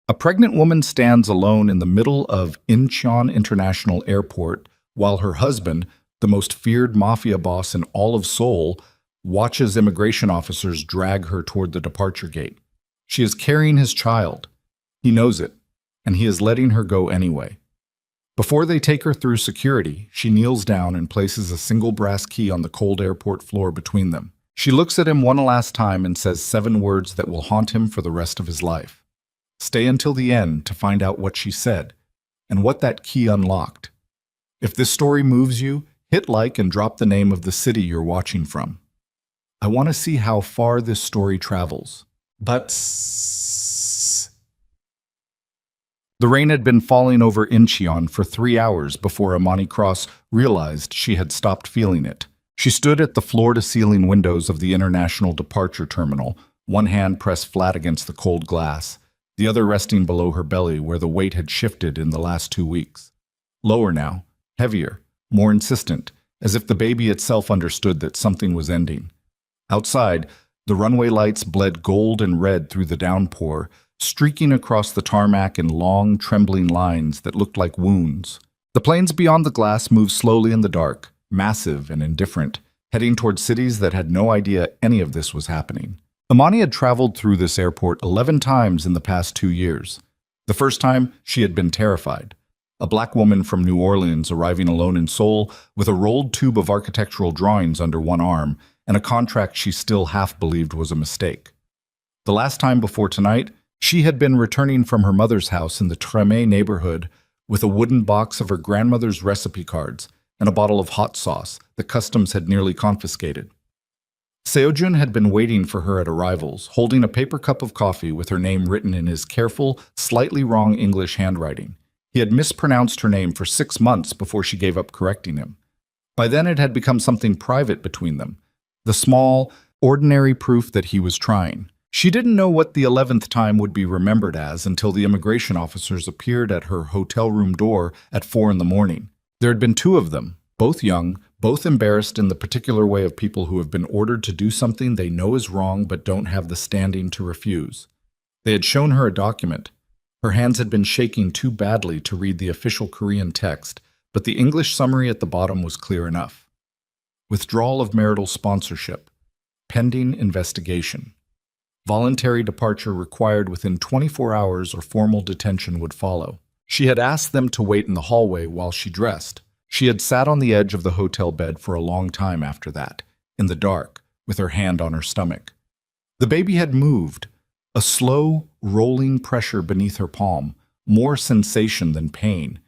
A pregnant woman stands alone in the middle of Incheon International Airport while her husband, the most feared mafia boss in all of Seoul, watches immigration officers drag her toward the departure gate. She is carrying his child. He knows it, and he is letting her go anyway. Before they take her through security, she kneels down and places a single brass key on the cold airport floor between them. She looks at him one last time and says 7 words that will haunt him for the rest of his life. Stay until the end to find out what she said and what that key unlocked. If this story moves you, hit like and drop the name of the city you're watching from. I want to see how far this story travels. But the rain had been falling over Incheon for 3 hours before Amani Cross realized she had stopped feeling it. She stood at the floor-to-ceiling windows of the International Departure Terminal, one hand pressed flat against the cold glass, the other resting below her belly where the weight had shifted in the last 2 weeks. Lower now, heavier, more insistent, as if the baby itself understood that something was ending. Outside, the runway lights bled gold and red through the downpour, streaking across the tarmac in long, trembling lines that looked like wounds. The planes beyond the glass moved slowly in the dark, massive and indifferent, heading toward cities that had no idea any of this was happening. Amani had traveled through this airport 11 times in the past 2 years. The first time, she had been terrified. A black woman from New Orleans arriving alone in Seoul with a rolled tube of architectural drawings under one arm and a contract she still half believed was a mistake. The last time before tonight, she had been returning from her mother's house in the Treme neighborhood with a wooden box of her grandmother's recipe cards and a bottle of hot sauce that customs had nearly confiscated. Seojun had been waiting for her at arrivals, holding a paper cup of coffee with her name written in his careful, slightly wrong English handwriting. He had mispronounced her name for 6 months before she gave up correcting him. By then it had become something private between them, the small, ordinary proof that he was trying. She didn't know what the 11th time would be remembered as until the immigration officers appeared at her hotel room door at 4 in the morning. There had been 2 of them, both young, both embarrassed in the particular way of people who have been ordered to do something they know is wrong but don't have the standing to refuse. They had shown her a document. Her hands had been shaking too badly to read the official Korean text, but the English summary at the bottom was clear enough. Withdrawal of marital sponsorship. Pending investigation. Voluntary departure required within 24 hours or formal detention would follow. She had asked them to wait in the hallway while she dressed. She had sat on the edge of the hotel bed for a long time after that, in the dark, with her hand on her stomach. The baby had moved, a slow, rolling pressure beneath her palm, more sensation than pain,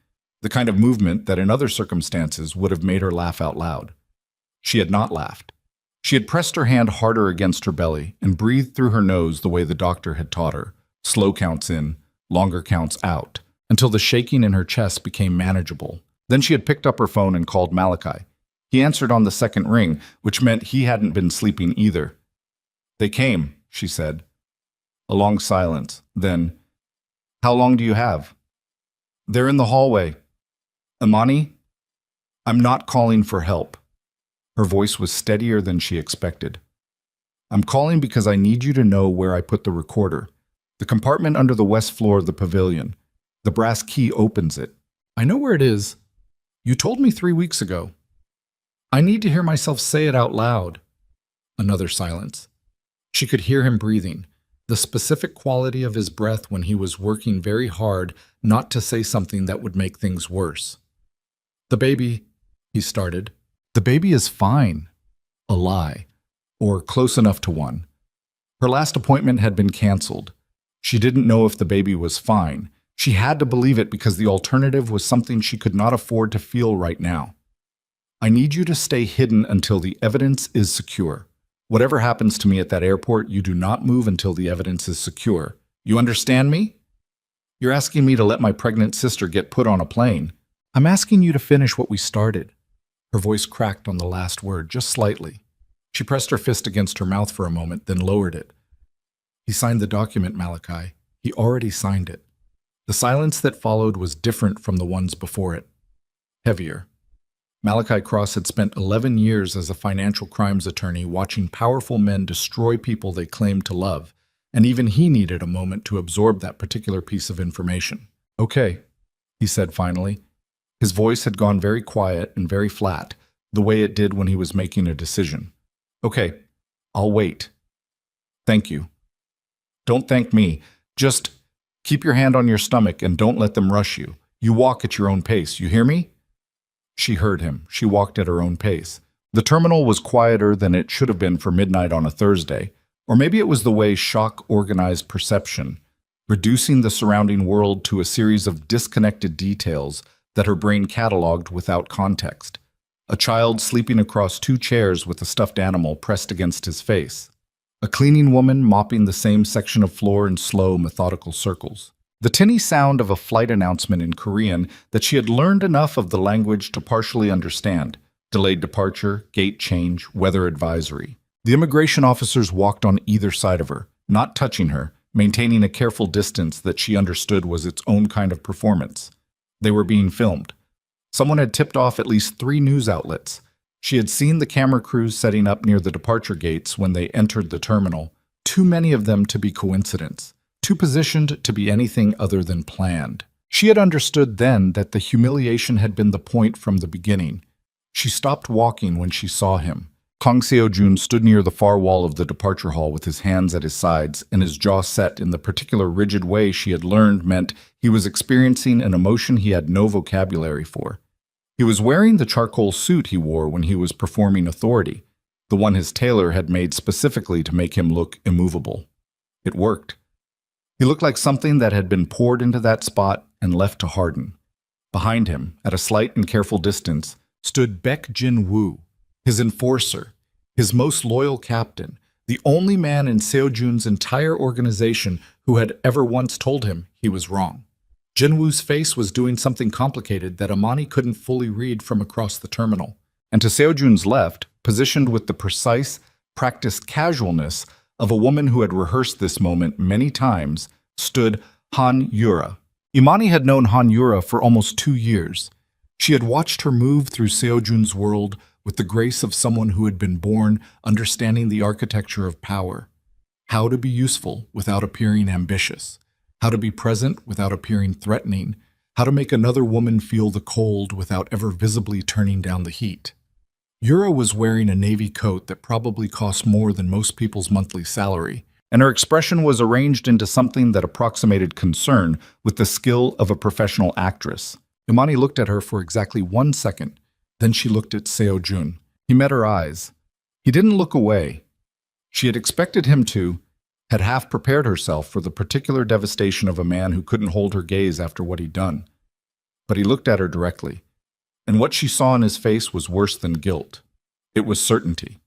the kind of movement that in other circumstances would have made her laugh out loud. She had not laughed. She had pressed her hand harder against her belly and breathed through her nose the way the doctor had taught her, slow counts in, longer counts out, until the shaking in her chest became manageable. Then she had picked up her phone and called Malachi. He answered on the second ring, which meant he hadn't been sleeping either. "They came," she said. A long silence. Then, "How long do you have?" "They're in the hallway." "Amani?" "I'm not calling for help." Her voice was steadier than she expected. "I'm calling because I need you to know where I put the recorder. The compartment under the west floor of the pavilion. The brass key opens it." "I know where it is. You told me 3 weeks ago." "I need to hear myself say it out loud." Another silence. She could hear him breathing, the specific quality of his breath when he was working very hard not to say something that would make things worse. "The baby," he started. "The baby is fine." A lie, or close enough to one. Her last appointment had been canceled. She didn't know if the baby was fine. She had to believe it because the alternative was something she could not afford to feel right now. "I need you to stay hidden until the evidence is secure. Whatever happens to me at that airport, you do not move until the evidence is secure. You understand me? You're asking me to let my pregnant sister get put on a plane. I'm asking you to finish what we started." Her voice cracked on the last word, just slightly. She pressed her fist against her mouth for a moment, then lowered it. "He signed the document, Malachi. He already signed it." The silence that followed was different from the ones before it. Heavier. Malachi Cross had spent 11 years as a financial crimes attorney watching powerful men destroy people they claimed to love, and even he needed a moment to absorb that particular piece of information. "Okay," he said finally. His voice had gone very quiet and very flat, the way it did when he was making a decision. "Okay, I'll wait. Thank you." "Don't thank me. Just keep your hand on your stomach and don't let them rush you. You walk at your own pace, you hear me?" She heard him. She walked at her own pace. The terminal was quieter than it should have been for midnight on a Thursday, or maybe it was the way shock organized perception, reducing the surrounding world to a series of disconnected details that her brain cataloged without context. A child sleeping across two chairs with a stuffed animal pressed against his face. A cleaning woman mopping the same section of floor in slow, methodical circles. The tinny sound of a flight announcement in Korean that she had learned enough of the language to partially understand. Delayed departure, gate change, weather advisory. The immigration officers walked on either side of her, not touching her, maintaining a careful distance that she understood was its own kind of performance. They were being filmed. Someone had tipped off at least 3 news outlets. She had seen the camera crews setting up near the departure gates when they entered the terminal, too many of them to be coincidence, too positioned to be anything other than planned. She had understood then that the humiliation had been the point from the beginning. She stopped walking when she saw him. Kang Seo-jun stood near the far wall of the departure hall with his hands at his sides and his jaw set in the particular rigid way she had learned meant he was experiencing an emotion he had no vocabulary for. He was wearing the charcoal suit he wore when he was performing authority, the one his tailor had made specifically to make him look immovable. It worked. He looked like something that had been poured into that spot and left to harden. Behind him, at a slight and careful distance, stood Baek Jin-woo, his enforcer, his most loyal captain, the only man in Seo-jun's entire organization who had ever once told him he was wrong. Jin-woo's face was doing something complicated that Amani couldn't fully read from across the terminal. And to Seo-jun's left, positioned with the precise, practiced casualness of a woman who had rehearsed this moment many times, stood Han Yura. Imani had known Han Yura for almost 2 years. She had watched her move through Seo-jun's world with the grace of someone who had been born understanding the architecture of power. How to be useful without appearing ambitious. How to be present without appearing threatening. How to make another woman feel the cold without ever visibly turning down the heat. Yura was wearing a navy coat that probably cost more than most people's monthly salary, and her expression was arranged into something that approximated concern with the skill of a professional actress. Imani looked at her for exactly 1 second. Then she looked at Seo-jun. He met her eyes. He didn't look away. She had expected him to, had half prepared herself for the particular devastation of a man who couldn't hold her gaze after what he'd done. But he looked at her directly, and what she saw in his face was worse than guilt. It was certainty.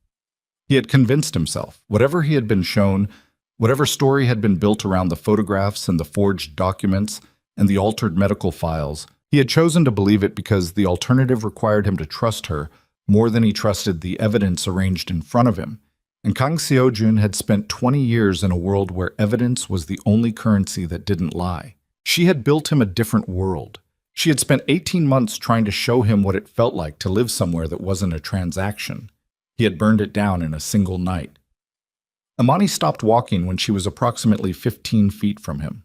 He had convinced himself, whatever he had been shown, whatever story had been built around the photographs and the forged documents and the altered medical files, he had chosen to believe it because the alternative required him to trust her more than he trusted the evidence arranged in front of him. And Kang Seo-jun had spent 20 years in a world where evidence was the only currency that didn't lie. She had built him a different world. She had spent 18 months trying to show him what it felt like to live somewhere that wasn't a transaction. He had burned it down in a single night. Amani stopped walking when she was approximately 15 feet from him.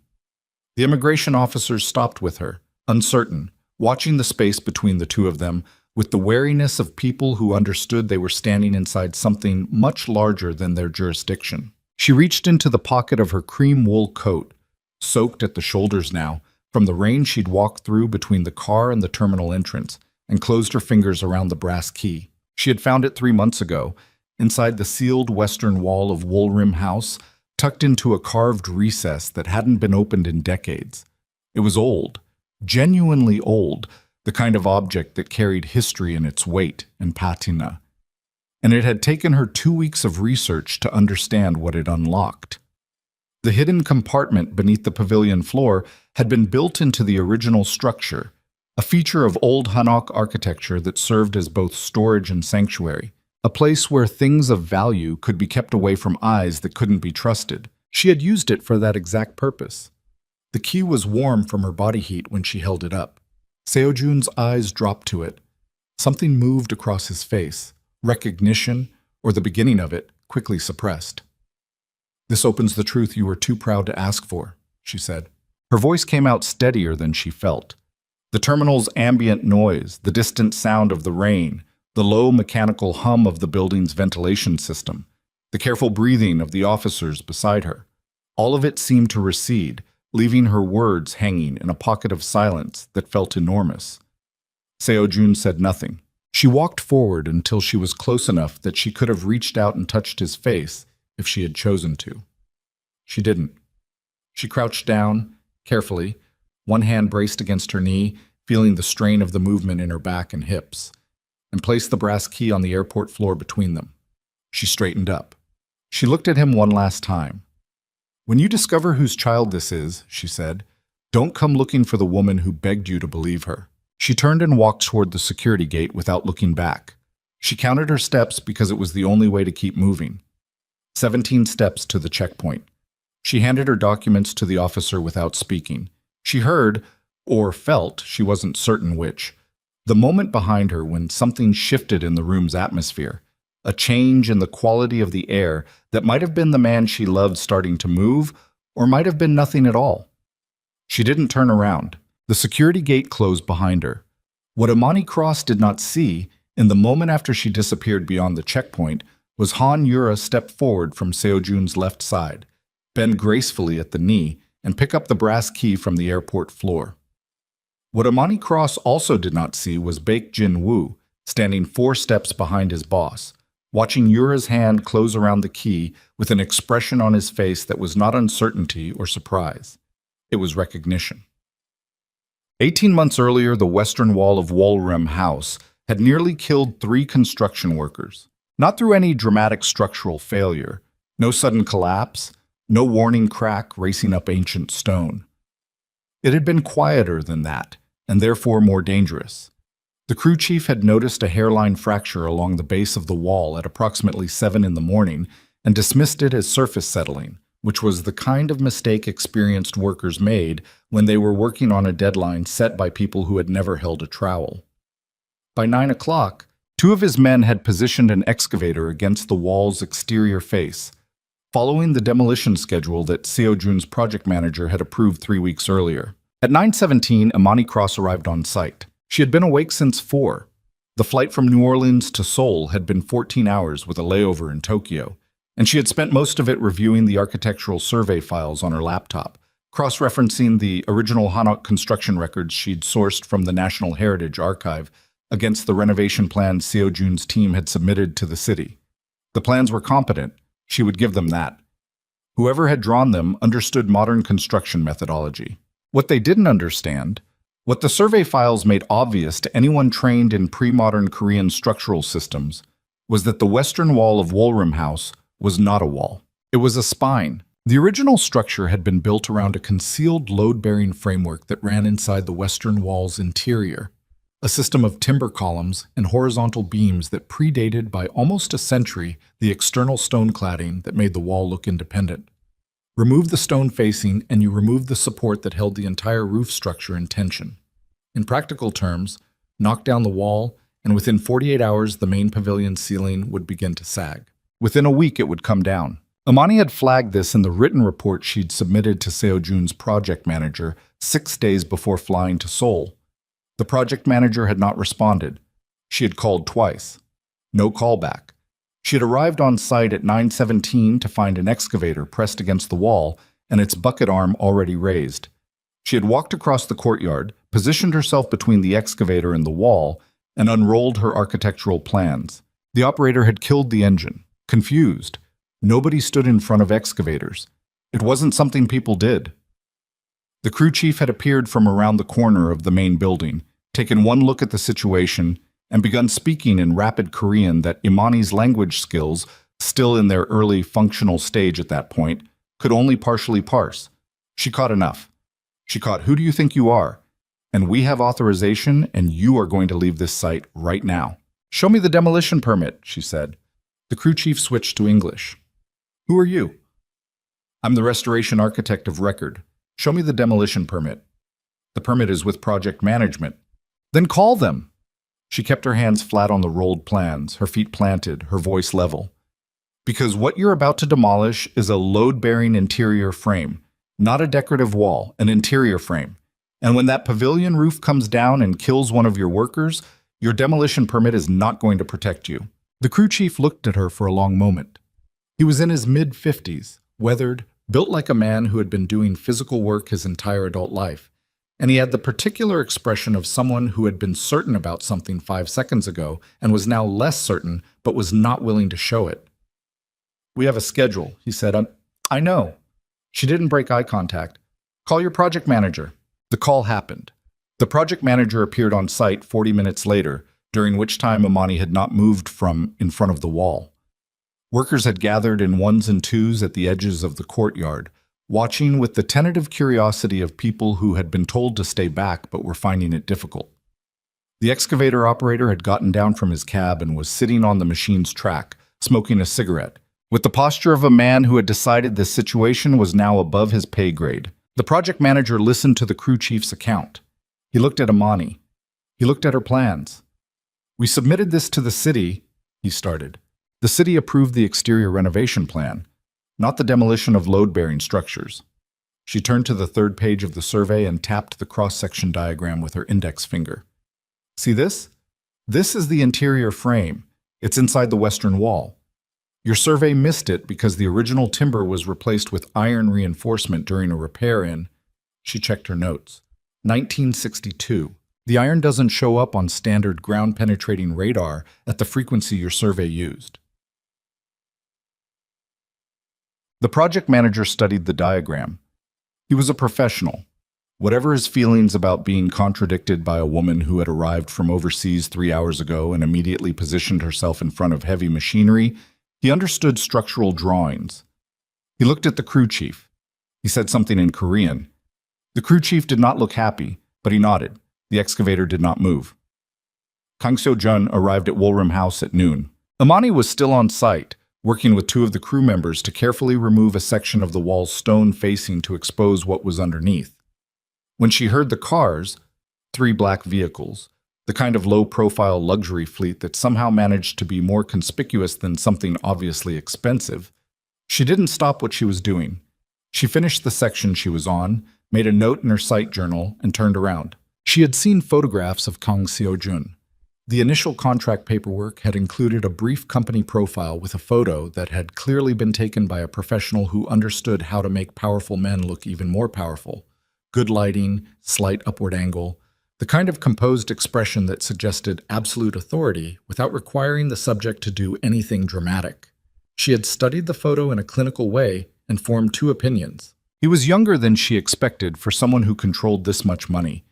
The immigration officers stopped with her, uncertain, watching the space between the two of them with the wariness of people who understood they were standing inside something much larger than their jurisdiction. She reached into the pocket of her cream wool coat, soaked at the shoulders now, from the rain she'd walked through between the car and the terminal entrance, and closed her fingers around the brass key. She had found it 3 months ago, inside the sealed western wall of Woolrim House, tucked into a carved recess that hadn't been opened in decades. It was old. Genuinely old, the kind of object that carried history in its weight and patina. And it had taken her 2 weeks of research to understand what it unlocked. The hidden compartment beneath the pavilion floor had been built into the original structure, a feature of old Hanok architecture that served as both storage and sanctuary, a place where things of value could be kept away from eyes that couldn't be trusted. She had used it for that exact purpose. The key was warm from her body heat when she held it up. Seo-jun's eyes dropped to it. Something moved across his face, recognition, or the beginning of it, quickly suppressed. This opens the truth you were too proud to ask for, she said. Her voice came out steadier than she felt. The terminal's ambient noise, the distant sound of the rain, the low mechanical hum of the building's ventilation system, the careful breathing of the officers beside her, all of it seemed to recede, leaving her words hanging in a pocket of silence that felt enormous. Seo-jun said nothing. She walked forward until she was close enough that she could have reached out and touched his face if she had chosen to. She didn't. She crouched down, carefully, one hand braced against her knee, feeling the strain of the movement in her back and hips, and placed the brass key on the airport floor between them. She straightened up. She looked at him one last time. "When you discover whose child this is," she said, "don't come looking for the woman who begged you to believe her." She turned and walked toward the security gate without looking back. She counted her steps because it was the only way to keep moving. 17 steps to the checkpoint. She handed her documents to the officer without speaking. She heard, or felt, she wasn't certain which, the moment behind her when something shifted in the room's atmosphere, a change in the quality of the air that might have been the man she loved starting to move, or might have been nothing at all. She didn't turn around. The security gate closed behind her. What Imani Cross did not see, in the moment after she disappeared beyond the checkpoint, was Han Yura step forward from Seo-jun's left side, bend gracefully at the knee, and pick up the brass key from the airport floor. What Imani Cross also did not see was Baek Jin-woo, standing 4 steps behind his boss, watching Yura's hand close around the key with an expression on his face that was not uncertainty or surprise. It was recognition. 18 months earlier, the western wall of Walram House had nearly killed 3 construction workers. Not through any dramatic structural failure, no sudden collapse, no warning crack racing up ancient stone. It had been quieter than that, and therefore more dangerous. The crew chief had noticed a hairline fracture along the base of the wall at approximately 7 in the morning and dismissed it as surface settling, which was the kind of mistake experienced workers made when they were working on a deadline set by people who had never held a trowel. By 9 o'clock, 2 of his men had positioned an excavator against the wall's exterior face, following the demolition schedule that Seo-jun's project manager had approved 3 weeks earlier. At 9:17, Imani Cross arrived on site. She had been awake since 4. The flight from New Orleans to Seoul had been 14 hours with a layover in Tokyo, and she had spent most of it reviewing the architectural survey files on her laptop, cross-referencing the original Hanok construction records she'd sourced from the National Heritage Archive against the renovation plans Seo-jun's team had submitted to the city. The plans were competent. She would give them that. Whoever had drawn them understood modern construction methodology. What they didn't understand, what the survey files made obvious to anyone trained in pre-modern Korean structural systems, was that the western wall of Walram House was not a wall. It was a spine. The original structure had been built around a concealed load-bearing framework that ran inside the western wall's interior, a system of timber columns and horizontal beams that predated by almost a century the external stone cladding that made the wall look independent. Remove the stone facing and you remove the support that held the entire roof structure in tension. In practical terms, knock down the wall, and within 48 hours the main pavilion ceiling would begin to sag. Within a week it would come down. Imani had flagged this in the written report she'd submitted to Seo-jun's project manager 6 days before flying to Seoul. The project manager had not responded. She had called twice. No callback. She had arrived on site at 9:17 to find an excavator pressed against the wall and its bucket arm already raised. She had walked across the courtyard, positioned herself between the excavator and the wall, and unrolled her architectural plans. The operator had killed the engine. Confused. Nobody stood in front of excavators. It wasn't something people did. The crew chief had appeared from around the corner of the main building, taken one look at the situation, and begun speaking in rapid Korean that Imani's language skills, still in their early functional stage at that point, could only partially parse. She caught enough. She caught, "Who do you think you are? And we have authorization, and you are going to leave this site right now." "Show me the demolition permit," she said. The crew chief switched to English. "Who are you?" "I'm the restoration architect of record. Show me the demolition permit." "The permit is with project management." "Then call them." She kept her hands flat on the rolled plans, her feet planted, her voice level. Because what you're about to demolish is a load-bearing interior frame, not a decorative wall, an interior frame. And when that pavilion roof comes down and kills one of your workers, your demolition permit is not going to protect you. The crew chief looked at her for a long moment. He was in his mid-50s, weathered, built like a man who had been doing physical work his entire adult life. And he had the particular expression of someone who had been certain about something 5 seconds ago and was now less certain but was not willing to show it. "We have a schedule," he said. I know." She didn't break eye contact. "Call your project manager." The call happened. The project manager appeared on site 40 minutes later, during which time Imani had not moved from in front of the wall. Workers had gathered in ones and twos at the edges of the courtyard, watching with the tentative curiosity of people who had been told to stay back but were finding it difficult. The excavator operator had gotten down from his cab and was sitting on the machine's track, smoking a cigarette, with the posture of a man who had decided the situation was now above his pay grade. The project manager listened to the crew chief's account. He looked at Imani. He looked at her plans. "We submitted this to the city," he started. "The city approved the exterior renovation plan, not the demolition of load-bearing structures." She turned to the third page of the survey and tapped the cross-section diagram with her index finger. "See this? This is the interior frame. It's inside the western wall. Your survey missed it because the original timber was replaced with iron reinforcement during a repair in," she checked her notes, "1962. The iron doesn't show up on standard ground-penetrating radar at the frequency your survey used." The project manager studied the diagram. He was a professional. Whatever his feelings about being contradicted by a woman who had arrived from overseas 3 hours ago and immediately positioned herself in front of heavy machinery, he understood structural drawings. He looked at the crew chief. He said something in Korean. The crew chief did not look happy, but he nodded. The excavator did not move. Kang Seo-jun arrived at Woolram House at noon. Imani was still on site, working with 2 of the crew members to carefully remove a section of the wall's stone facing to expose what was underneath. When she heard the cars, 3 black vehicles, the kind of low-profile luxury fleet that somehow managed to be more conspicuous than something obviously expensive, she didn't stop what she was doing. She finished the section she was on, made a note in her site journal, and turned around. She had seen photographs of Kang Seo-jun. The initial contract paperwork had included a brief company profile with a photo that had clearly been taken by a professional who understood how to make powerful men look even more powerful. Good lighting, slight upward angle, the kind of composed expression that suggested absolute authority without requiring the subject to do anything dramatic. She had studied the photo in a clinical way and formed 2 opinions. He was younger than she expected for someone who controlled this much money,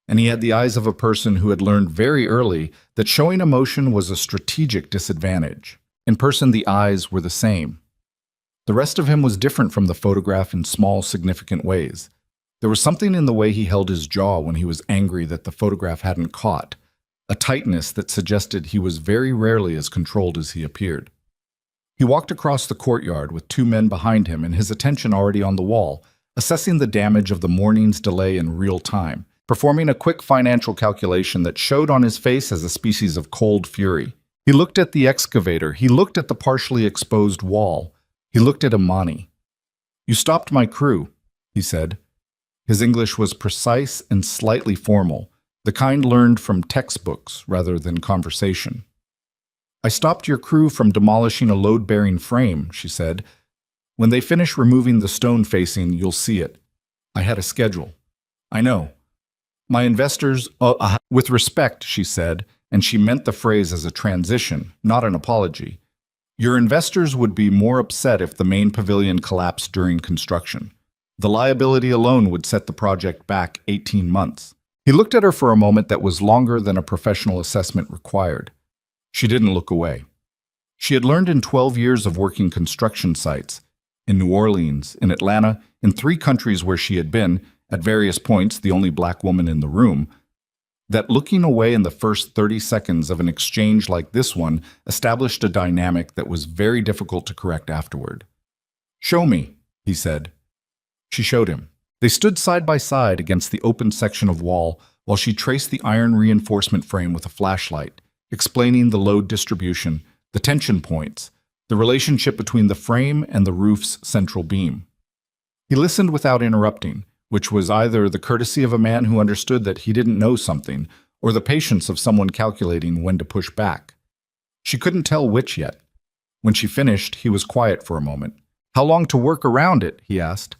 and he had the eyes of a person who had learned very early that showing emotion was a strategic disadvantage. In person, the eyes were the same. The rest of him was different from the photograph in small, significant ways. There was something in the way he held his jaw when he was angry that the photograph hadn't caught, a tightness that suggested he was very rarely as controlled as he appeared. He walked across the courtyard with 2 men behind him and his attention already on the wall, assessing the damage of the morning's delay in real time, performing a quick financial calculation that showed on his face as a species of cold fury. He looked at the excavator. He looked at the partially exposed wall. He looked at Imani. "You stopped my crew," he said. His English was precise and slightly formal, the kind learned from textbooks rather than conversation. "I stopped your crew from demolishing a load-bearing frame," she said. "When they finish removing the stone facing, you'll see it. I had a schedule." "I know. My investors, with respect," she said, and she meant the phrase as a transition, not an apology. "Your investors would be more upset if the main pavilion collapsed during construction. The liability alone would set the project back 18 months. He looked at her for a moment that was longer than a professional assessment required. She didn't look away. She had learned in 12 years of working construction sites, in New Orleans, in Atlanta, in 3 countries where she had been, at various points the only black woman in the room, that looking away in the first 30 seconds of an exchange like this one established a dynamic that was very difficult to correct afterward. "Show me," he said. She showed him. They stood side by side against the open section of wall while she traced the iron reinforcement frame with a flashlight, explaining the load distribution, the tension points, the relationship between the frame and the roof's central beam. He listened without interrupting, which was either the courtesy of a man who understood that he didn't know something, or the patience of someone calculating when to push back. She couldn't tell which yet. When she finished, he was quiet for a moment. "How long to work around it?" he asked.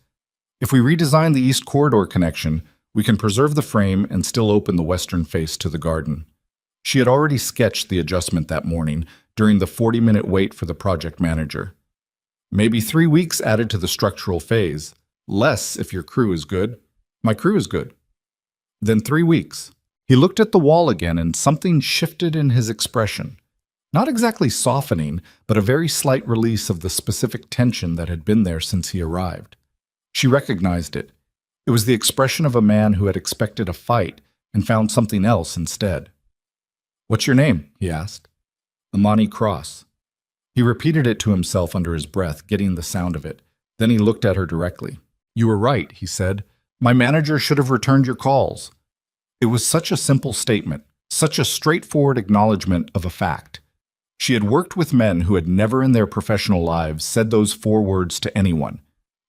"If we redesign the east corridor connection, we can preserve the frame and still open the western face to the garden." She had already sketched the adjustment that morning during the 40-minute wait for the project manager. "Maybe 3 weeks added to the structural phase. Less if your crew is good." "My crew is good." "Then 3 weeks." He looked at the wall again and something shifted in his expression. Not exactly softening, but a very slight release of the specific tension that had been there since he arrived. She recognized it. It was the expression of a man who had expected a fight and found something else instead. "What's your name?" he asked. "Amani Cross." He repeated it to himself under his breath, getting the sound of it. Then he looked at her directly. "You were right," he said. "My manager should have returned your calls." It was such a simple statement, such a straightforward acknowledgement of a fact. She had worked with men who had never in their professional lives said those 4 words to anyone,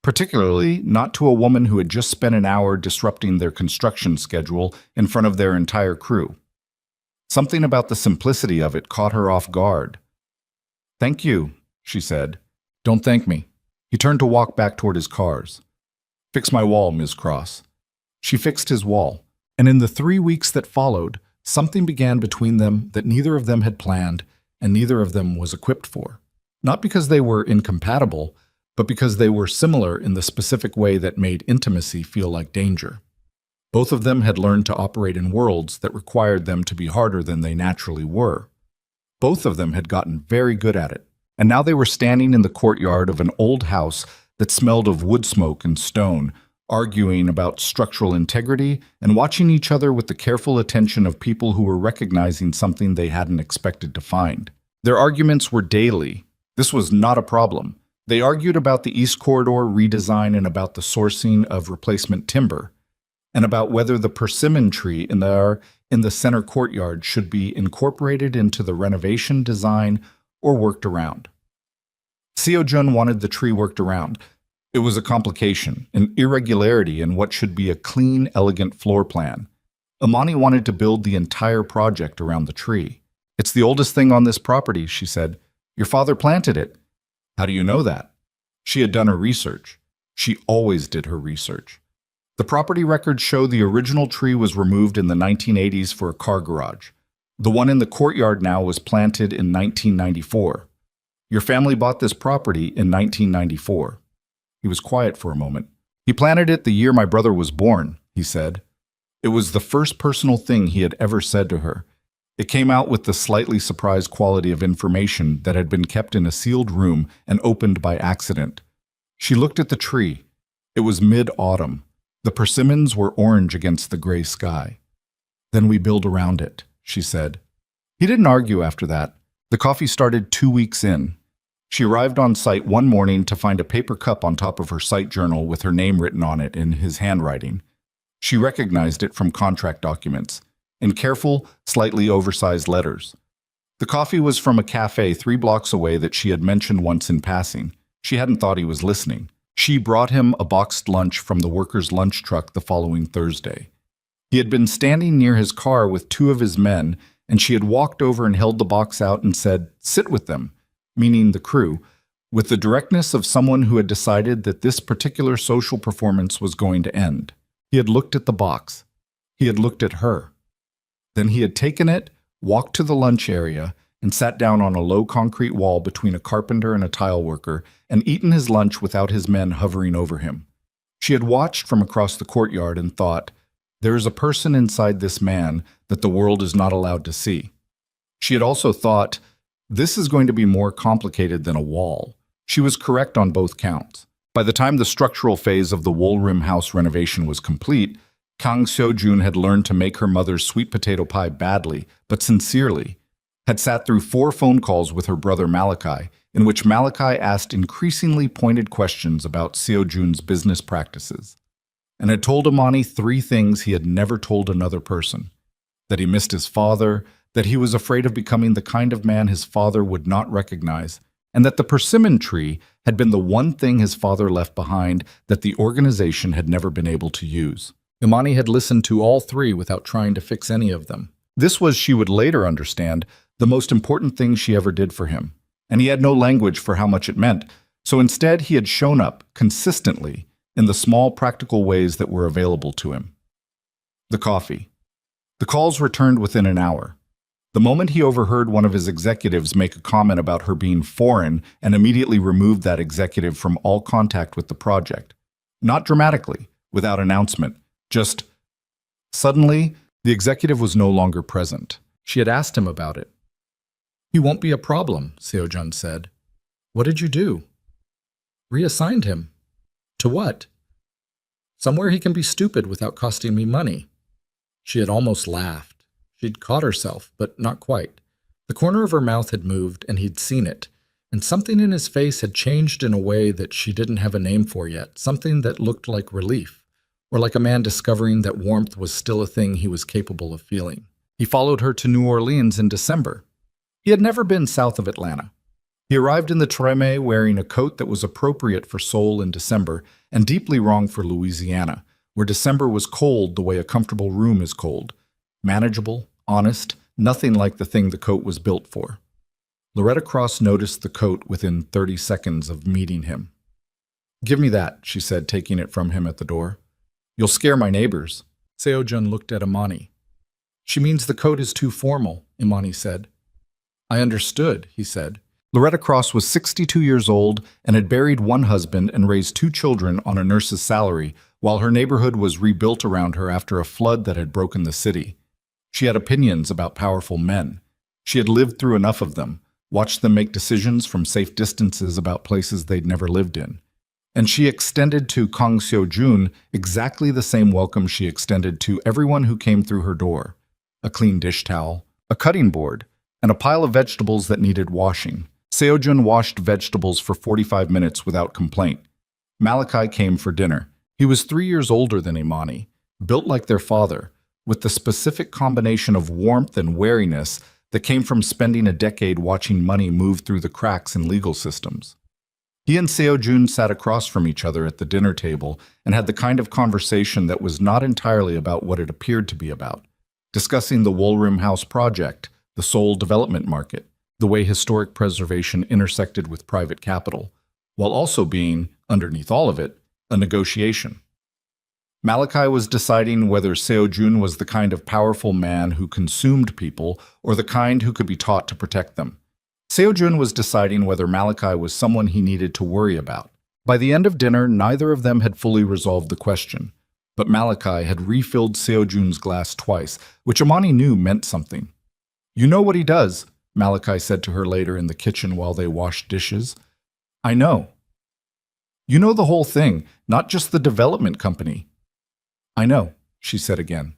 particularly not to a woman who had just spent an hour disrupting their construction schedule in front of their entire crew. Something about the simplicity of it caught her off guard. "Thank you," she said. "Don't thank me." He turned to walk back toward his cars. "Fix my wall, Ms. Cross." She fixed his wall, and in the 3 weeks that followed, something began between them that neither of them had planned and neither of them was equipped for. Not because they were incompatible, but because they were similar in the specific way that made intimacy feel like danger. Both of them had learned to operate in worlds that required them to be harder than they naturally were. Both of them had gotten very good at it, and now they were standing in the courtyard of an old house that smelled of wood smoke and stone, arguing about structural integrity and watching each other with the careful attention of people who were recognizing something they hadn't expected to find. Their arguments were daily. This was not a problem. They argued about the East Corridor redesign and about the sourcing of replacement timber, and about whether the persimmon tree in the center courtyard should be incorporated into the renovation design or worked around. Seo-jun wanted the tree worked around. It was a complication, an irregularity in what should be a clean, elegant floor plan. Amani wanted to build the entire project around the tree. "It's the oldest thing on this property," she said. "Your father planted it." "How do you know that?" She had done her research. She always did her research. The property records show the original tree was removed in the 1980s for a car garage. The one in the courtyard now was planted in 1994. "Your family bought this property in 1994. He was quiet for a moment. "He planted it the year my brother was born," he said. It was the first personal thing he had ever said to her. It came out with the slightly surprised quality of information that had been kept in a sealed room and opened by accident. She looked at the tree. It was mid-autumn. The persimmons were orange against the gray sky. "Then we build around it," she said. He didn't argue after that. The coffee started 2 weeks in. She arrived on site one morning to find a paper cup on top of her site journal with her name written on it in his handwriting. She recognized it from contract documents, in careful, slightly oversized letters. The coffee was from a cafe 3 blocks away that she had mentioned once in passing. She hadn't thought he was listening. She brought him a boxed lunch from the workers' lunch truck the following Thursday. He had been standing near his car with 2 of his men, and she had walked over and held the box out and said, "Sit with them," meaning the crew, with the directness of someone who had decided that this particular social performance was going to end. He had looked at the box. He had looked at her. Then he had taken it, walked to the lunch area, and sat down on a low concrete wall between a carpenter and a tile worker, and eaten his lunch without his men hovering over him. She had watched from across the courtyard and thought, there is a person inside this man that the world is not allowed to see. She had also thought, this is going to be more complicated than a wall. She was correct on both counts. By the time the structural phase of the Woolrim house renovation was complete, Kang Seo-jun had learned to make her mother's sweet potato pie badly, but sincerely, had sat through 4 phone calls with her brother Malachi, in which Malachi asked increasingly pointed questions about Seo-jun's business practices, and had told Amani 3 things he had never told another person: that he missed his father, that he was afraid of becoming the kind of man his father would not recognize, and that the persimmon tree had been the one thing his father left behind that the organization had never been able to use. Imani had listened to all three without trying to fix any of them. This was, she would later understand, the most important thing she ever did for him, and he had no language for how much it meant, so instead he had shown up consistently in the small practical ways that were available to him. The coffee. The calls returned within an hour. The moment he overheard one of his executives make a comment about her being foreign and immediately removed that executive from all contact with the project. Not dramatically, without announcement, just suddenly, the executive was no longer present. She had asked him about it. "He won't be a problem," Seojun said. "What did you do?" "Reassigned him." "To what?" "Somewhere he can be stupid without costing me money." She had almost laughed. She'd caught herself, but not quite. The corner of her mouth had moved, and he'd seen it, and something in his face had changed in a way that she didn't have a name for yet, something that looked like relief, or like a man discovering that warmth was still a thing he was capable of feeling. He followed her to New Orleans in December. He had never been south of Atlanta. He arrived in the Treme wearing a coat that was appropriate for Seoul in December and deeply wrong for Louisiana, where December was cold the way a comfortable room is cold. Manageable, honest, nothing like the thing the coat was built for. Loretta Cross noticed the coat within 30 seconds of meeting him. "Give me that," she said, taking it from him at the door. "You'll scare my neighbors." Seojun looked at Imani. "She means the coat is too formal," Imani said. "I understood," he said. Loretta Cross was 62 years old and had buried one husband and raised 2 children on a nurse's salary, while her neighborhood was rebuilt around her after a flood that had broken the city. She had opinions about powerful men. She had lived through enough of them, watched them make decisions from safe distances about places they'd never lived in. And she extended to Kang Seo-jun exactly the same welcome she extended to everyone who came through her door. A clean dish towel, a cutting board, and a pile of vegetables that needed washing. Seojun washed vegetables for 45 minutes without complaint. Malachi came for dinner. He was 3 years older than Imani, built like their father, with the specific combination of warmth and wariness that came from spending a decade watching money move through the cracks in legal systems. He and Seojun sat across from each other at the dinner table and had the kind of conversation that was not entirely about what it appeared to be about, discussing the Woolroom House project, the Seoul development market, the way historic preservation intersected with private capital, while also being, underneath all of it, a negotiation. Malachi was deciding whether Seojun was the kind of powerful man who consumed people or the kind who could be taught to protect them. Seojun was deciding whether Malachi was someone he needed to worry about. By the end of dinner, neither of them had fully resolved the question, but Malachi had refilled Seojun's glass twice, which Imani knew meant something. "You know what he does," Malachi said to her later in the kitchen while they washed dishes. "I know." "You know the whole thing, not just the development company." "I know," she said again.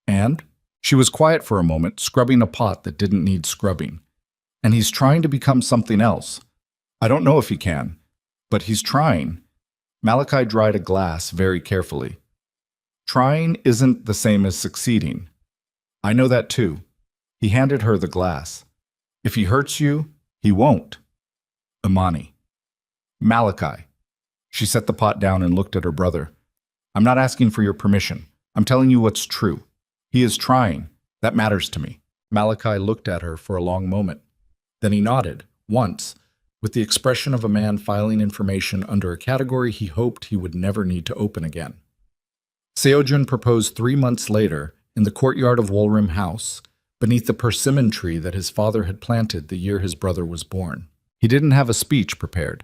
"And?" She was quiet for a moment, scrubbing a pot that didn't need scrubbing. "And he's trying to become something else. I don't know if he can, but he's trying." Malachi dried a glass very carefully. "Trying isn't the same as succeeding. I know that too." He handed her the glass. "If he hurts you, he won't." Imani. "Malachi." She set the pot down and looked at her brother. "I'm not asking for your permission. I'm telling you what's true. He is trying. That matters to me." Malachi looked at her for a long moment. Then he nodded, once, with the expression of a man filing information under a category he hoped he would never need to open again. Seojun proposed 3 months later, in the courtyard of Woolroom House, beneath the persimmon tree that his father had planted the year his brother was born. He didn't have a speech prepared.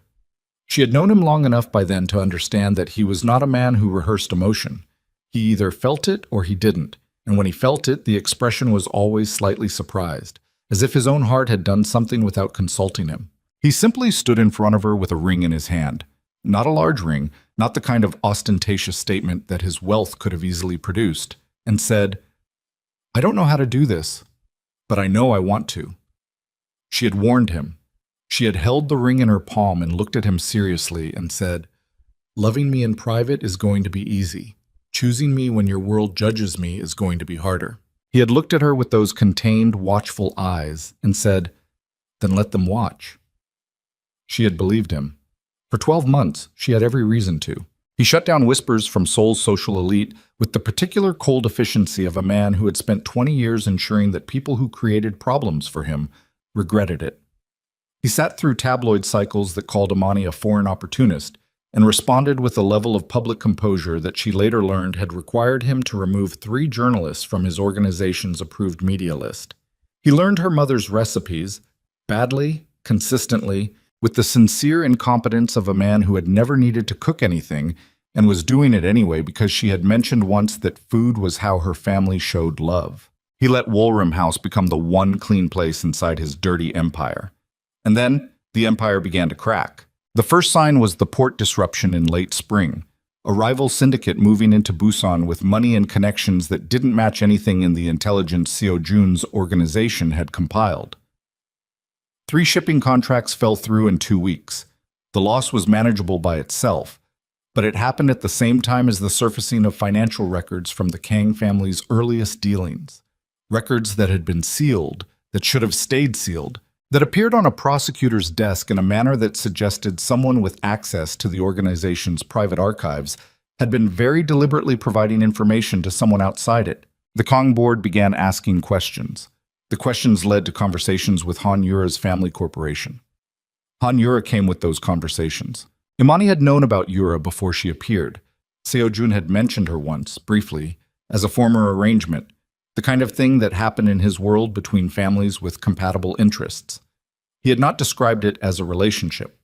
She had known him long enough by then to understand that he was not a man who rehearsed emotion. He either felt it or he didn't, and when he felt it, the expression was always slightly surprised, as if his own heart had done something without consulting him. He simply stood in front of her with a ring in his hand. Not a large ring, not the kind of ostentatious statement that his wealth could have easily produced, and said, "I don't know how to do this, but I know I want to." She had warned him. She had held the ring in her palm and looked at him seriously and said, "Loving me in private is going to be easy. Choosing me when your world judges me is going to be harder." He had looked at her with those contained, watchful eyes and said, "Then let them watch." She had believed him. For 12 months, she had every reason to. He shut down whispers from Seoul's social elite with the particular cold efficiency of a man who had spent 20 years ensuring that people who created problems for him regretted it. He sat through tabloid cycles that called Amani a foreign opportunist and responded with a level of public composure that she later learned had required him to remove 3 journalists from his organization's approved media list. He learned her mother's recipes, badly, consistently, with the sincere incompetence of a man who had never needed to cook anything and was doing it anyway because she had mentioned once that food was how her family showed love. He let Woolrim House become the one clean place inside his dirty empire. And then the empire began to crack. The first sign was the port disruption in late spring, a rival syndicate moving into Busan with money and connections that didn't match anything in the intelligence Seo Jun's organization had compiled. 3 shipping contracts fell through in 2 weeks. The loss was manageable by itself, but it happened at the same time as the surfacing of financial records from the Kang family's earliest dealings. Records that had been sealed, that should have stayed sealed, that appeared on a prosecutor's desk in a manner that suggested someone with access to the organization's private archives had been very deliberately providing information to someone outside it. The Kang board began asking questions. The questions led to conversations with Han Yura's family corporation. Han Yura came with those conversations. Imani had known about Yura before she appeared. Seo Jun had mentioned her once, briefly, as a former arrangement, the kind of thing that happened in his world between families with compatible interests. He had not described it as a relationship.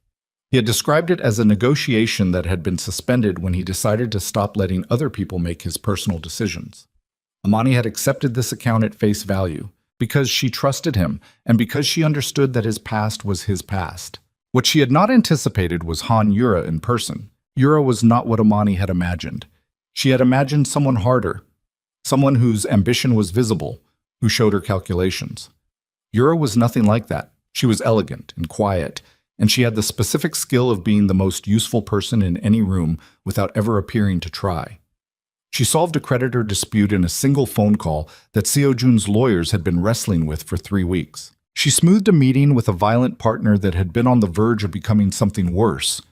He had described it as a negotiation that had been suspended when he decided to stop letting other people make his personal decisions. Imani had accepted this account at face value, because she trusted him, and because she understood that his past was his past. What she had not anticipated was Han Yura in person. Yura was not what Imani had imagined. She had imagined someone harder, someone whose ambition was visible, who showed her calculations. Yura was nothing like that. She was elegant and quiet, and she had the specific skill of being the most useful person in any room without ever appearing to try. She solved a creditor dispute in a single phone call that Seo Jun's lawyers had been wrestling with for 3 weeks. She smoothed a meeting with a violent partner that had been on the verge of becoming something worse.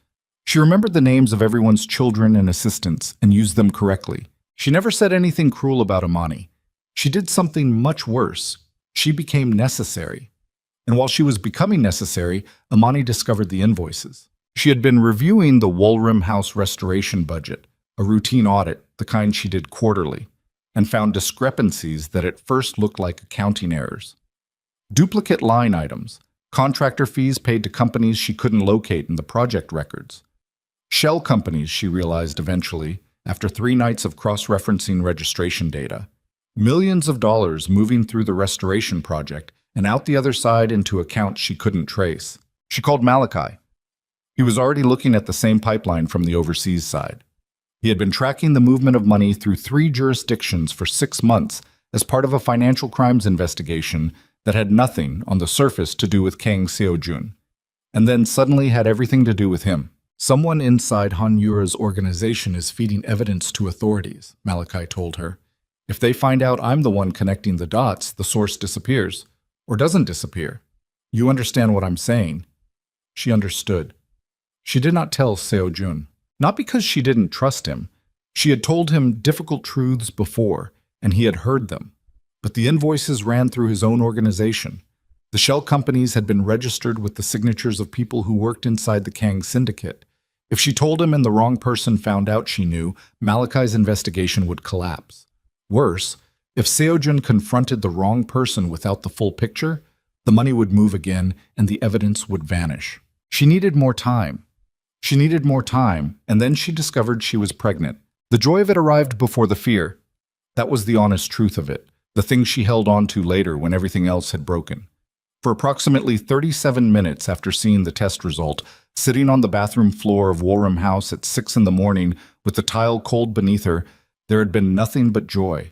She remembered the names of everyone's children and assistants and used them correctly. She never said anything cruel about Imani. She did something much worse. She became necessary. And while she was becoming necessary, Imani discovered the invoices. She had been reviewing the Woolrim House restoration budget, a routine audit, the kind she did quarterly, and found discrepancies that at first looked like accounting errors. Duplicate line items, contractor fees paid to companies she couldn't locate in the project records. Shell companies, she realized eventually, after 3 nights of cross-referencing registration data. Millions of dollars moving through the restoration project and out the other side into accounts she couldn't trace. She called Malachi. He was already looking at the same pipeline from the overseas side. He had been tracking the movement of money through 3 jurisdictions for 6 months as part of a financial crimes investigation that had nothing, on the surface, to do with Kang Seo Jun, and then suddenly had everything to do with him. Someone inside Han Yura's organization is feeding evidence to authorities, Malachi told her. If they find out I'm the one connecting the dots, the source disappears. Or doesn't disappear. You understand what I'm saying? She understood. She did not tell Seo Jun. Not because she didn't trust him. She had told him difficult truths before, and he had heard them. But the invoices ran through his own organization. The shell companies had been registered with the signatures of people who worked inside the Kang syndicate. If she told him and the wrong person found out she knew, Malachi's investigation would collapse. Worse, if Seo Jun confronted the wrong person without the full picture, the money would move again and the evidence would vanish. She needed more time. She needed more time, and then she discovered she was pregnant. The joy of it arrived before the fear. That was the honest truth of it, the thing she held on to later when everything else had broken. For approximately 37 minutes after seeing the test result, sitting on the bathroom floor of Woolrim House at 6 in the morning with the tile cold beneath her, there had been nothing but joy.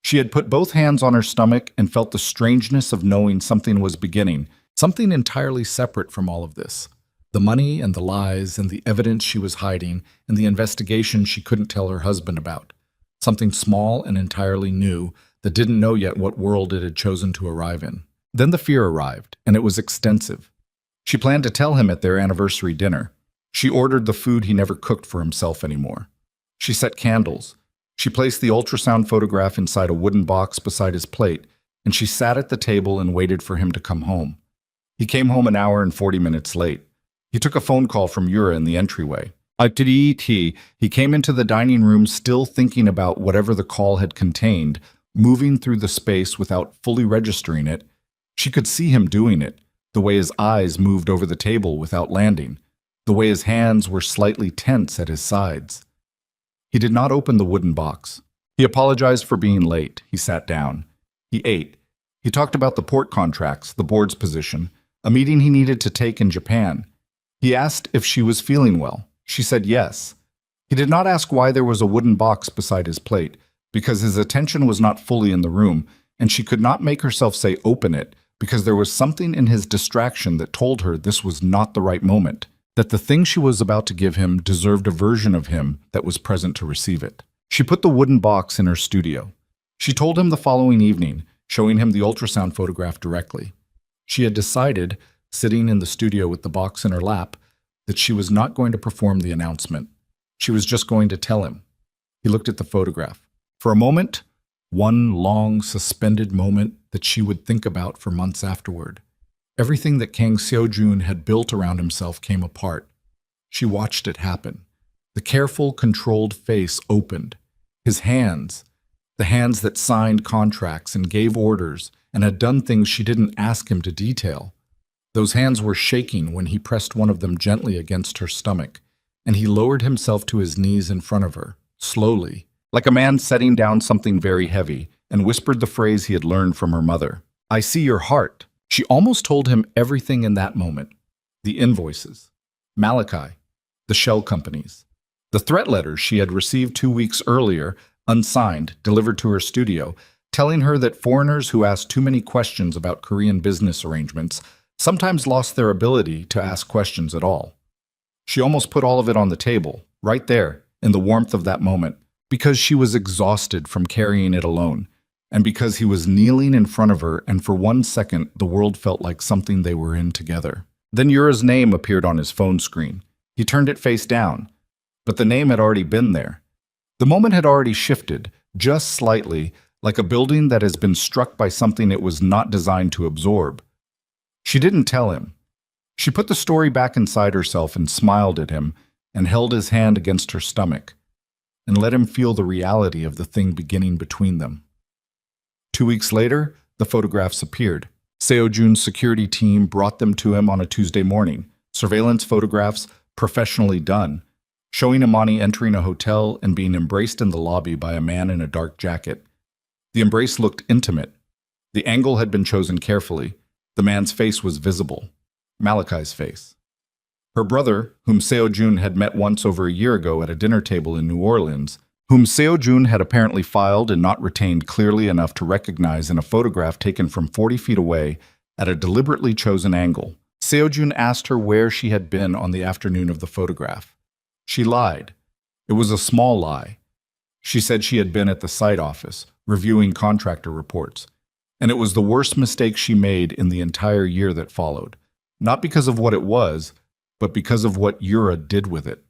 She had put both hands on her stomach and felt the strangeness of knowing something was beginning, something entirely separate from all of this. The money and the lies and the evidence she was hiding and the investigation she couldn't tell her husband about. Something small and entirely new that didn't know yet what world it had chosen to arrive in. Then the fear arrived, and it was extensive. She planned to tell him at their anniversary dinner. She ordered the food he never cooked for himself anymore. She set candles. She placed the ultrasound photograph inside a wooden box beside his plate, and she sat at the table and waited for him to come home. He came home an hour and 40 minutes late. He took a phone call from Yura in the entryway. He came into the dining room still thinking about whatever the call had contained, moving through the space without fully registering it. She could see him doing it, the way his eyes moved over the table without landing, the way his hands were slightly tense at his sides. He did not open the wooden box. He apologized for being late. He sat down. He ate. He talked about the port contracts, the board's position, a meeting he needed to take in Japan. He asked if she was feeling well. She said yes. He did not ask why there was a wooden box beside his plate, because his attention was not fully in the room, and she could not make herself say open it, because there was something in his distraction that told her this was not the right moment, that the thing she was about to give him deserved a version of him that was present to receive it. She put the wooden box in her studio. She told him the following evening, showing him the ultrasound photograph directly. She had decided, sitting in the studio with the box in her lap, that she was not going to perform the announcement. She was just going to tell him. He looked at the photograph. For a moment, one long, suspended moment that she would think about for months afterward. Everything that Kang Seojun had built around himself came apart. She watched it happen. The careful, controlled face opened. His hands, the hands that signed contracts and gave orders and had done things she didn't ask him to detail. Those hands were shaking when he pressed one of them gently against her stomach, and he lowered himself to his knees in front of her, slowly, like a man setting down something very heavy, and whispered the phrase he had learned from her mother. "I see your heart." She almost told him everything in that moment. The invoices, Malachi, the shell companies, the threat letters she had received 2 weeks earlier, unsigned, delivered to her studio, telling her that foreigners who asked too many questions about Korean business arrangements sometimes lost their ability to ask questions at all. She almost put all of it on the table, right there, in the warmth of that moment, because she was exhausted from carrying it alone, and because he was kneeling in front of her, and for 1 second the world felt like something they were in together. Then Yura's name appeared on his phone screen. He turned it face down, but the name had already been there. The moment had already shifted, just slightly, like a building that has been struck by something it was not designed to absorb. She didn't tell him. She put the story back inside herself and smiled at him and held his hand against her stomach and let him feel the reality of the thing beginning between them. 2 weeks later, the photographs appeared. Seojun's security team brought them to him on a Tuesday morning. Surveillance photographs, professionally done, showing Imani entering a hotel and being embraced in the lobby by a man in a dark jacket. The embrace looked intimate. The angle had been chosen carefully. The man's face was visible. Malachi's face. Her brother, whom Seojun had met once over a year ago at a dinner table in New Orleans, whom Seojun had apparently filed and not retained clearly enough to recognize in a photograph taken from 40 feet away at a deliberately chosen angle. Seojun asked her where she had been on the afternoon of the photograph. She lied. It was a small lie. She said she had been at the site office, reviewing contractor reports. And it was the worst mistake she made in the entire year that followed. Not because of what it was, but because of what Yura did with it.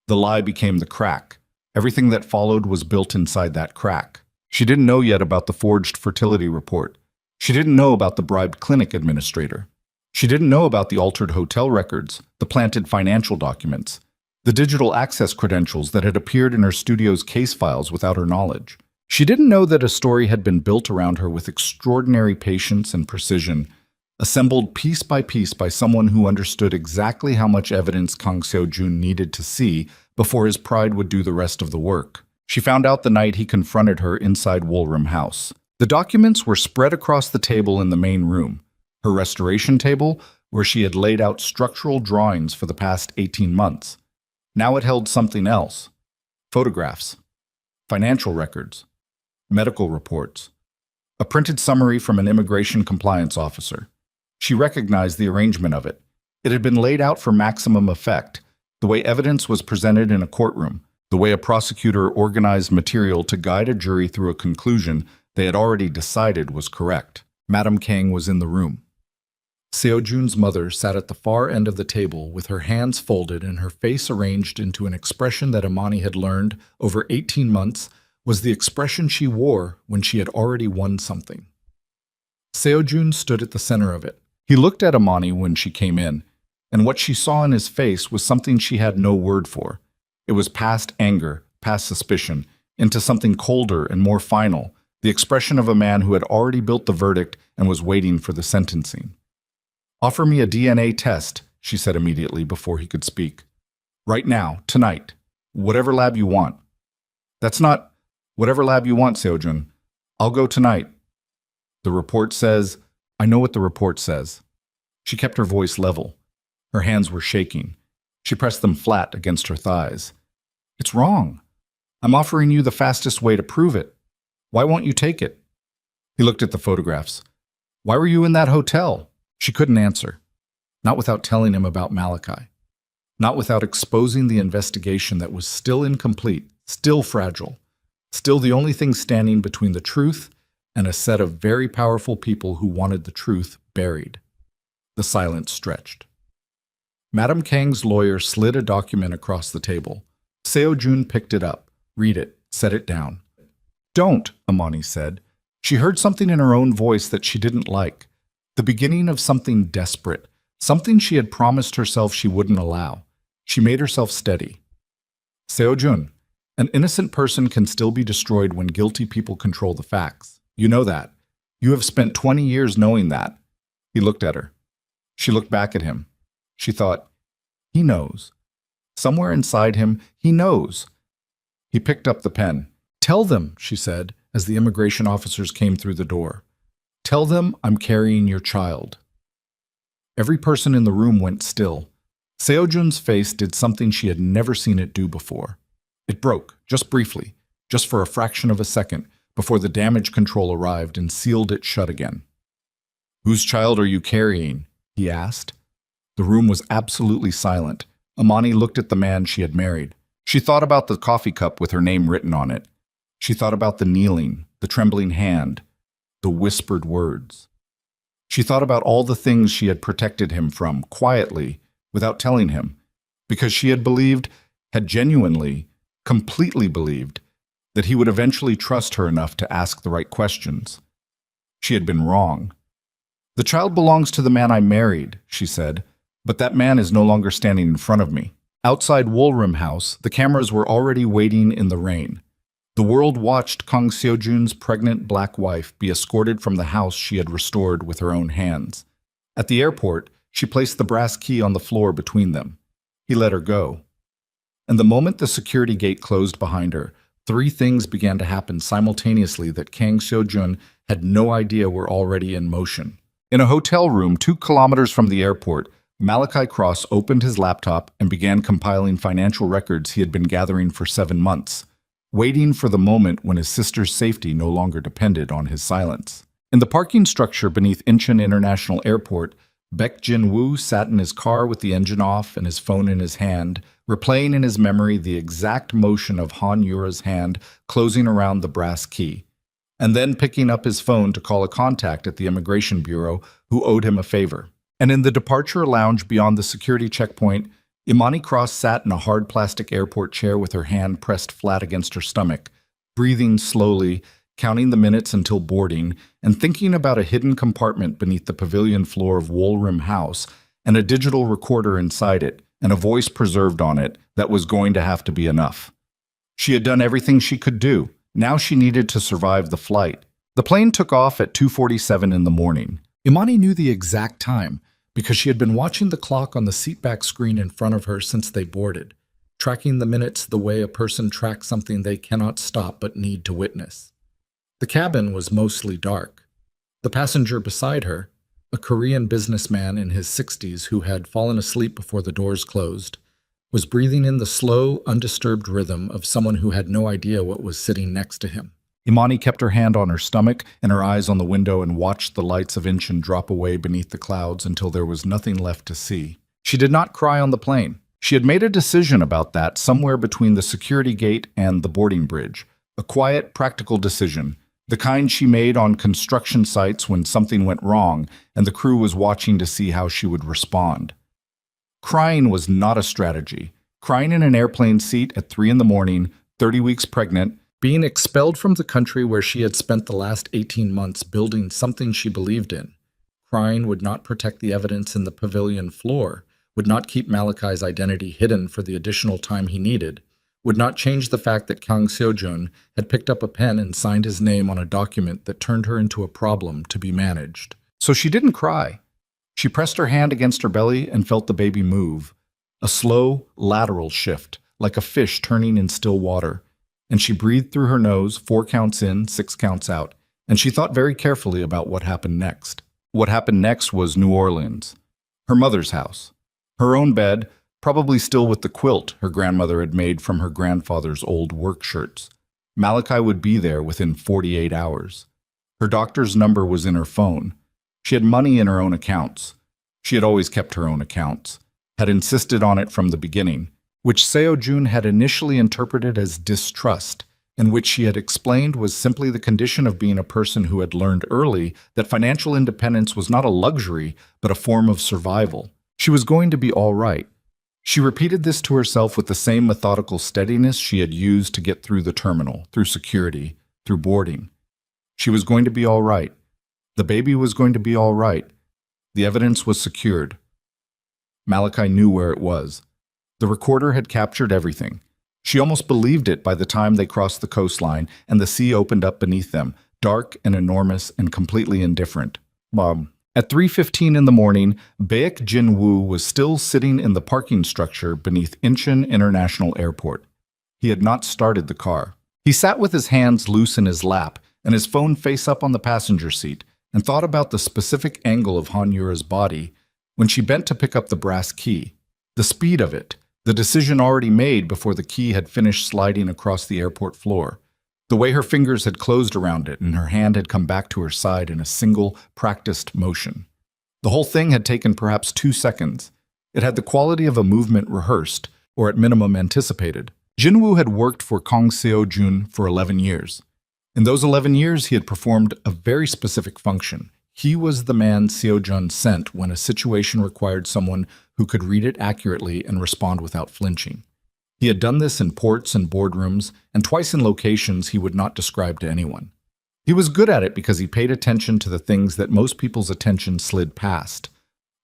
The lie became the crack. Everything that followed was built inside that crack. She didn't know yet about the forged fertility report. She didn't know about the bribed clinic administrator. She didn't know about the altered hotel records, the planted financial documents, the digital access credentials that had appeared in her studio's case files without her knowledge. She didn't know that a story had been built around her with extraordinary patience and precision, assembled piece by someone who understood exactly how much evidence Kang Seojun needed to see before his pride would do the rest of the work. She found out the night he confronted her inside Woolram House. The documents were spread across the table in the main room, her restoration table, where she had laid out structural drawings for the past 18 months. Now it held something else: photographs, financial records, medical reports, a printed summary from an immigration compliance officer. She recognized the arrangement of it. It had been laid out for maximum effect, the way evidence was presented in a courtroom, the way a prosecutor organized material to guide a jury through a conclusion they had already decided was correct. Madame Kang was in the room. Seojun's mother sat at the far end of the table with her hands folded and her face arranged into an expression that Imani had learned over 18 months was the expression she wore when she had already won something. Seojun stood at the center of it. He looked at Imani when she came in, and what she saw in his face was something she had no word for. It was past anger, past suspicion, into something colder and more final, the expression of a man who had already built the verdict and was waiting for the sentencing. "Offer me a DNA test," she said immediately before he could speak. "Right now, tonight. Whatever lab you want." "That's not whatever lab you want, Seojun. I'll go tonight." "The report says—" "I know what the report says." She kept her voice level. Her hands were shaking. She pressed them flat against her thighs. "It's wrong. I'm offering you the fastest way to prove it. Why won't you take it?" He looked at the photographs. "Why were you in that hotel?" She couldn't answer. Not without telling him about Malachi. Not without exposing the investigation that was still incomplete, still fragile, still the only thing standing between the truth and a set of very powerful people who wanted the truth buried. The silence stretched. Madame Kang's lawyer slid a document across the table. Seojun picked it up, read it, set it down. "Don't," Imani said. She heard something in her own voice that she didn't like. The beginning of something desperate, something she had promised herself she wouldn't allow. She made herself steady. "Seojun, an innocent person can still be destroyed when guilty people control the facts. You know that. You have spent 20 years knowing that." He looked at her. She looked back at him. She thought, he knows. Somewhere inside him, he knows. He picked up the pen. "Tell them," she said, as the immigration officers came through the door. "Tell them I'm carrying your child." Every person in the room went still. Seojun's face did something she had never seen it do before. It broke, just briefly, just for a fraction of a second, before the damage control arrived and sealed it shut again. "Whose child are you carrying?" he asked. The room was absolutely silent. Imani looked at the man she had married. She thought about the coffee cup with her name written on it. She thought about the kneeling, the trembling hand, the whispered words. She thought about all the things she had protected him from, quietly, without telling him, because she had believed, had genuinely, completely believed, that he would eventually trust her enough to ask the right questions. She had been wrong. "The child belongs to the man I married," she said, "but that man is no longer standing in front of me." Outside Woolroom House, the cameras were already waiting in the rain. The world watched Kang Seojun's pregnant black wife be escorted from the house she had restored with her own hands. At the airport, she placed the brass key on the floor between them. He let her go. And the moment the security gate closed behind her, three things began to happen simultaneously that Kang Seojun had no idea were already in motion. In a hotel room 2 kilometers from the airport, Malachi Cross opened his laptop and began compiling financial records he had been gathering for 7 months, waiting for the moment when his sister's safety no longer depended on his silence. In the parking structure beneath Incheon International Airport, Baek Jin-woo sat in his car with the engine off and his phone in his hand, replaying in his memory the exact motion of Han Yura's hand closing around the brass key, and then picking up his phone to call a contact at the Immigration Bureau who owed him a favor. And in the departure lounge beyond the security checkpoint, Imani Cross sat in a hard plastic airport chair with her hand pressed flat against her stomach, breathing slowly, counting the minutes until boarding, and thinking about a hidden compartment beneath the pavilion floor of Woolroom House and a digital recorder inside it and a voice preserved on it that was going to have to be enough. She had done everything she could do. Now she needed to survive the flight. The plane took off at 2:47 in the morning. Imani knew the exact time because she had been watching the clock on the seatback screen in front of her since they boarded, tracking the minutes the way a person tracks something they cannot stop but need to witness. The cabin was mostly dark. The passenger beside her, a Korean businessman in his 60s who had fallen asleep before the doors closed, was breathing in the slow, undisturbed rhythm of someone who had no idea what was sitting next to him. Imani kept her hand on her stomach and her eyes on the window and watched the lights of Incheon drop away beneath the clouds until there was nothing left to see. She did not cry on the plane. She had made a decision about that somewhere between the security gate and the boarding bridge. A quiet, practical decision, The kind she made on construction sites when something went wrong and the crew was watching to see how she would respond. Crying was not a strategy. Crying in an airplane seat at 3 in the morning, 30 weeks pregnant, being expelled from the country where she had spent the last 18 months building something she believed in. Crying would not protect the evidence in the pavilion floor, would not keep Malachi's identity hidden for the additional time he needed, would not change the fact that Kang Seojun had picked up a pen and signed his name on a document that turned her into a problem to be managed. So she didn't cry. She pressed her hand against her belly and felt the baby move. A slow, lateral shift, like a fish turning in still water. And she breathed through her nose, 4 counts in, 6 counts out. And she thought very carefully about what happened next. What happened next was New Orleans. Her mother's house. Her own bed, probably still with the quilt her grandmother had made from her grandfather's old work shirts. Malachi would be there within 48 hours. Her doctor's number was in her phone. She had money in her own accounts. She had always kept her own accounts, had insisted on it from the beginning, which Seojun had initially interpreted as distrust, and which she had explained was simply the condition of being a person who had learned early that financial independence was not a luxury, but a form of survival. She was going to be all right. She repeated this to herself with the same methodical steadiness she had used to get through the terminal, through security, through boarding. She was going to be all right. The baby was going to be all right. The evidence was secured. Malachi knew where it was. The recorder had captured everything. She almost believed it by the time they crossed the coastline and the sea opened up beneath them, dark and enormous and completely indifferent. At 3:15 in the morning, Baek Jin-woo was still sitting in the parking structure beneath Incheon International Airport. He had not started the car. He sat with his hands loose in his lap and his phone face up on the passenger seat and thought about the specific angle of Han Yura's body when she bent to pick up the brass key. The speed of it, the decision already made before the key had finished sliding across the airport floor. The way her fingers had closed around it and her hand had come back to her side in a single, practiced motion. The whole thing had taken perhaps 2 seconds. It had the quality of a movement rehearsed, or at minimum anticipated. Jinwoo had worked for Kang Seo-jun for 11 years. In those 11 years, he had performed a very specific function. He was the man Seo-jun sent when a situation required someone who could read it accurately and respond without flinching. He had done this in ports and boardrooms, and twice in locations he would not describe to anyone. He was good at it because he paid attention to the things that most people's attention slid past.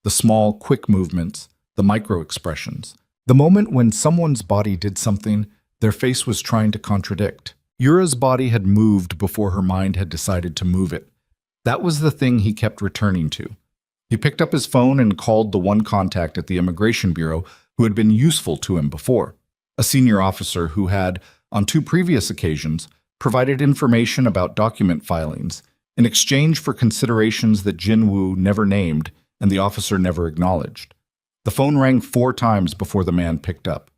The small, quick movements, the micro-expressions. The moment when someone's body did something their face was trying to contradict. Yura's body had moved before her mind had decided to move it. That was the thing he kept returning to. He picked up his phone and called the one contact at the Immigration Bureau who had been useful to him before. A senior officer who had, on 2 previous occasions, provided information about document filings in exchange for considerations that Jinwoo never named and the officer never acknowledged. The phone rang 4 times before the man picked up.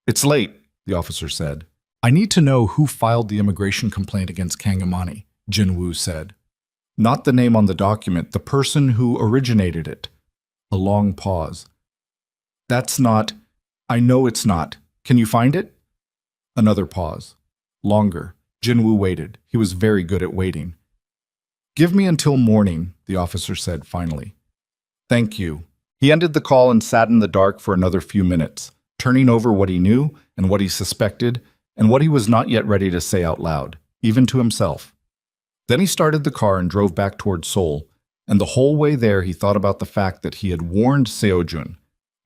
"It's late," the officer said. "I need to know who filed the immigration complaint against Kang Imani," Jinwoo said. "Not the name on the document, the person who originated it." A long pause. "That's not... I know it's not. Can you find it?" Another pause. Longer. Jinwoo waited. He was very good at waiting. "Give me until morning," the officer said finally. "Thank you." He ended the call and sat in the dark for another few minutes, turning over what he knew and what he suspected and what he was not yet ready to say out loud, even to himself. Then he started the car and drove back toward Seoul, and the whole way there he thought about the fact that he had warned Seo-jun,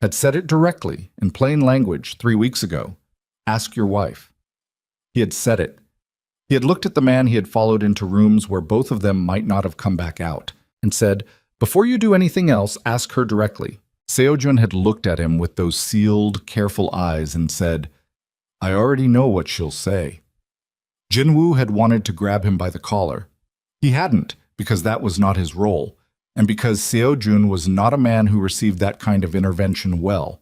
had said it directly, in plain language, 3 weeks ago. Ask your wife. He had said it. He had looked at the man he had followed into rooms where both of them might not have come back out, and said, "Before you do anything else, ask her directly." Seo-jun had looked at him with those sealed, careful eyes and said, "I already know what she'll say." Jinwoo had wanted to grab him by the collar. He hadn't, because that was not his role, and because Seo-jun was not a man who received that kind of intervention well,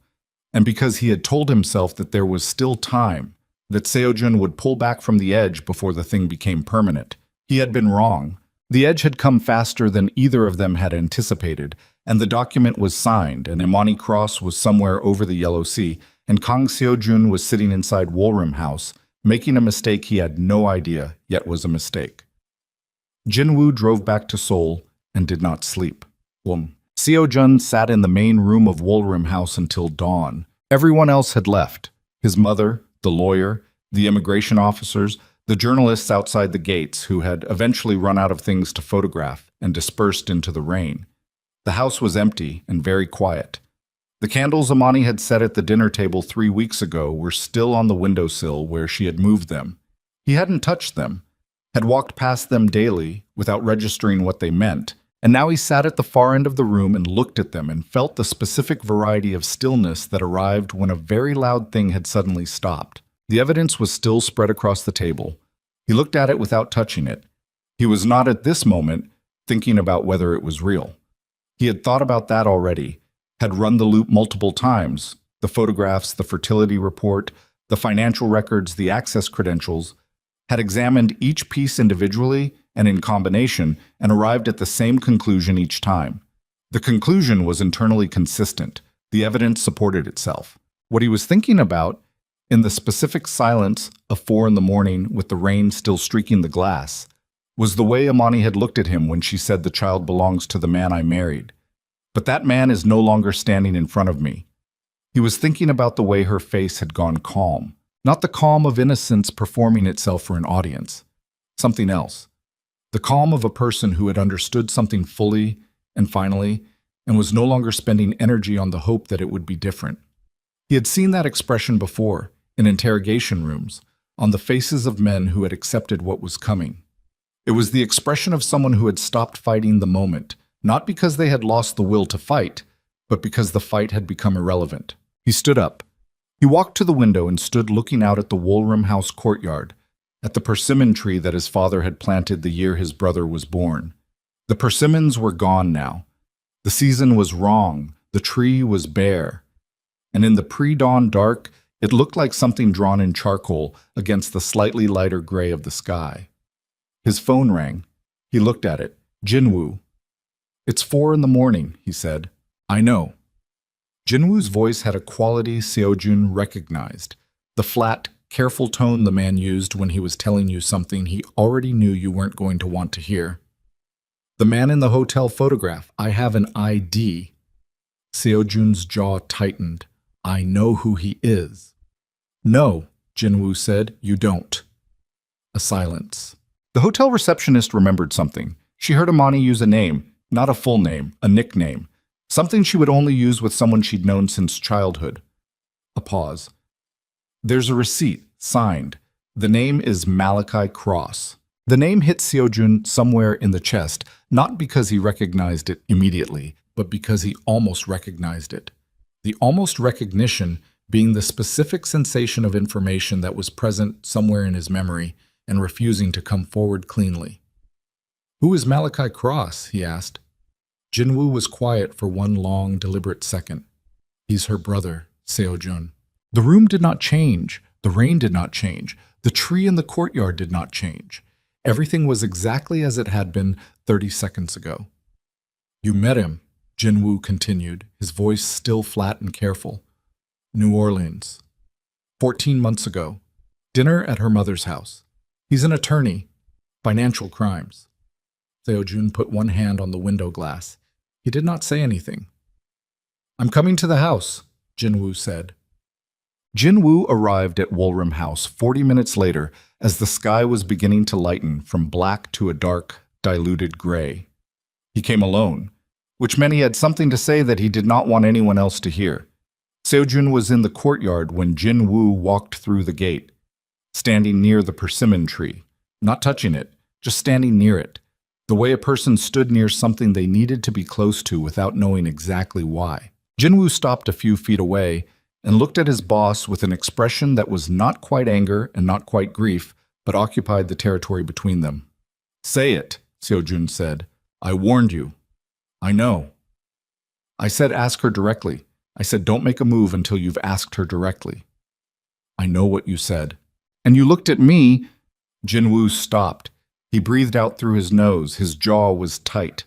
and because he had told himself that there was still time, that Seo-jun would pull back from the edge before the thing became permanent. He had been wrong. The edge had come faster than either of them had anticipated, and the document was signed, and Imani Cross was somewhere over the Yellow Sea, and Kang Seo-jun was sitting inside Woolroom House, making a mistake he had no idea, yet was a mistake. Jinwoo drove back to Seoul and did not sleep. Seo-jun sat in the main room of Wolrim House until dawn. Everyone else had left. His mother, the lawyer, the immigration officers, the journalists outside the gates who had eventually run out of things to photograph and dispersed into the rain. The house was empty and very quiet. The candles Amani had set at the dinner table 3 weeks ago were still on the windowsill where she had moved them. He hadn't touched them, had walked past them daily without registering what they meant, and now he sat at the far end of the room and looked at them and felt the specific variety of stillness that arrived when a very loud thing had suddenly stopped. The evidence was still spread across the table. He looked at it without touching it. He was not at this moment thinking about whether it was real. He had thought about that already, had run the loop multiple times, the photographs, the fertility report, the financial records, the access credentials, had examined each piece individually and in combination and arrived at the same conclusion each time. The conclusion was internally consistent. The evidence supported itself. What he was thinking about, in the specific silence of 4 a.m. with the rain still streaking the glass, was the way Amani had looked at him when she said the child belongs to the man I married. But that man is no longer standing in front of me. He was thinking about the way her face had gone calm, not the calm of innocence performing itself for an audience. Something else. The calm of a person who had understood something fully and finally, and was no longer spending energy on the hope that it would be different. He had seen that expression before, in interrogation rooms, on the faces of men who had accepted what was coming. It was the expression of someone who had stopped fighting the moment, not because they had lost the will to fight, but because the fight had become irrelevant. He stood up. He walked to the window and stood looking out at the Wolrim House courtyard, at the persimmon tree that his father had planted the year his brother was born. The persimmons were gone now. The season was wrong. The tree was bare. And in the pre-dawn dark, it looked like something drawn in charcoal against the slightly lighter gray of the sky. His phone rang. He looked at it. Jinwoo. "It's 4 a.m, he said. "I know." Jinwoo's voice had a quality Seo-jun recognized, the flat, careful tone the man used when he was telling you something he already knew you weren't going to want to hear. "The man in the hotel photograph. I have an ID." Seo-jun's jaw tightened. "I know who he is." "No," Jinwoo said, "you don't." A silence. The hotel receptionist remembered something. She heard Amani use a name, not a full name, a nickname, something she would only use with someone she'd known since childhood. A pause. "There's a receipt, signed. The name is Malachi Cross." The name hit Seo-jun somewhere in the chest, not because he recognized it immediately, but because he almost recognized it. The almost recognition being the specific sensation of information that was present somewhere in his memory and refusing to come forward cleanly. "Who is Malachi Cross?" he asked. Jinwoo was quiet for one long, deliberate second. "He's her brother, Seo-jun." The room did not change. The rain did not change. The tree in the courtyard did not change. Everything was exactly as it had been 30 seconds ago. "You met him," Jinwoo continued, his voice still flat and careful. "New Orleans. 14 months ago. Dinner at her mother's house. He's an attorney. Financial crimes." Seo-jun put one hand on the window glass. He did not say anything. "I'm coming to the house," Jinwoo said. Jinwoo arrived at Wolrim House 40 minutes later as the sky was beginning to lighten from black to a dark, diluted gray. He came alone, which meant he had something to say that he did not want anyone else to hear. Seo-jun was in the courtyard when Jinwoo walked through the gate, standing near the persimmon tree, not touching it, just standing near it, the way a person stood near something they needed to be close to without knowing exactly why. Jinwoo stopped a few feet away and looked at his boss with an expression that was not quite anger and not quite grief, but occupied the territory between them. "Say it," Seo-jun said. "I warned you." "I know." "I said ask her directly. I said don't make a move until you've asked her directly." "I know what you said." "And you looked at me." Jinwoo stopped. He breathed out through his nose. His jaw was tight.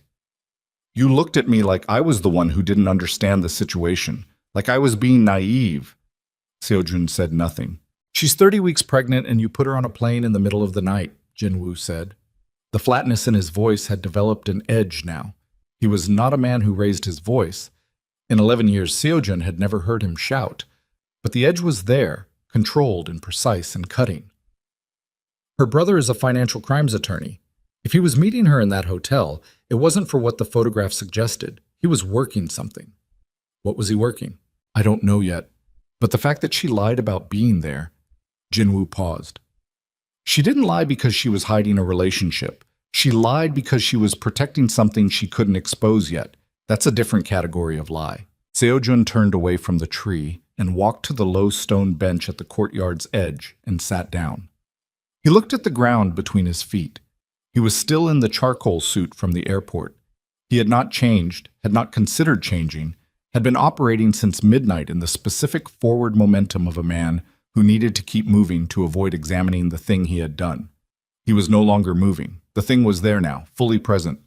"You looked at me like I was the one who didn't understand the situation. Like I was being naive." Seo-jun said nothing. "She's 30 weeks pregnant and you put her on a plane in the middle of the night," Jinwoo said. The flatness in his voice had developed an edge now. He was not a man who raised his voice. In 11 years, Seojun had never heard him shout, but the edge was there, controlled and precise and cutting. Her brother is a financial crimes attorney. If he was meeting her in that hotel, it wasn't for what the photograph suggested. He was working something. What was he working? I don't know yet. But the fact that she lied about being there, Jinwoo paused. She didn't lie because she was hiding a relationship. She lied because she was protecting something she couldn't expose yet. That's a different category of lie. Seojun turned away from the tree and walked to the low stone bench at the courtyard's edge and sat down. He looked at the ground between his feet. He was still in the charcoal suit from the airport. He had not changed, had not considered changing, had been operating since midnight in the specific forward momentum of a man who needed to keep moving to avoid examining the thing he had done. He was no longer moving. The thing was there now, fully present.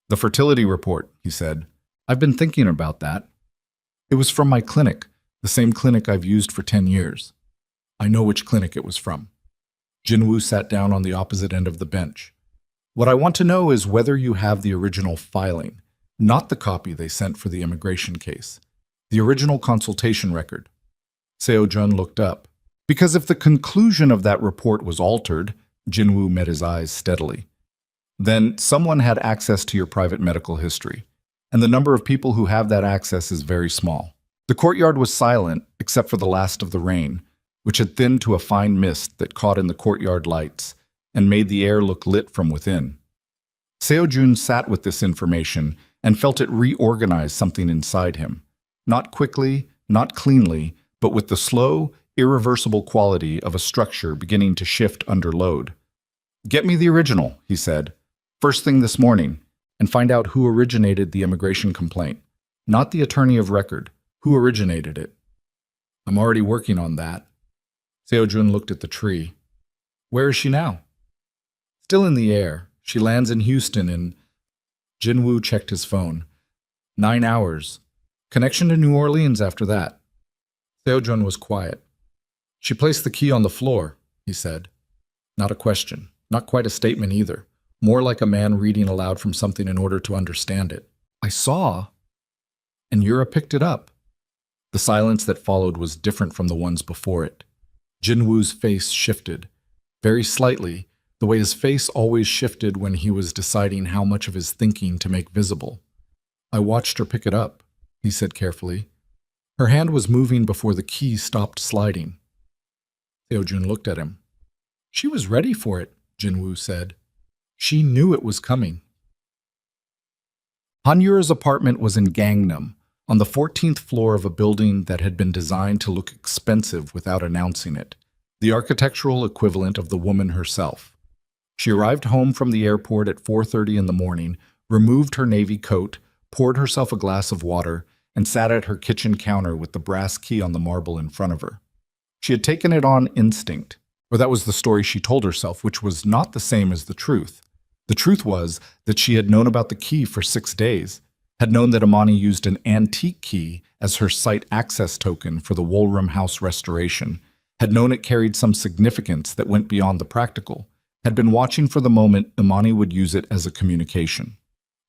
The fertility report, he said. I've been thinking about that. It was from my clinic, the same clinic I've used for 10 years. I know which clinic it was from. Jinwoo sat down on the opposite end of the bench. What I want to know is whether you have the original filing, not the copy they sent for the immigration case. The original consultation record. Seojun looked up. Because if the conclusion of that report was altered, Jinwoo met his eyes steadily, then someone had access to your private medical history, and the number of people who have that access is very small. The courtyard was silent except for the last of the rain, which had thinned to a fine mist that caught in the courtyard lights and made the air look lit from within. Seojun sat with this information and felt it reorganize something inside him, not quickly, not cleanly, but with the slow, irreversible quality of a structure beginning to shift under load. Get me the original, he said, first thing this morning, and find out who originated the immigration complaint, not the attorney of record, who originated it. I'm already working on that. Seojun looked at the tree. Where is she now? Still in the air. She lands in Houston in... Jinwoo checked his phone. 9 hours. Connection to New Orleans after that. Seojun was quiet. She placed the key on the floor, he said. Not a question. Not quite a statement either. More like a man reading aloud from something in order to understand it. I saw. And Yura picked it up. The silence that followed was different from the ones before it. Jinwoo's face shifted. Very slightly, the way his face always shifted when he was deciding how much of his thinking to make visible. I watched her pick it up, he said carefully. Her hand was moving before the key stopped sliding. Seojun looked at him. She was ready for it, Jinwoo said. She knew it was coming. Han-Yura's apartment was in Gangnam, on the 14th floor of a building that had been designed to look expensive without announcing it, the architectural equivalent of the woman herself. She arrived home from the airport at 4:30 in the morning, removed her navy coat, poured herself a glass of water, and sat at her kitchen counter with the brass key on the marble in front of her. She had taken it on instinct, or that was the story she told herself, which was not the same as the truth. The truth was that she had known about the key for 6 days, had known that Imani used an antique key as her site access token for the Woolroom House restoration, had known it carried some significance that went beyond the practical, had been watching for the moment Imani would use it as a communication.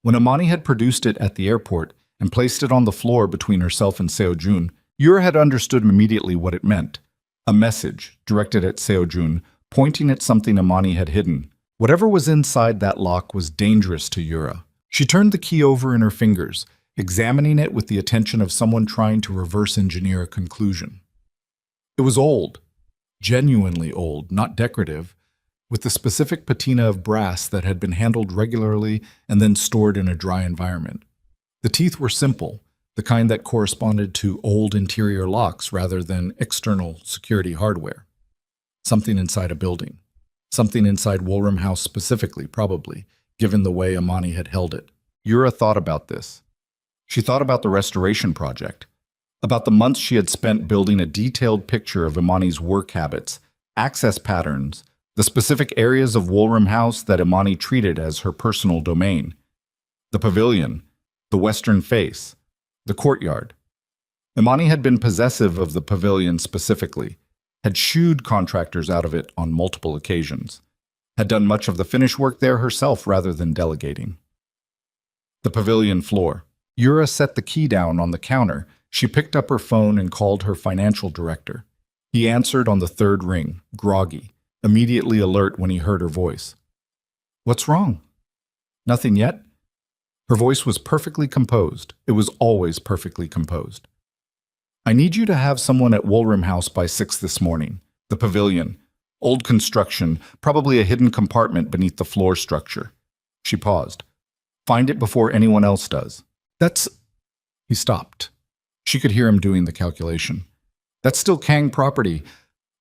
When Imani had produced it at the airport and placed it on the floor between herself and Seojun, Yura had understood immediately what it meant. A message, directed at Seojun, pointing at something Imani had hidden. Whatever was inside that lock was dangerous to Yura. She turned the key over in her fingers, examining it with the attention of someone trying to reverse engineer a conclusion. It was old, genuinely old, not decorative, with the specific patina of brass that had been handled regularly and then stored in a dry environment. The teeth were simple, the kind that corresponded to old interior locks rather than external security hardware. Something inside a building. Something inside Woolroom House specifically, probably, given the way Imani had held it. Yura thought about this. She thought about the restoration project, about the months she had spent building a detailed picture of Imani's work habits, access patterns, the specific areas of Woolroom House that Imani treated as her personal domain. The pavilion, the western face, the courtyard. Imani had been possessive of the pavilion specifically, had shooed contractors out of it on multiple occasions. had done much of the finish work there herself rather than delegating. The pavilion floor. Yura set the key down on the counter. She picked up her phone and called her financial director. He answered on the third ring, groggy, immediately alert when he heard her voice. "What's wrong?" "Nothing yet?" Her voice was perfectly composed. It was always perfectly composed. "I need you to have someone at Woolrim House by 6 this morning. The pavilion. Old construction, probably a hidden compartment beneath the floor structure." She paused. "Find it before anyone else does." "That's—" He stopped. She could hear him doing the calculation. "That's still Kang property.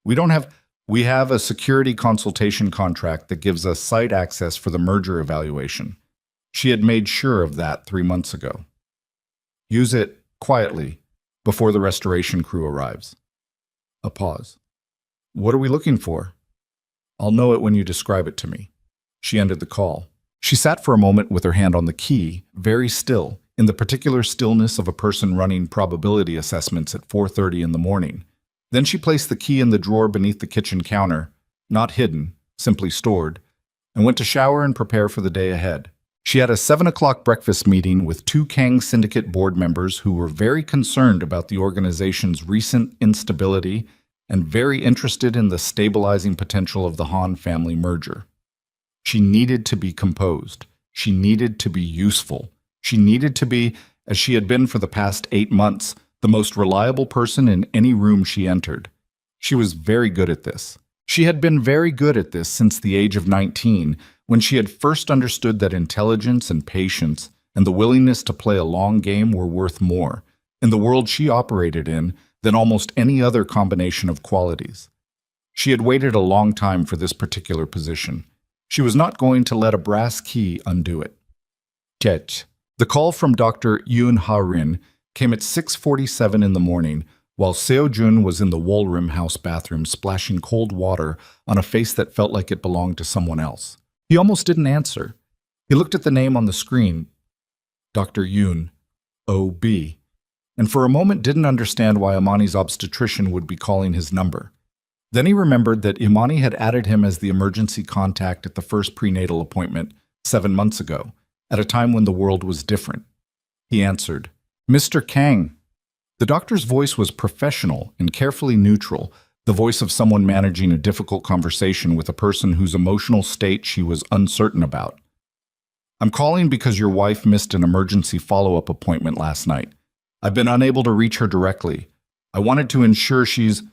We have a security consultation contract that gives us site access for the merger evaluation." She had made sure of that 3 months ago. "Use it quietly before the restoration crew arrives." A pause. "What are we looking for?" "I'll know it when you describe it to me." She ended the call. She sat for a moment with her hand on the key, very still, in the particular stillness of a person running probability assessments at 4:30 in the morning. Then she placed the key in the drawer beneath the kitchen counter, not hidden, simply stored, and went to shower and prepare for the day ahead. She had a 7 o'clock breakfast meeting with 2 Kang Syndicate board members who were very concerned about the organization's recent instability and very interested in the stabilizing potential of the Han family merger. She needed to be composed. She needed to be useful. She needed to be, as she had been for the past 8 months, the most reliable person in any room she entered. She was very good at this. She had been very good at this since the age of 19, when she had first understood that intelligence and patience and the willingness to play a long game were worth more, in the world she operated in, than almost any other combination of qualities. She had waited a long time for this particular position. She was not going to let a brass key undo it. Jet. The call from Dr. Yoon Ha-rin came at 6:47 in the morning, while Seo-jun was in the Woolrim House bathroom splashing cold water on a face that felt like it belonged to someone else. He almost didn't answer. He looked at the name on the screen, Dr. Yoon, O.B., and for a moment didn't understand why Imani's obstetrician would be calling his number. Then he remembered that Imani had added him as the emergency contact at the first prenatal appointment 7 months ago, at a time when the world was different. He answered, "Mr. Kang." The doctor's voice was professional and carefully neutral, the voice of someone managing a difficult conversation with a person whose emotional state she was uncertain about. "I'm calling because your wife missed an emergency follow-up appointment last night. I've been unable to reach her directly. I wanted to ensure she's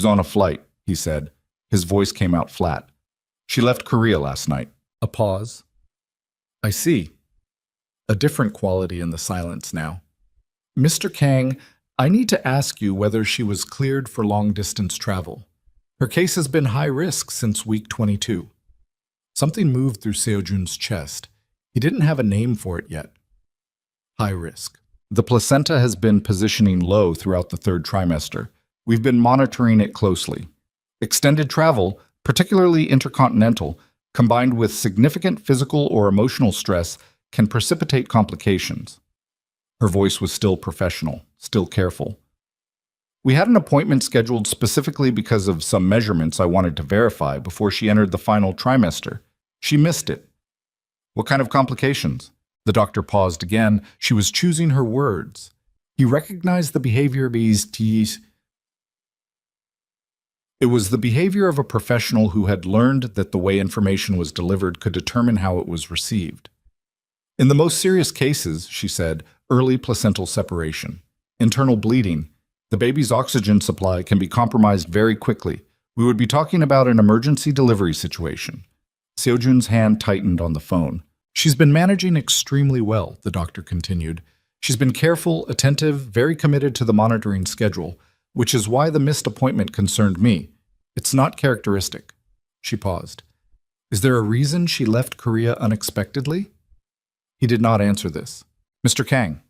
on a flight," he said. His voice came out flat. "She left Korea last night." A pause. "I see." A different quality in the silence now. "Mr. Kang, I need to ask you whether she was cleared for long-distance travel. Her case has been high risk since week 22. Something moved through Seo-jun's chest. He didn't have a name for it yet. High risk. "The placenta has been positioning low throughout the 3rd trimester. We've been monitoring it closely. Extended travel, particularly intercontinental, combined with significant physical or emotional stress, can precipitate complications." Her voice was still professional, still careful. "We had an appointment scheduled specifically because of some measurements I wanted to verify before she entered the final trimester. She missed it." "What kind of complications?" The doctor paused again. She was choosing her words. He recognized the behavior of these. It was the behavior of a professional who had learned that the way information was delivered could determine how it was received. "In the most serious cases," she said, early placental separation, internal bleeding, the baby's oxygen supply can be compromised very quickly. We would be talking about an emergency delivery situation." Seo-jun's hand tightened on the phone. "She's been managing extremely well," the doctor continued. "She's been careful, attentive, very committed to the monitoring schedule, which is why the missed appointment concerned me. It's not characteristic." She paused. "Is there a reason she left Korea unexpectedly?" He did not answer this. "Mr. Kang."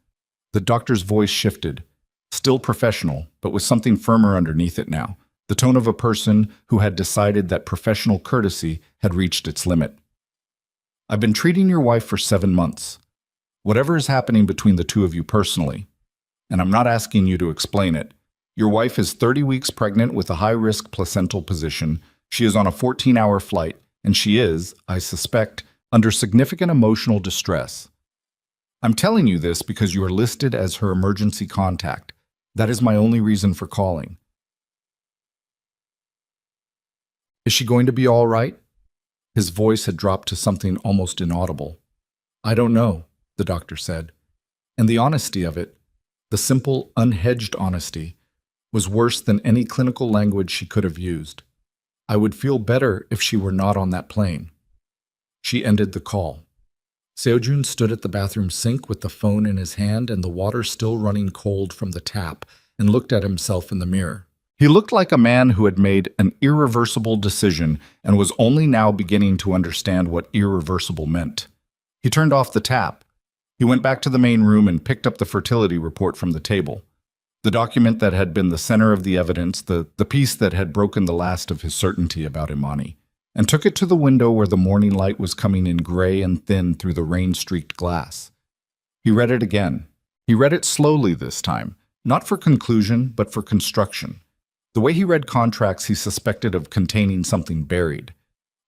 The doctor's voice shifted, still professional, but with something firmer underneath it now, the tone of a person who had decided that professional courtesy had reached its limit. "I've been treating your wife for 7 months. Whatever is happening between the two of you personally, and I'm not asking you to explain it, your wife is 30 weeks pregnant with a high-risk placental position. She is on a 14-hour flight, and she is, I suspect, under significant emotional distress. I'm telling you this because you are listed as her emergency contact. That is my only reason for calling. Is she going to be all right? His voice had dropped to something almost inaudible. I don't know, the doctor said. And the honesty of it, the simple, unhedged honesty, was worse than any clinical language she could have used. I would feel better if she were not on that plane. She ended the call. Seojun stood at the bathroom sink with the phone in his hand and the water still running cold from the tap and looked at himself in the mirror. He looked like a man who had made an irreversible decision and was only now beginning to understand what irreversible meant. He turned off the tap. He went back to the main room and picked up the fertility report from the table. The document that had been the center of the evidence, the piece that had broken the last of his certainty about Imani, and took it to the window where the morning light was coming in gray and thin through the rain-streaked glass. He read it again. He read it slowly this time, not for conclusion, but for construction. The way he read contracts he suspected of containing something buried.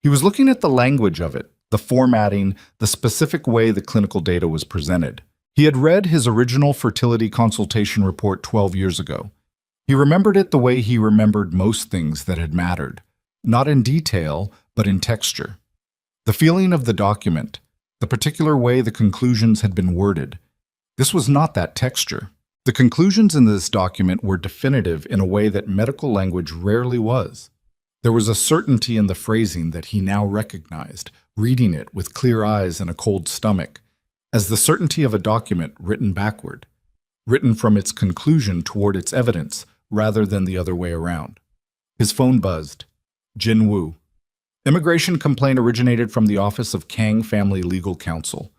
He was looking at the language of it, the formatting, the specific way the clinical data was presented. He had read his original fertility consultation report 12 years ago. He remembered it the way he remembered most things that had mattered, not in detail, but in texture. The feeling of the document, the particular way the conclusions had been worded. This was not that texture. The conclusions in this document were definitive in a way that medical language rarely was. There was a certainty in the phrasing that he now recognized, reading it with clear eyes and a cold stomach, as the certainty of a document written backward, written from its conclusion toward its evidence rather than the other way around. His phone buzzed. Jin Woo. Immigration complaint originated from the office of Kang Family Legal Counsel,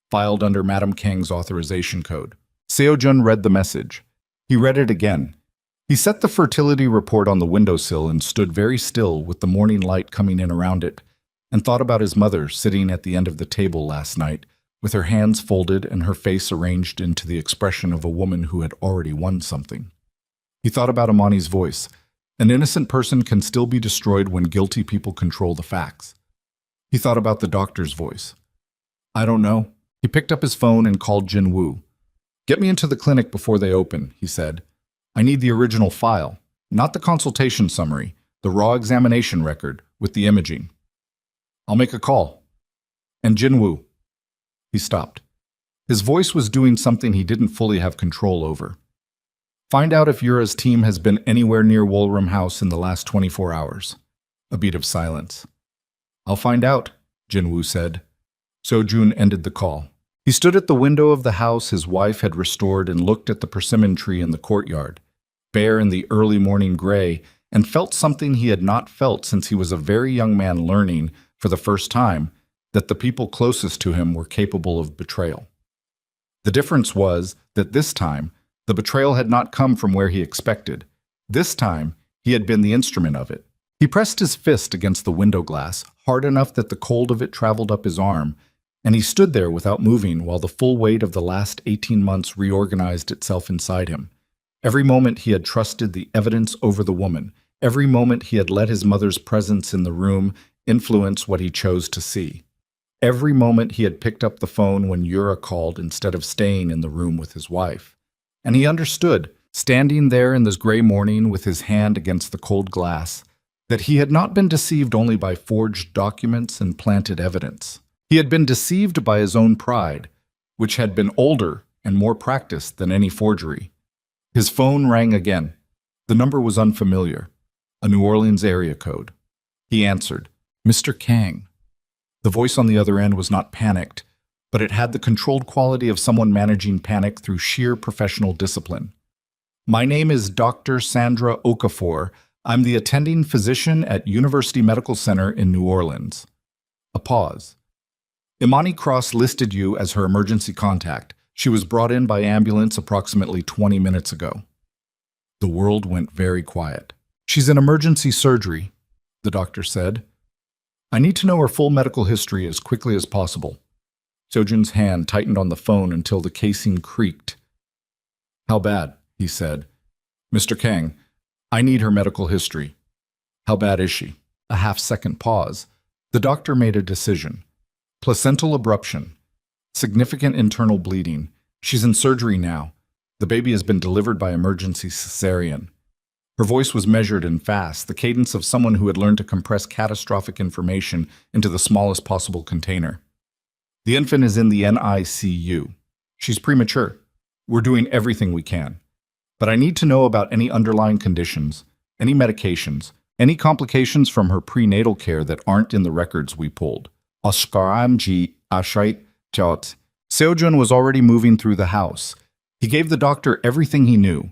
filed under Madam Kang's authorization code. Seojun read the message. He read it again. He set the fertility report on the windowsill and stood very still with the morning light coming in around it, and thought about his mother sitting at the end of the table last night, with her hands folded and her face arranged into the expression of a woman who had already won something. He thought about Imani's voice. An innocent person can still be destroyed when guilty people control the facts. He thought about the doctor's voice. I don't know. He picked up his phone and called Jin Woo. Get me into the clinic before they open, he said. I need the original file, not the consultation summary, the raw examination record with the imaging. I'll make a call. And Jin Woo. He stopped. His voice was doing something he didn't fully have control over. Find out if Yura's team has been anywhere near Wolram House in the last 24 hours. A beat of silence. I'll find out, Jin Woo said. Seojun ended the call. He stood at the window of the house his wife had restored and looked at the persimmon tree in the courtyard, bare in the early morning gray, and felt something he had not felt since he was a very young man learning, for the first time, that the people closest to him were capable of betrayal. The difference was that this time, the betrayal had not come from where he expected. This time, he had been the instrument of it. He pressed his fist against the window glass, hard enough that the cold of it traveled up his arm, and he stood there without moving while the full weight of the last 18 months reorganized itself inside him. Every moment he had trusted the evidence over the woman. Every moment he had let his mother's presence in the room influence what he chose to see. Every moment he had picked up the phone when Yura called instead of staying in the room with his wife. And he understood, standing there in this gray morning with his hand against the cold glass, that he had not been deceived only by forged documents and planted evidence. He had been deceived by his own pride, which had been older and more practiced than any forgery. His phone rang again. The number was unfamiliar, a New Orleans area code. He answered, Mr. Kang. The voice on the other end was not panicked, but it had the controlled quality of someone managing panic through sheer professional discipline. My name is Dr. Sandra Okafor. I'm the attending physician at University Medical Center in New Orleans. A pause. Imani Cross listed you as her emergency contact. She was brought in by ambulance approximately 20 minutes ago. The world went very quiet. She's in emergency surgery, the doctor said. I need to know her full medical history as quickly as possible. Sojun's hand tightened on the phone until the casing creaked. How bad? He said. Mr. Kang, I need her medical history. How bad is she? A half-second pause. The doctor made a decision. Placental abruption. Significant internal bleeding. She's in surgery now. The baby has been delivered by emergency cesarean. Her voice was measured and fast, the cadence of someone who had learned to compress catastrophic information into the smallest possible container. The infant is in the NICU. She's premature. We're doing everything we can. But I need to know about any underlying conditions, any medications, any complications from her prenatal care that aren't in the records we pulled. Seojun was already moving through the house. He gave the doctor everything he knew.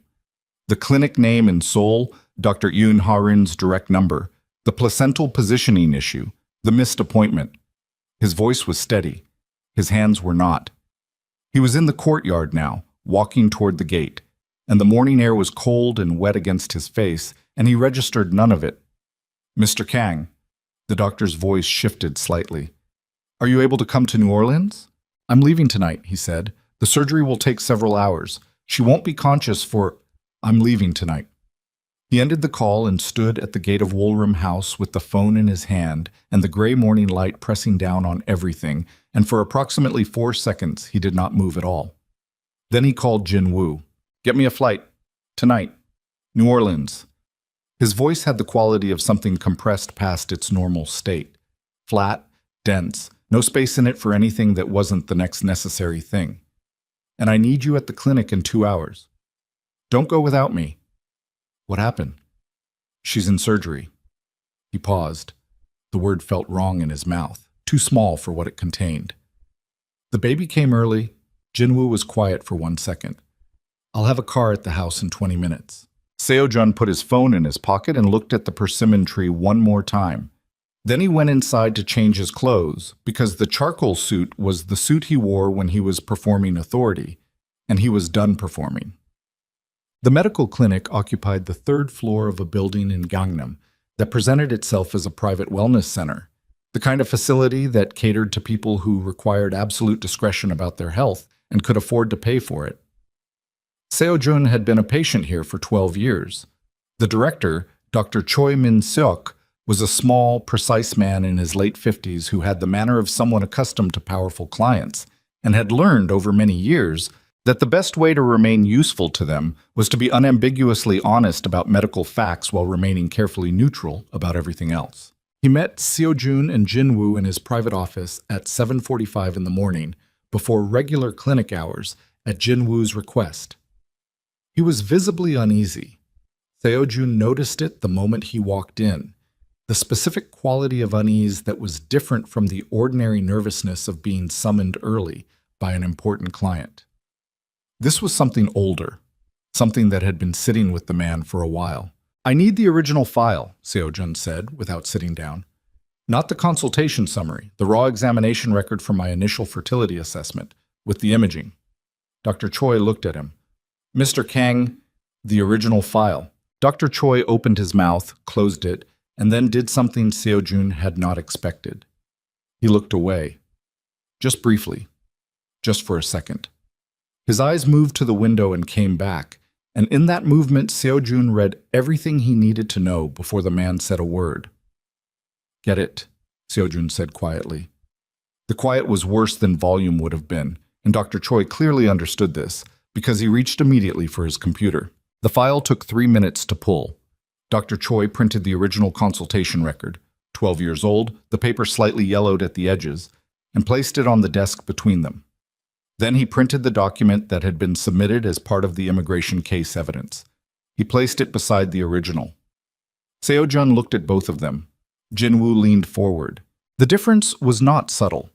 The clinic name in Seoul, Dr. Yoon Ha-rin's direct number, the placental positioning issue, the missed appointment. His voice was steady. His hands were not. He was in the courtyard now, walking toward the gate, and the morning air was cold and wet against his face, and he registered none of it. Mr. Kang, the doctor's voice shifted slightly. Are you able to come to New Orleans? I'm leaving tonight, he said. The surgery will take several hours. She won't be conscious for... I'm leaving tonight. He ended the call and stood at the gate of Woolram House with the phone in his hand and the gray morning light pressing down on everything, and for approximately 4 seconds he did not move at all. Then he called Jin-woo. Get me a flight. Tonight. New Orleans. His voice had the quality of something compressed past its normal state. Flat, dense, no space in it for anything that wasn't the next necessary thing. And I need you at the clinic in 2 hours. Don't go without me. What happened? She's in surgery. He paused. The word felt wrong in his mouth, too small for what it contained. The baby came early. Jin-woo was quiet for 1 second. I'll have a car at the house in 20 minutes. Seojun put his phone in his pocket and looked at the persimmon tree one more time. Then he went inside to change his clothes, because the charcoal suit was the suit he wore when he was performing authority, and he was done performing. The medical clinic occupied the 3rd floor of a building in Gangnam that presented itself as a private wellness center, the kind of facility that catered to people who required absolute discretion about their health and could afford to pay for it. Seojun had been a patient here for 12 years. The director, Dr. Choi Min-seok, was a small, precise man in his late 50s who had the manner of someone accustomed to powerful clients and had learned over many years that the best way to remain useful to them was to be unambiguously honest about medical facts while remaining carefully neutral about everything else. He met Seojun and Jin-woo in his private office at 7:45 in the morning, before regular clinic hours, at Jin-woo's request. He was visibly uneasy. Seojun noticed it the moment he walked in, the specific quality of unease that was different from the ordinary nervousness of being summoned early by an important client. This was something older, something that had been sitting with the man for a while. I need the original file, Seojun said, without sitting down. Not the consultation summary, the raw examination record from my initial fertility assessment, with the imaging. Dr. Choi looked at him. Mr. Kang, the original file. Dr. Choi opened his mouth, closed it, and then did something Seojun had not expected. He looked away. Just briefly. Just for a second. His eyes moved to the window and came back, and in that movement Seojun read everything he needed to know before the man said a word. Get it, Seojun said quietly. The quiet was worse than volume would have been, and Dr. Choi clearly understood this, because he reached immediately for his computer. The file took 3 minutes to pull. Dr. Choi printed the original consultation record, 12 years old, the paper slightly yellowed at the edges, and placed it on the desk between them. Then he printed the document that had been submitted as part of the immigration case evidence. He placed it beside the original. Seojun looked at both of them. Jin-woo leaned forward. The difference was not subtle.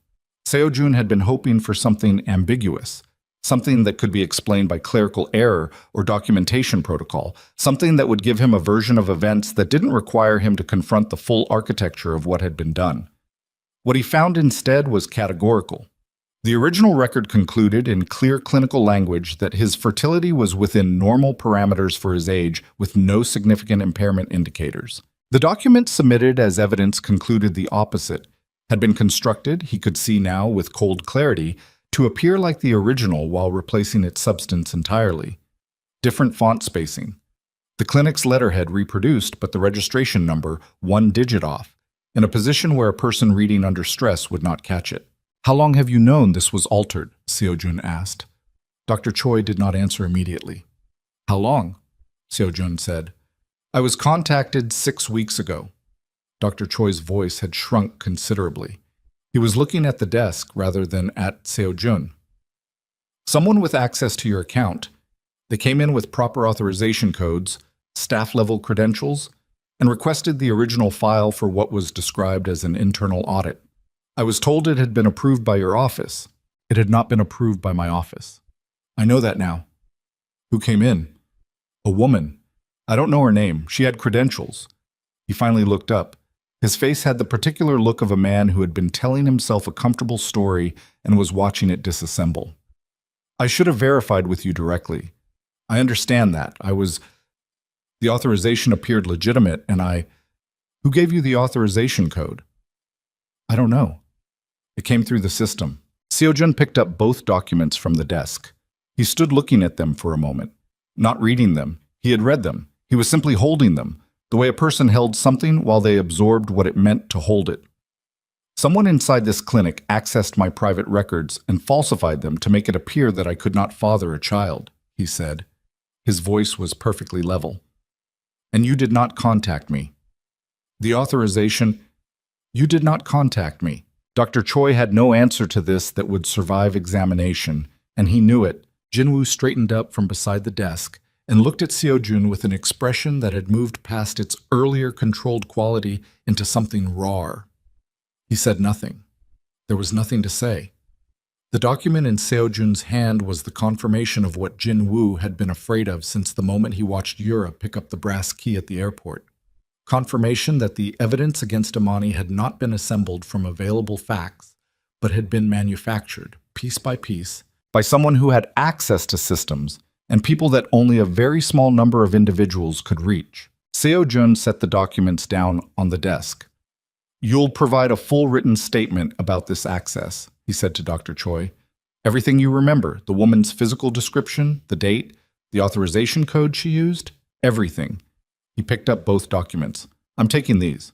Seojun had been hoping for something ambiguous, something that could be explained by clerical error or documentation protocol, something that would give him a version of events that didn't require him to confront the full architecture of what had been done. What he found instead was categorical. The original record concluded in clear clinical language that his fertility was within normal parameters for his age with no significant impairment indicators. The document submitted as evidence concluded the opposite, had been constructed, he could see now with cold clarity, to appear like the original while replacing its substance entirely. Different font spacing. The clinic's letterhead reproduced, but the registration number 1 digit off. in a position where a person reading under stress would not catch it. How long have you known this was altered? Seo-jun asked. Dr. Choi did not answer immediately. How long? Seo-jun said. I was contacted 6 weeks ago. Dr. Choi's voice had shrunk considerably. He was looking at the desk rather than at Seo-jun. Someone with access to your account. They came in with proper authorization codes, staff-level credentials, and requested the original file for what was described as an internal audit. I was told it had been approved by your office. It had not been approved by my office. I know that now. Who came in? A woman. I don't know her name. She had credentials. He finally looked up. His face had the particular look of a man who had been telling himself a comfortable story and was watching it disassemble. I should have verified with you directly. I understand that. The authorization appeared legitimate, and Who gave you the authorization code? I don't know. It came through the system. Seo-jun picked up both documents from the desk. He stood looking at them for a moment, not reading them. He had read them. He was simply holding them, the way a person held something while they absorbed what it meant to hold it. Someone inside this clinic accessed my private records and falsified them to make it appear that I could not father a child, he said. His voice was perfectly level. And you did not contact me. The authorization, you did not contact me. Dr. Choi had no answer to this that would survive examination, and he knew it. Jinwoo straightened up from beside the desk and looked at Seo-jun with an expression that had moved past its earlier controlled quality into something raw. He said nothing. There was nothing to say. The document in Seo-jun's hand was the confirmation of what Jinwoo had been afraid of since the moment he watched Yura pick up the brass key at the airport. Confirmation that the evidence against Amani had not been assembled from available facts, but had been manufactured, piece by piece, by someone who had access to systems and people that only a very small number of individuals could reach. Seo-jun set the documents down on the desk. You'll provide a full written statement about this access, he said to Dr. Choi. Everything you remember, the woman's physical description, the date, the authorization code she used, everything. He picked up both documents. I'm taking these.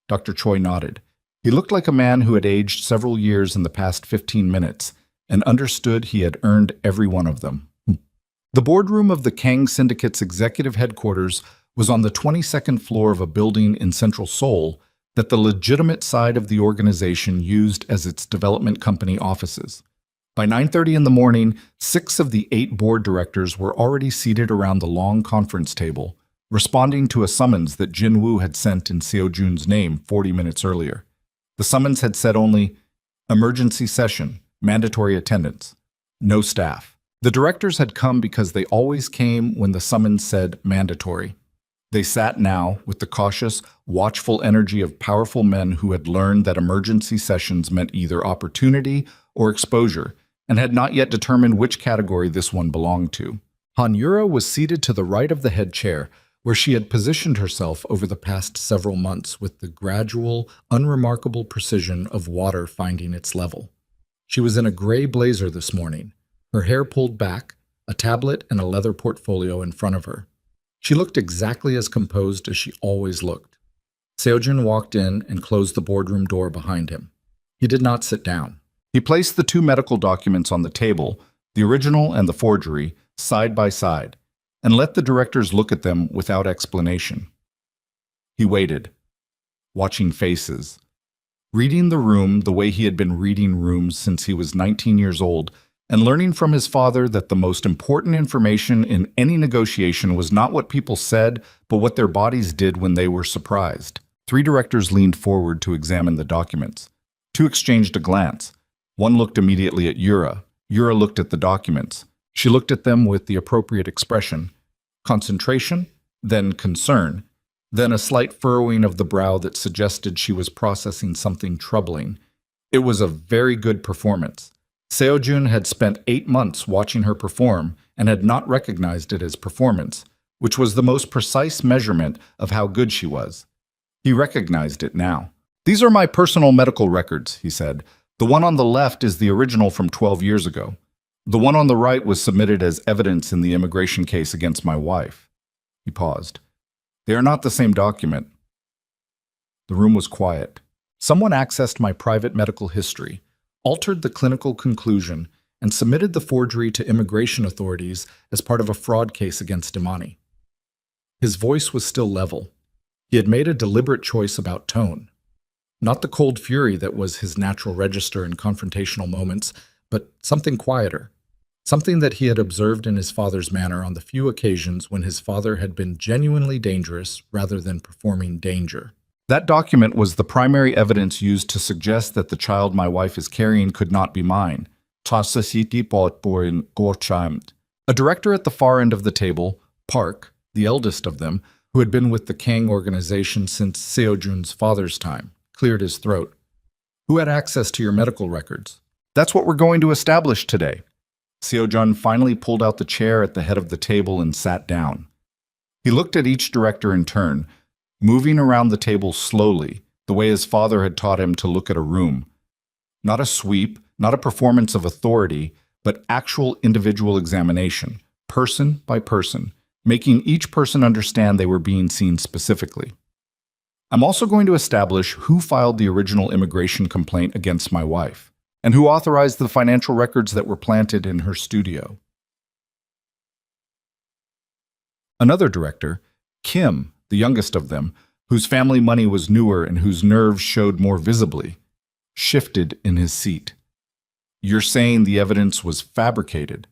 Dr. Choi nodded. He looked like a man who had aged several years in the past 15 minutes and understood he had earned every one of them. The boardroom of the Kang Syndicate's executive headquarters was on the 22nd floor of a building in central Seoul that the legitimate side of the organization used as its development company offices. By 9:30 in the morning, 6 of the 8 board directors were already seated around the long conference table, responding to a summons that Jinwoo had sent in Seo-jun's name 40 minutes earlier. The summons had said only, emergency session, mandatory attendance, no staff. The directors had come because they always came when the summons said mandatory. They sat now with the cautious, watchful energy of powerful men who had learned that emergency sessions meant either opportunity or exposure, and had not yet determined which category this one belonged to. Han Yura was seated to the right of the head chair, where she had positioned herself over the past several months with the gradual, unremarkable precision of water finding its level. She was in a gray blazer this morning, her hair pulled back, a tablet and a leather portfolio in front of her. She looked exactly as composed as she always looked. Seo-jun walked in and closed the boardroom door behind him. He did not sit down. He placed the 2 medical documents on the table, the original and the forgery, side by side, and let the directors look at them without explanation. He waited, watching faces, reading the room the way he had been reading rooms since he was 19 years old, and learning from his father that the most important information in any negotiation was not what people said, but what their bodies did when they were surprised. 3 directors leaned forward to examine the documents. 2 exchanged a glance. One looked immediately at Yura. Yura looked at the documents. She looked at them with the appropriate expression. Concentration, then concern, then a slight furrowing of the brow that suggested she was processing something troubling. It was a very good performance. Seo-jun had spent 8 months watching her perform and had not recognized it as performance, which was the most precise measurement of how good she was. He recognized it now. These are my personal medical records, he said. The one on the left is the original from 12 years ago. The one on the right was submitted as evidence in the immigration case against my wife. He paused. They are not the same document. The room was quiet. Someone accessed my private medical history, altered the clinical conclusion, and submitted the forgery to immigration authorities as part of a fraud case against Imani. His voice was still level. He had made a deliberate choice about tone. Not the cold fury that was his natural register in confrontational moments, but something quieter. Something that he had observed in his father's manner on the few occasions when his father had been genuinely dangerous rather than performing danger. That document was the primary evidence used to suggest that the child my wife is carrying could not be mine. A director at the far end of the table, Park, the eldest of them, who had been with the Kang organization since Seojun's father's time, cleared his throat. Who had access to your medical records? That's what we're going to establish today. Seojun finally pulled out the chair at the head of the table and sat down. He looked at each director in turn, moving around the table slowly, the way his father had taught him to look at a room. Not a sweep, not a performance of authority, but actual individual examination, person by person, making each person understand they were being seen specifically. I'm also going to establish who filed the original immigration complaint against my wife, and who authorized the financial records that were planted in her studio. Another director, Kim, the youngest of them, whose family money was newer and whose nerves showed more visibly, shifted in his seat. You're saying the evidence was fabricated.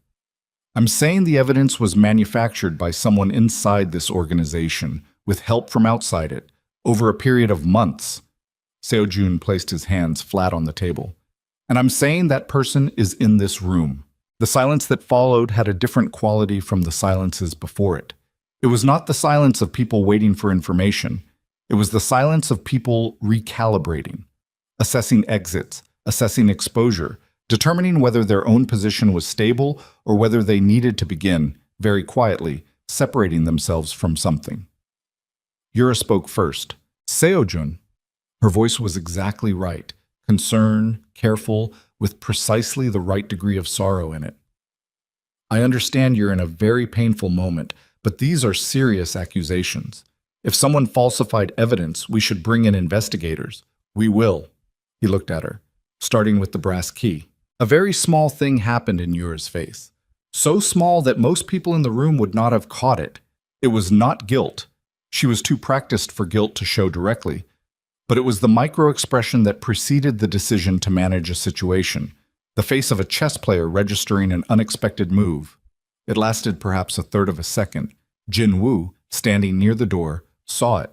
I'm saying the evidence was manufactured by someone inside this organization, with help from outside it, over a period of months. Seojun placed his hands flat on the table. And I'm saying that person is in this room. The silence that followed had a different quality from the silences before it. It was not the silence of people waiting for information. It was the silence of people recalibrating, assessing exits, assessing exposure, determining whether their own position was stable or whether they needed to begin, very quietly, separating themselves from something. Yura spoke first. Seojun. Her voice was exactly right, concerned, careful, with precisely the right degree of sorrow in it. I understand you're in a very painful moment, but these are serious accusations. If someone falsified evidence, we should bring in investigators. We will. He looked at her, starting with the brass key. A very small thing happened in Yura's face. So small that most people in the room would not have caught it. It was not guilt. She was too practiced for guilt to show directly. But it was the micro-expression that preceded the decision to manage a situation, the face of a chess player registering an unexpected move. It lasted perhaps a third of a second. Jin-woo, standing near the door, saw it.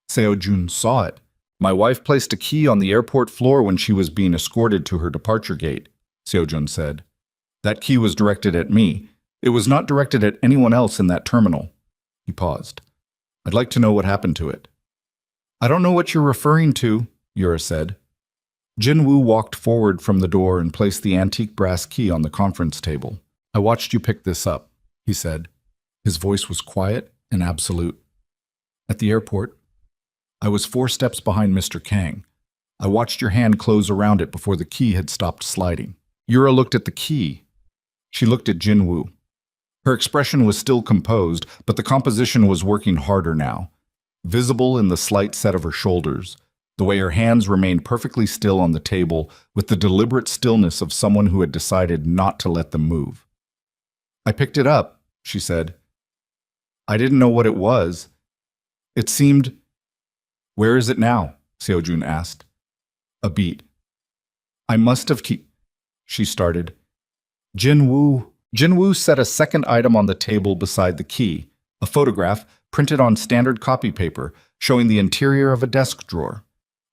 Seojun saw it. My wife placed a key on the airport floor when she was being escorted to her departure gate, Seojun said. That key was directed at me. It was not directed at anyone else in that terminal. He paused. I'd like to know what happened to it. I don't know what you're referring to, Yura said. Jin-woo walked forward from the door and placed the antique brass key on the conference table. I watched you pick this up, he said. His voice was quiet and absolute. At the airport, I was 4 steps behind Mr. Kang. I watched your hand close around it before the key had stopped sliding. Yura looked at the key. She looked at Jin-woo. Her expression was still composed, but the composition was working harder now. Visible in the slight set of her shoulders, the way her hands remained perfectly still on the table with the deliberate stillness of someone who had decided not to let them move. I picked it up, she said. I didn't know what it was. It seemed... Where is it now? Seojun asked. A beat. I must have she started. Jin-woo set a second item on the table beside the key, a photograph printed on standard copy paper showing the interior of a desk drawer.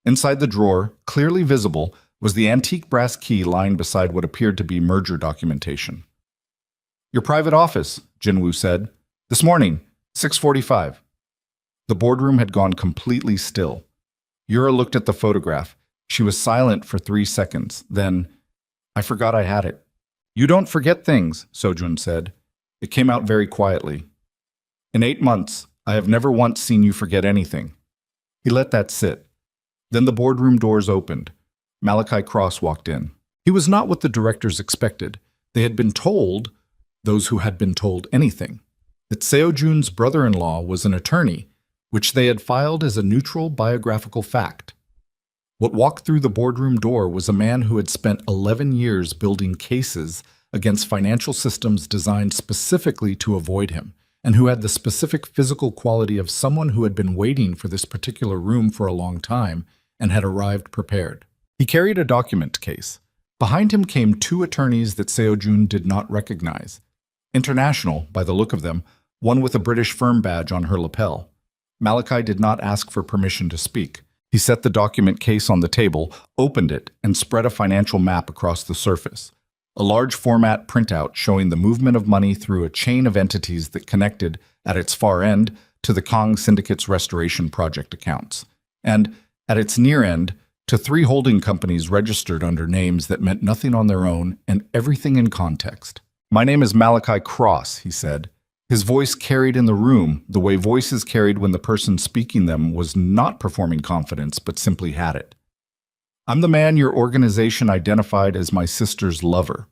Inside the drawer, clearly visible, was the antique brass key lying beside what appeared to be merger documentation. Your private office, Jin-woo said. This morning, 6:45. The boardroom had gone completely still. Yura looked at the photograph. She was silent for 3 seconds. Then, I forgot I had it. You don't forget things, Seojun said. It came out very quietly. In 8 months, I have never once seen you forget anything. He let that sit. Then the boardroom doors opened. Malachi Cross walked in. He was not what the directors expected. They had been told, those who had been told anything, that Seojun's brother-in-law was an attorney, which they had filed as a neutral biographical fact. What walked through the boardroom door was a man who had spent 11 years building cases against financial systems designed specifically to avoid him, and who had the specific physical quality of someone who had been waiting for this particular room for a long time and had arrived prepared. He carried a document case. Behind him came two attorneys that Seo-jun did not recognize. International, by the look of them, one with a British firm badge on her lapel. Malachi did not ask for permission to speak. He set the document case on the table, opened it, and spread a financial map across the surface. A large format printout showing the movement of money through a chain of entities that connected, at its far end, to the Kong Syndicate's restoration project accounts, and, at its near end, to 3 holding companies registered under names that meant nothing on their own and everything in context. "My name is Malachi Cross," he said. His voice carried in the room the way voices carried when the person speaking them was not performing confidence but simply had it. "I'm the man your organization identified as my sister's lover.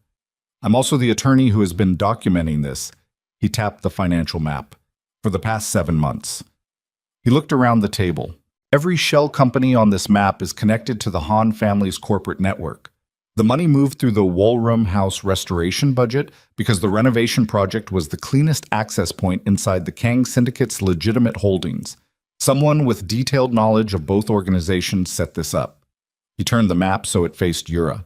I'm also the attorney who has been documenting this," he tapped the financial map, "for the past 7 months." He looked around the table. Every shell company on this map is connected to the Han family's corporate network. The money moved through the Walram House restoration budget because the renovation project was the cleanest access point inside the Kang Syndicate's legitimate holdings. Someone with detailed knowledge of both organizations set this up. He turned the map so it faced Yura.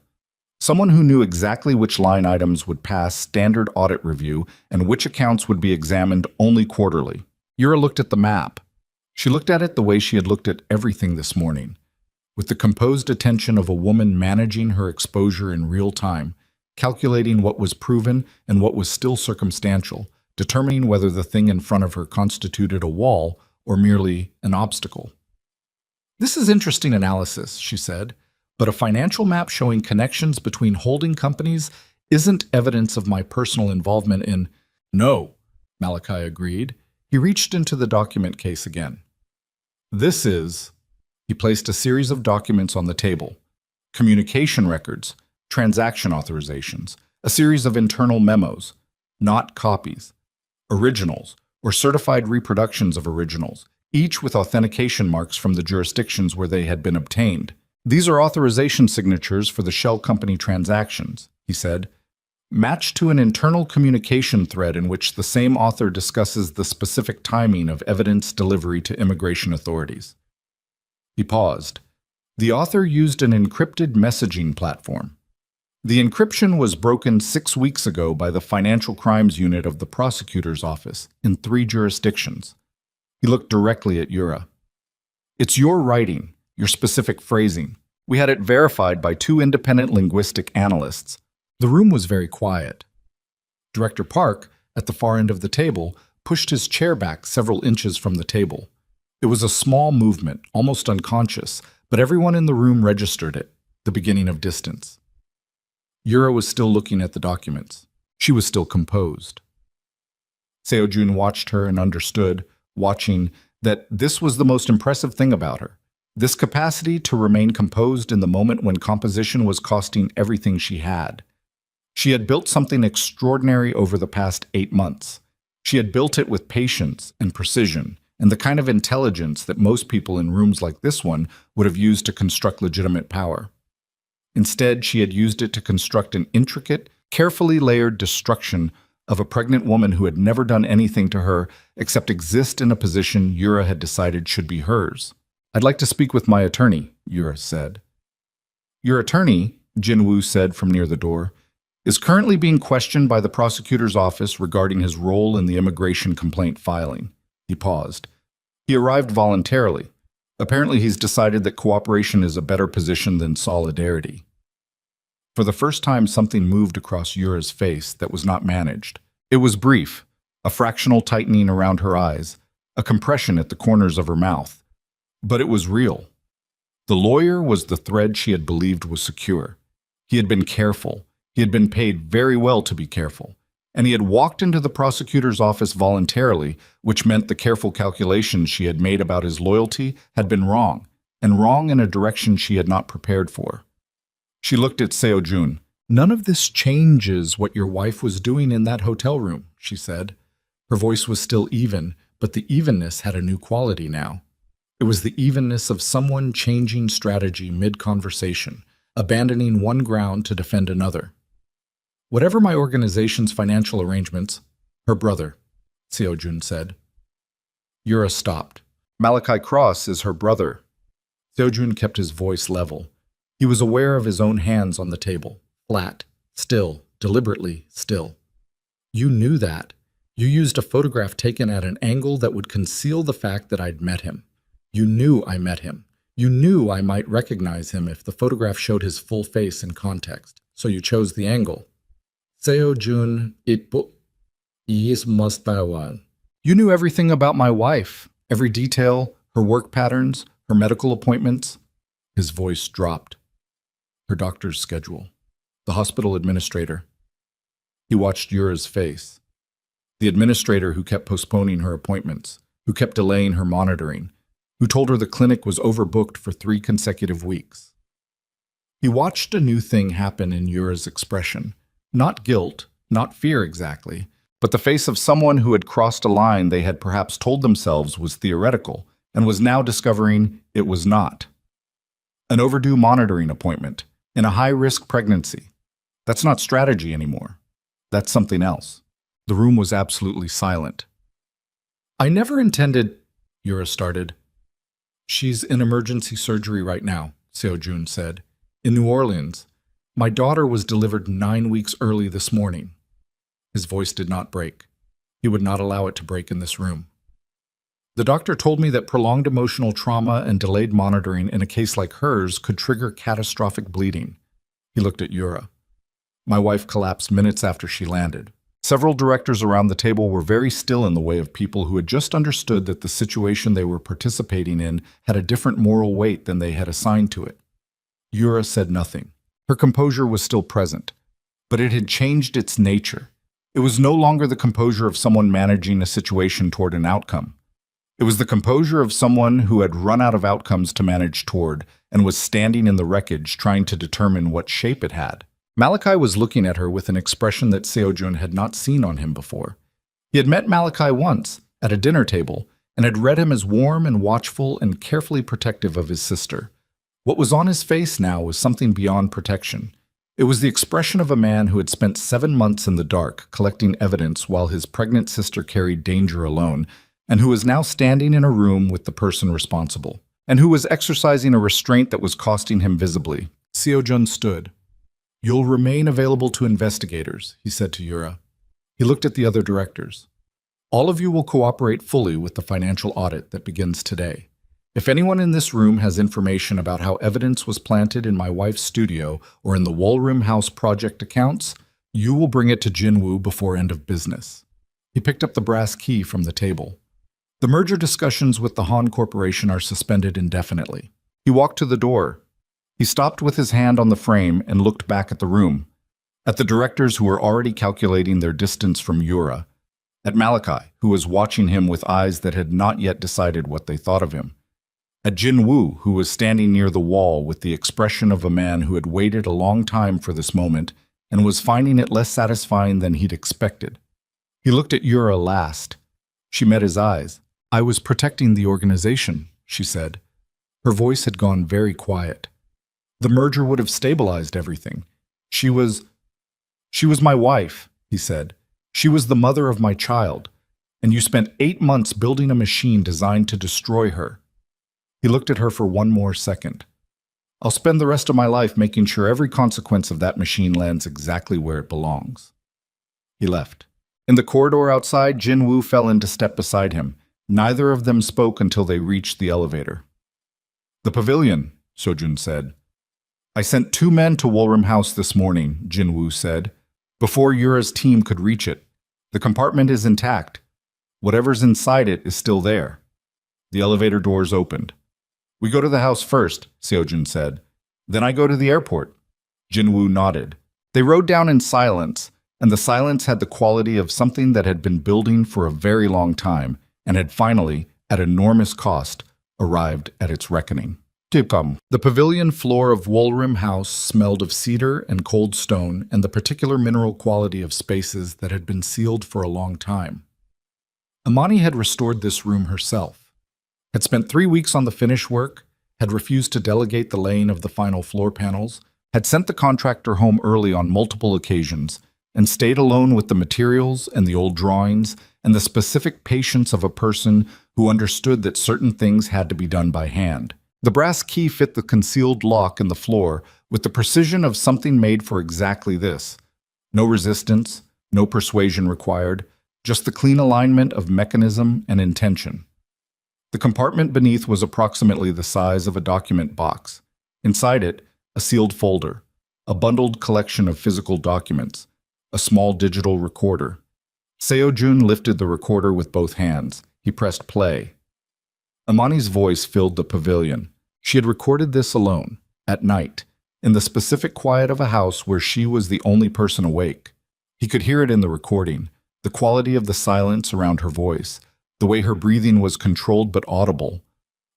Someone who knew exactly which line items would pass standard audit review and which accounts would be examined only quarterly. Yura looked at the map. She looked at it the way she had looked at everything this morning, with the composed attention of a woman managing her exposure in real time, calculating what was proven and what was still circumstantial, determining whether the thing in front of her constituted a wall or merely an obstacle. "This is interesting analysis," she said, "but a financial map showing connections between holding companies isn't evidence of my personal involvement in—" "No," Malachi agreed. He reached into the document case again. "This is—" He placed a series of documents on the table. Communication records, transaction authorizations, a series of internal memos, not copies, originals, or certified reproductions of originals, each with authentication marks from the jurisdictions where they had been obtained. "These are authorization signatures for the shell company transactions," he said, "matched to an internal communication thread in which the same author discusses the specific timing of evidence delivery to immigration authorities." He paused. The author used an encrypted messaging platform. The encryption was broken 6 weeks ago by the Financial Crimes Unit of the Prosecutor's Office in 3 jurisdictions. He looked directly at Yura. "It's your writing, your specific phrasing. We had it verified by 2 independent linguistic analysts." The room was very quiet. Director Park, at the far end of the table, pushed his chair back several inches from the table. It was a small movement, almost unconscious, but everyone in the room registered it, the beginning of distance. Yura was still looking at the documents. She was still composed. Seo-jun watched her and understood, watching, that this was the most impressive thing about her. This capacity to remain composed in the moment when composition was costing everything she had. She had built something extraordinary over the past 8 months. She had built it with patience and precision, and the kind of intelligence that most people in rooms like this one would have used to construct legitimate power. Instead, she had used it to construct an intricate, carefully layered destruction of a pregnant woman who had never done anything to her except exist in a position Yura had decided should be hers. "I'd like to speak with my attorney," Yura said. "Your attorney," Jinwoo said from near the door, "is currently being questioned by the prosecutor's office regarding his role in the immigration complaint filing." He paused. "He arrived voluntarily. Apparently he's decided that cooperation is a better position than solidarity." For the first time, something moved across Yura's face that was not managed. It was brief, a fractional tightening around her eyes, a compression at the corners of her mouth. But it was real. The lawyer was the thread she had believed was secure. He had been careful. He had been paid very well to be careful. And he had walked into the prosecutor's office voluntarily, which meant the careful calculations she had made about his loyalty had been wrong, and wrong in a direction she had not prepared for. She looked at Seo-jun. "None of this changes what your wife was doing in that hotel room," she said. Her voice was still even, but the evenness had a new quality now. It was the evenness of someone changing strategy mid-conversation, abandoning one ground to defend another. Whatever my organization's financial arrangements, her brother, Seo-jun said. Yura stopped. Malachi Cross is her brother. Seo-jun kept his voice level. He was aware of his own hands on the table, flat, still, deliberately still. You knew that. You used a photograph taken at an angle that would conceal the fact that I'd met him. You knew I met him. You knew I might recognize him if the photograph showed his full face in context, so you chose the angle. Seo-jun, is must by one. You knew everything about my wife, every detail, her work patterns, her medical appointments. His voice dropped. Her doctor's schedule. The hospital administrator. He watched Yura's face. The administrator who kept postponing her appointments, who kept delaying her monitoring, who told her the clinic was overbooked for 3 consecutive weeks. He watched a new thing happen in Yura's expression. Not guilt, not fear exactly, but the face of someone who had crossed a line they had perhaps told themselves was theoretical and was now discovering it was not. An overdue monitoring appointment in a high-risk pregnancy. That's not strategy anymore. That's something else. The room was absolutely silent. I never intended, Yura started. She's in emergency surgery right now, Seo-jun said. In New Orleans. My daughter was delivered 9 weeks early this morning. His voice did not break. He would not allow it to break in this room. The doctor told me that prolonged emotional trauma and delayed monitoring in a case like hers could trigger catastrophic bleeding. He looked at Yura. My wife collapsed minutes after she landed. Several directors around the table were very still in the way of people who had just understood that the situation they were participating in had a different moral weight than they had assigned to it. Yura said nothing. Her composure was still present, but it had changed its nature. It was no longer the composure of someone managing a situation toward an outcome. It was the composure of someone who had run out of outcomes to manage toward and was standing in the wreckage trying to determine what shape it had. Malachi was looking at her with an expression that Seo-jun had not seen on him before. He had met Malachi once, at a dinner table, and had read him as warm and watchful and carefully protective of his sister. What was on his face now was something beyond protection. It was the expression of a man who had spent 7 months in the dark collecting evidence while his pregnant sister carried danger alone, and who was now standing in a room with the person responsible, and who was exercising a restraint that was costing him visibly. Seo-jun stood. You'll remain available to investigators, he said to Yura. He looked at the other directors. All of you will cooperate fully with the financial audit that begins today. If anyone in this room has information about how evidence was planted in my wife's studio or in the Woolroom House project accounts, you will bring it to Jinwoo before end of business. He picked up the brass key from the table. The merger discussions with the Han Corporation are suspended indefinitely. He walked to the door. He stopped with his hand on the frame and looked back at the room, at the directors who were already calculating their distance from Yura, at Malachi, who was watching him with eyes that had not yet decided what they thought of him, at Jinwoo, who was standing near the wall with the expression of a man who had waited a long time for this moment and was finding it less satisfying than he'd expected. He looked at Yura last. She met his eyes. I was protecting the organization, she said. Her voice had gone very quiet. The merger would have stabilized everything. She was my wife, he said. She was the mother of my child, and you spent 8 months building a machine designed to destroy her. He looked at her for one more second. I'll spend the rest of my life making sure every consequence of that machine lands exactly where it belongs. He left. In the corridor outside, Jinwoo fell into step beside him. Neither of them spoke until they reached the elevator. The pavilion, Seo-jun said. I sent 2 men to Woolroom House this morning, Jinwoo said, before Yura's team could reach it. The compartment is intact. Whatever's inside it is still there. The elevator doors opened. We go to the house first, Seo-jun said. Then I go to the airport. Jinwoo nodded. They rode down in silence, and the silence had the quality of something that had been building for a very long time and had finally, at enormous cost, arrived at its reckoning. The pavilion floor of Woolroom House smelled of cedar and cold stone and the particular mineral quality of spaces that had been sealed for a long time. Amani had restored this room herself, had spent 3 weeks on the finish work, had refused to delegate the laying of the final floor panels, had sent the contractor home early on multiple occasions, and stayed alone with the materials and the old drawings and the specific patience of a person who understood that certain things had to be done by hand. The brass key fit the concealed lock in the floor with the precision of something made for exactly this. No resistance, no persuasion required, just the clean alignment of mechanism and intention. The compartment beneath was approximately the size of a document box. Inside it, a sealed folder, a bundled collection of physical documents, a small digital recorder. Seo-jun lifted the recorder with both hands. He pressed play. Amani's voice filled the pavilion. She had recorded this alone, at night, in the specific quiet of a house where she was the only person awake. He could hear it in the recording, the quality of the silence around her voice, the way her breathing was controlled but audible,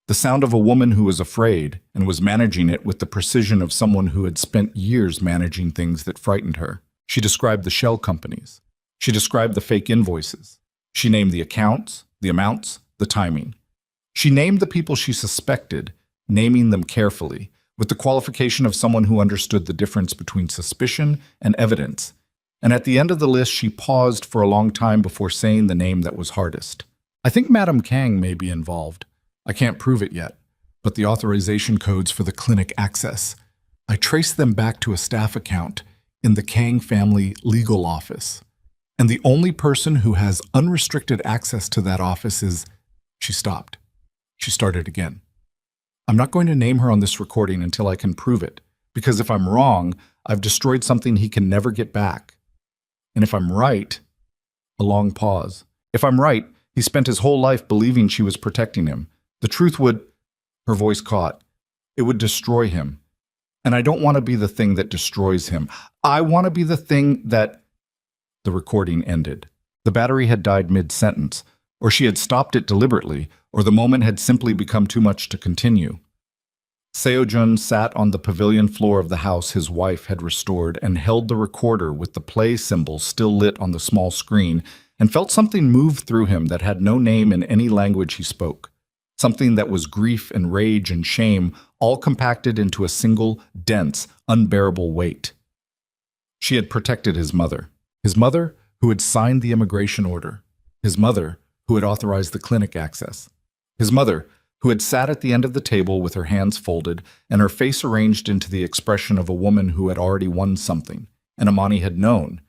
the sound of a woman who was afraid and was managing it with the precision of someone who had spent years managing things that frightened her. She described the shell companies. She described the fake invoices. She named the accounts, the amounts, the timing. She named the people she suspected, naming them carefully, with the qualification of someone who understood the difference between suspicion and evidence. And at the end of the list, she paused for a long time before saying the name that was hardest. I think Madame Kang may be involved. I can't prove it yet, but the authorization codes for the clinic access. I traced them back to a staff account in the Kang family legal office. And the only person who has unrestricted access to that office is... She stopped. She started again. I'm not going to name her on this recording until I can prove it, because if I'm wrong, I've destroyed something he can never get back. And if I'm right... A long pause. If I'm right, he spent his whole life believing she was protecting him. The truth would... Her voice caught. It would destroy him. And I don't want to be the thing that destroys him. I want to be the thing that... The recording ended. The battery had died mid-sentence, or she had stopped it deliberately, or the moment had simply become too much to continue. Seo-jun sat on the pavilion floor of the house his wife had restored and held the recorder with the play symbol still lit on the small screen and felt something move through him that had no name in any language he spoke. Something that was grief and rage and shame all compacted into a single, dense, unbearable weight. She had protected his mother who had signed the immigration order, his mother who had authorized the clinic access, his mother who had sat at the end of the table with her hands folded and her face arranged into the expression of a woman who had already won something, and Amani had known,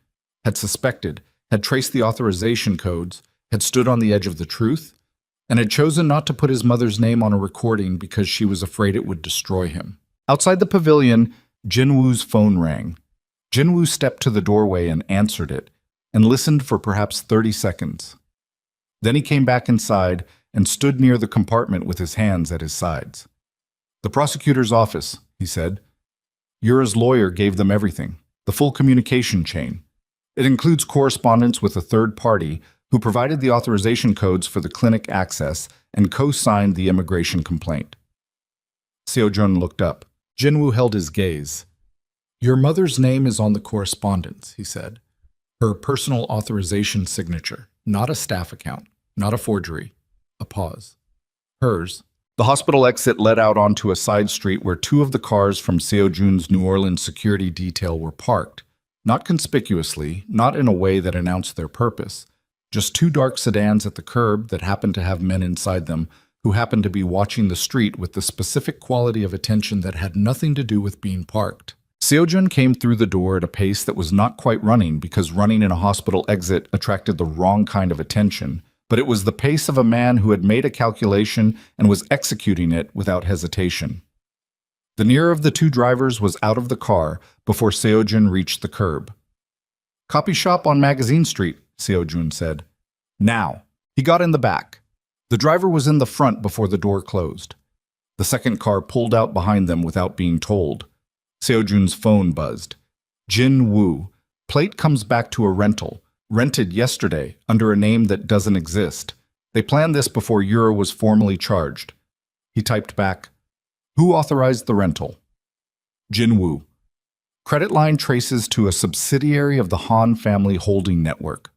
had suspected, had traced the authorization codes, had stood on the edge of the truth, and had chosen not to put his mother's name on a recording because she was afraid it would destroy him. Outside the pavilion, Jinwoo's phone rang. Jinwoo stepped to the doorway and answered it, and listened for perhaps 30 seconds. Then he came back inside and stood near the compartment with his hands at his sides. The prosecutor's office, he said. Yura's lawyer gave them everything, the full communication chain. It includes correspondence with a third party who provided the authorization codes for the clinic access and co-signed the immigration complaint. Seo-jun looked up. Jinwoo held his gaze. Your mother's name is on the correspondence, he said. Her personal authorization signature, not a staff account, not a forgery. A pause. Hers. The hospital exit led out onto a side street where two of the cars from Seo-jun's New Orleans security detail were parked. Not conspicuously, not in a way that announced their purpose. Just two dark sedans at the curb that happened to have men inside them who happened to be watching the street with the specific quality of attention that had nothing to do with being parked. Seo-jun came through the door at a pace that was not quite running because running in a hospital exit attracted the wrong kind of attention, but it was the pace of a man who had made a calculation and was executing it without hesitation. The nearer of the two drivers was out of the car before Seo-jun reached the curb. Copy shop on Magazine Street, Seo-jun said. Now. He got in the back. The driver was in the front before the door closed. The second car pulled out behind them without being told. Seo-jun's phone buzzed. Jin Woo. Plate comes back to a rental. Rented yesterday under a name that doesn't exist. They planned this before Yura was formally charged. He typed back, Who authorized the rental? Jin Woo. Credit line traces to a subsidiary of the Han family holding network.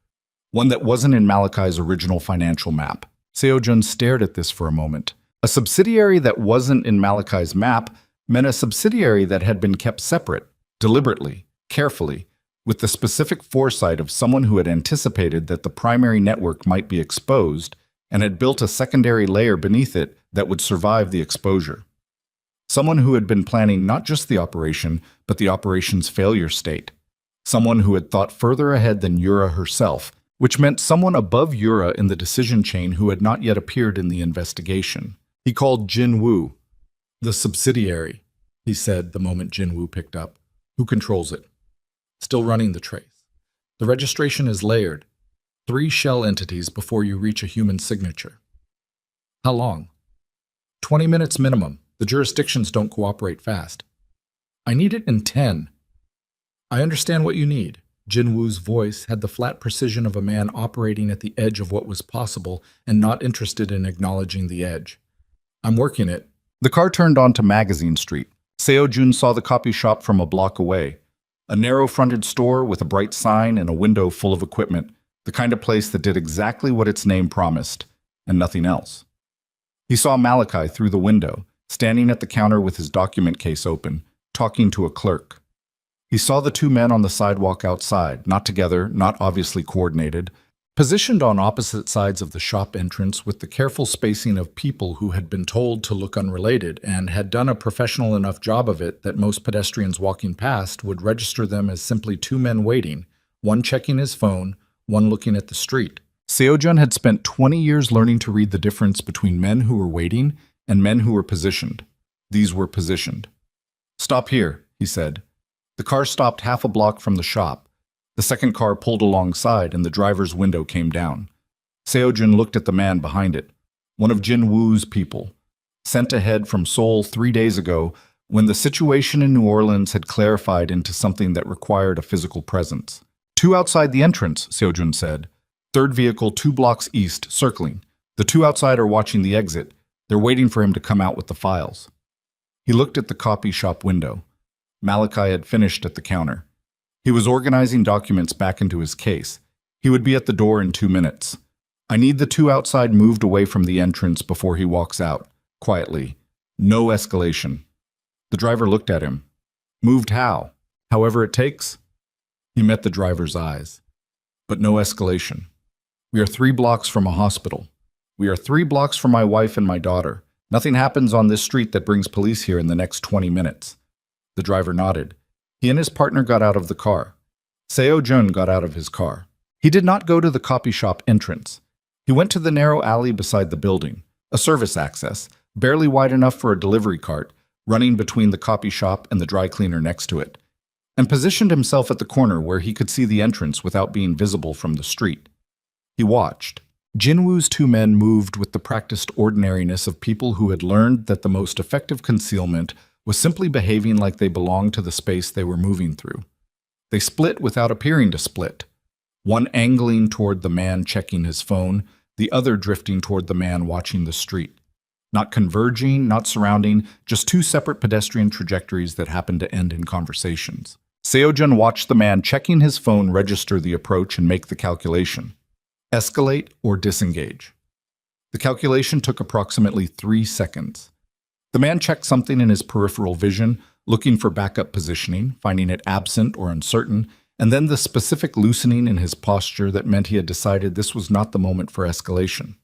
one that wasn't in Malachi's original financial map. Seojun stared at this for a moment. A subsidiary that wasn't in Malachi's map meant a subsidiary that had been kept separate, deliberately, carefully, with the specific foresight of someone who had anticipated that the primary network might be exposed and had built a secondary layer beneath it that would survive the exposure. Someone who had been planning not just the operation, but the operation's failure state. Someone who had thought further ahead than Yura herself, which meant someone above Yura in the decision chain who had not yet appeared in the investigation. He called Jin Woo. The subsidiary, he said the moment Jin Woo picked up. Who controls it? Still running the trace. The registration is layered. 3 shell entities before you reach a human signature. How long? 20 minutes minimum. The jurisdictions don't cooperate fast. I need it in 10. I understand what you need. Jin Woo's voice had the flat precision of a man operating at the edge of what was possible and not interested in acknowledging the edge. I'm working it. The car turned onto Magazine Street. Seojun saw the copy shop from a block away. A narrow-fronted store with a bright sign and a window full of equipment, the kind of place that did exactly what its name promised, and nothing else. He saw Malachi through the window, standing at the counter with his document case open, talking to a clerk. He saw the 2 men on the sidewalk outside, not together, not obviously coordinated, positioned on opposite sides of the shop entrance with the careful spacing of people who had been told to look unrelated and had done a professional enough job of it that most pedestrians walking past would register them as simply 2 men waiting, one checking his phone, one looking at the street. Seojun had spent 20 years learning to read the difference between men who were waiting and men who were positioned. These were positioned. Stop here, he said. The car stopped half a block from the shop. The second car pulled alongside and the driver's window came down. Seojun looked at the man behind it, one of Jin Woo's people, sent ahead from Seoul 3 days ago when the situation in New Orleans had clarified into something that required a physical presence. 2 outside the entrance, Seojun said. 3rd vehicle 2 blocks east, circling. The 2 outside are watching the exit. They're waiting for him to come out with the files. He looked at the copy shop window. Malachi had finished at the counter. He was organizing documents back into his case. He would be at the door in 2 minutes. I need the 2 outside moved away from the entrance before he walks out. Quietly. No escalation. The driver looked at him. Moved how? However it takes? He met the driver's eyes. But no escalation. We are 3 blocks from a hospital. We are 3 blocks from my wife and my daughter. Nothing happens on this street that brings police here in the next 20 minutes. The driver nodded. He and his partner got out of the car. Seojun got out of his car. He did not go to the copy shop entrance. He went to the narrow alley beside the building, a service access, barely wide enough for a delivery cart, running between the copy shop and the dry cleaner next to it, and positioned himself at the corner where he could see the entrance without being visible from the street. He watched. Jin Woo's 2 men moved with the practiced ordinariness of people who had learned that the most effective concealment was simply behaving like they belonged to the space they were moving through. They split without appearing to split, one angling toward the man checking his phone, the other drifting toward the man watching the street. Not converging, not surrounding, just 2 separate pedestrian trajectories that happened to end in conversations. Seojun watched the man checking his phone register the approach and make the calculation. Escalate or disengage. The calculation took approximately 3 seconds. The man checked something in his peripheral vision, looking for backup positioning, finding it absent or uncertain, and then the specific loosening in his posture that meant he had decided this was not the moment for escalation.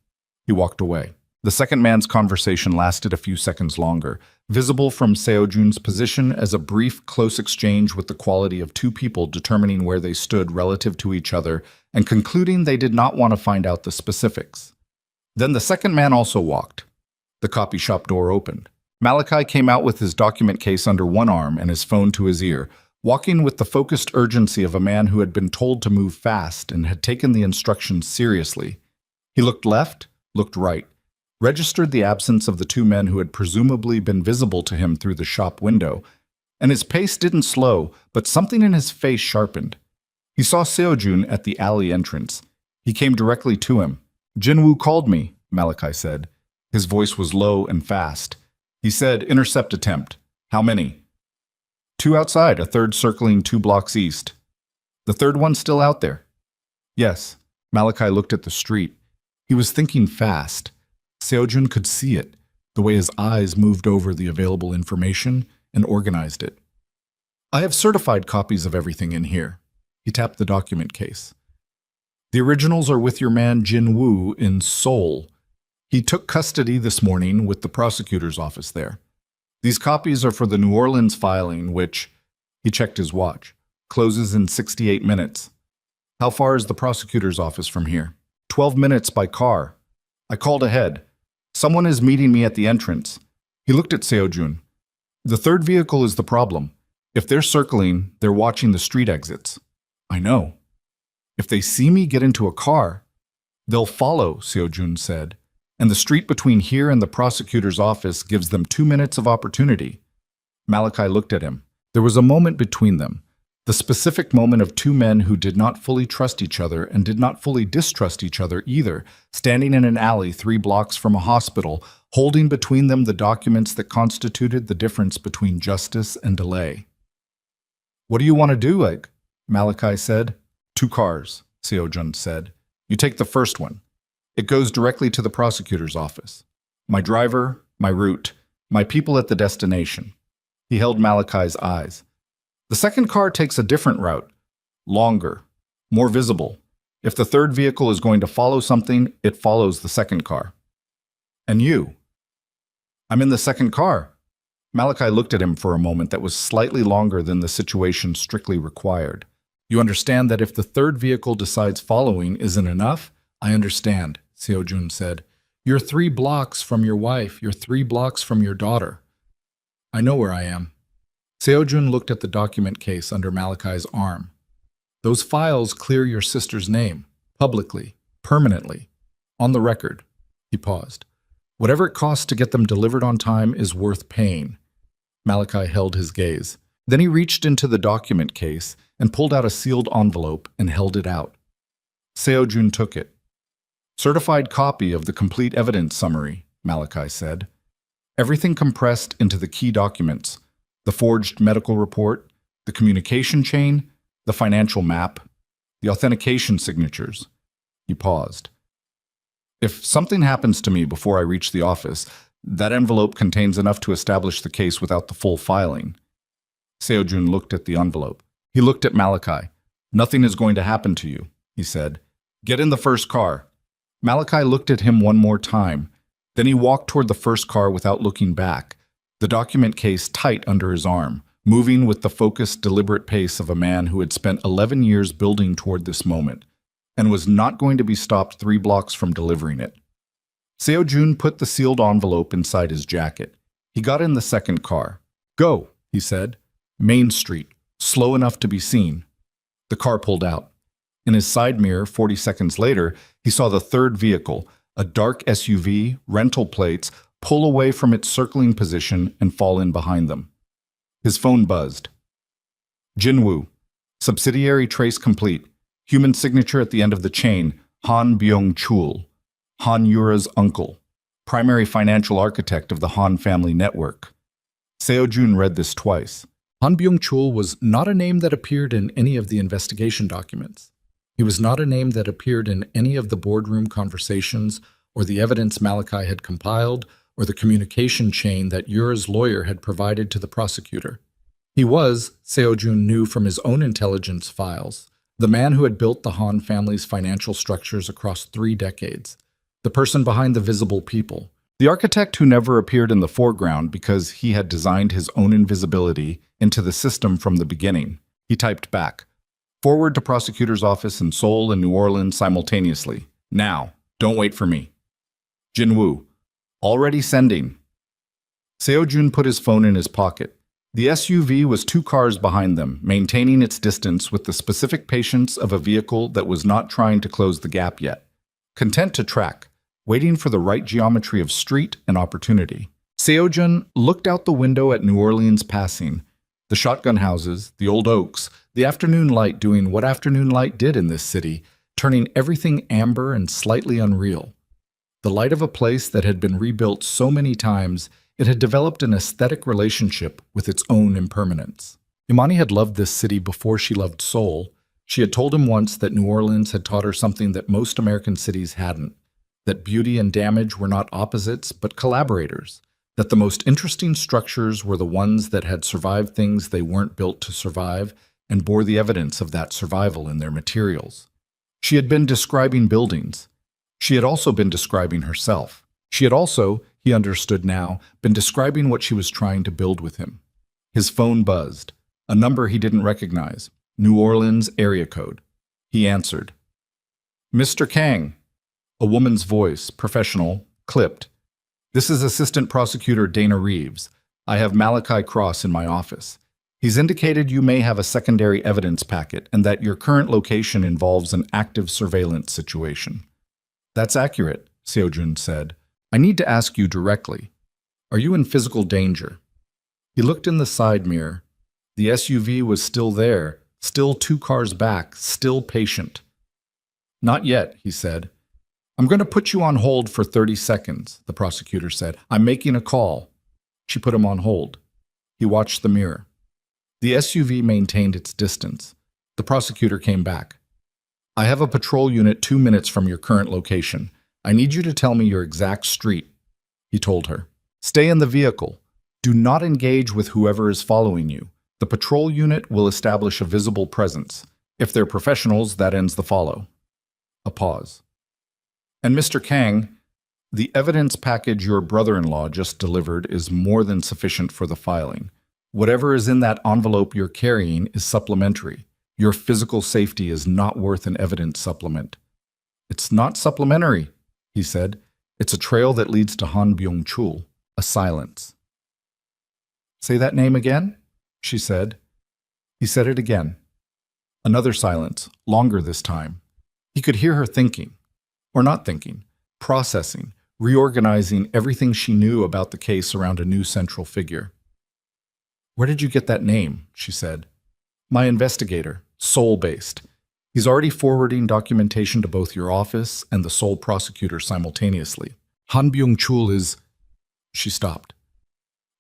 He walked away. The second man's conversation lasted a few seconds longer, visible from Seojun's position as a brief, close exchange with the quality of 2 people determining where they stood relative to each other and concluding they did not want to find out the specifics. Then the second man also walked. The copy shop door opened. Malachi came out with his document case under one arm and his phone to his ear, walking with the focused urgency of a man who had been told to move fast and had taken the instructions seriously. He looked left, looked right, registered the absence of the 2 men who had presumably been visible to him through the shop window, and his pace didn't slow, but something in his face sharpened. He saw Seojun at the alley entrance. He came directly to him. Jin Woo called me, Malachi said. His voice was low and fast. He said, intercept attempt. How many? 2 outside, a 3rd circling 2 blocks east. The 3rd one still out there? Yes. Malachi looked at the street. He was thinking fast. Seojun could see it, the way his eyes moved over the available information and organized it. I have certified copies of everything in here. He tapped the document case. The originals are with your man Jin Woo in Seoul. He took custody this morning with the prosecutor's office there. These copies are for the New Orleans filing, which, he checked his watch, closes in 68 minutes. How far is the prosecutor's office from here? 12 minutes by car. I called ahead. Someone is meeting me at the entrance. He looked at Seojun. The third vehicle is the problem. If they're circling, they're watching the street exits. I know. If they see me get into a car, they'll follow, Seojun said, and the street between here and the prosecutor's office gives them 2 minutes of opportunity. Malachi looked at him. There was a moment between them, the specific moment of two men who did not fully trust each other and did not fully distrust each other either, standing in an alley 3 blocks from a hospital, holding between them the documents that constituted the difference between justice and delay. What do you want to do, Egg? Malachi said. 2 cars, Seojun said. You take the first one. It goes directly to the prosecutor's office. My driver, my route, my people at the destination. He held Malachi's eyes. The second car takes a different route. Longer, more visible. If the third vehicle is going to follow something, it follows the second car. And you? I'm in the second car. Malachi looked at him for a moment that was slightly longer than the situation strictly required. You understand that if the third vehicle decides following isn't enough? I understand, Seojun said. You're 3 blocks from your wife. You're 3 blocks from your daughter. I know where I am. Seojun looked at the document case under Malachi's arm. Those files clear your sister's name, publicly, permanently, on the record. He paused. Whatever it costs to get them delivered on time is worth paying. Malachi held his gaze. Then he reached into the document case and pulled out a sealed envelope and held it out. Seojun took it. Certified copy of the complete evidence summary, Malachi said. Everything compressed into the key documents, the forged medical report, the communication chain, the financial map, the authentication signatures. He paused. If something happens to me before I reach the office, that envelope contains enough to establish the case without the full filing. Seojun looked at the envelope. He looked at Malachi. Nothing is going to happen to you, he said. Get in the first car. Malachi looked at him one more time. Then he walked toward the first car without looking back, the document case tight under his arm, moving with the focused, deliberate pace of a man who had spent 11 years building toward this moment, and was not going to be stopped 3 blocks from delivering it. Seojun put the sealed envelope inside his jacket. He got in the second car. Go, he said. Main Street, slow enough to be seen. The car pulled out. In his side mirror, 40 seconds later, he saw the third vehicle, a dark SUV, rental plates, pull away from its circling position and fall in behind them. His phone buzzed. Jinwoo. Subsidiary trace complete. Human signature at the end of the chain, Han Byung-chul. Han Yura's uncle. Primary financial architect of the Han family network. Seojun read this twice. Han Byung-chul was not a name that appeared in any of the investigation documents. He was not a name that appeared in any of the boardroom conversations or the evidence Malachi had compiled or the communication chain that Yura's lawyer had provided to the prosecutor. He was, Seojun knew from his own intelligence files, the man who had built the Han family's financial structures across 3 decades, the person behind the visible people, the architect who never appeared in the foreground because he had designed his own invisibility into the system from the beginning. He typed back, forward to prosecutor's office in Seoul and New Orleans simultaneously. Now, don't wait for me. Jinwoo, already sending. Seojun put his phone in his pocket. The SUV was 2 cars behind them, maintaining its distance with the specific patience of a vehicle that was not trying to close the gap yet. Content to track, waiting for the right geometry of street and opportunity. Seojun looked out the window at New Orleans passing, the shotgun houses, the old oaks, the afternoon light doing what afternoon light did in this city, turning everything amber and slightly unreal. The light of a place that had been rebuilt so many times, it had developed an aesthetic relationship with its own impermanence. Imani had loved this city before she loved Seoul. She had told him once that New Orleans had taught her something that most American cities hadn't, that beauty and damage were not opposites, but collaborators, that the most interesting structures were the ones that had survived things they weren't built to survive and bore the evidence of that survival in their materials. She had been describing buildings. She had also been describing herself. She had also, he understood now, been describing what she was trying to build with him. His phone buzzed. A number he didn't recognize. New Orleans area code. He answered. "Mr. Kang." A woman's voice, professional, clipped. "This is Assistant Prosecutor Dana Reeves. I have Malachi Cross in my office. He's indicated you may have a secondary evidence packet and that your current location involves an active surveillance situation." "That's accurate," Seojun said. "I need to ask you directly. Are you in physical danger?" He looked in the side mirror. The SUV was still there, still 2 cars back, still patient. "Not yet," he said. "I'm going to put you on hold for 30 seconds, the prosecutor said. "I'm making a call." She put him on hold. He watched the mirror. The SUV maintained its distance. The prosecutor came back. "I have a patrol unit 2 minutes from your current location. I need you to tell me your exact street," he told her. "Stay in the vehicle. Do not engage with whoever is following you. The patrol unit will establish a visible presence. If they're professionals, that ends the follow." A pause. "And Mr. Kang, the evidence package your brother-in-law just delivered is more than sufficient for the filing. Whatever is in that envelope you're carrying is supplementary. Your physical safety is not worth an evidence supplement." "It's not supplementary," he said. "It's a trail that leads to Han Byung-chul." A silence. "Say that name again?" she said. He said it again. Another silence, longer this time. He could hear her thinking, or not thinking, processing, reorganizing everything she knew about the case around a new central figure. "Where did you get that name?" she said. "My investigator, Seoul-based. He's already forwarding documentation to both your office and the Seoul prosecutor simultaneously. Han Byung-chul is—" She stopped.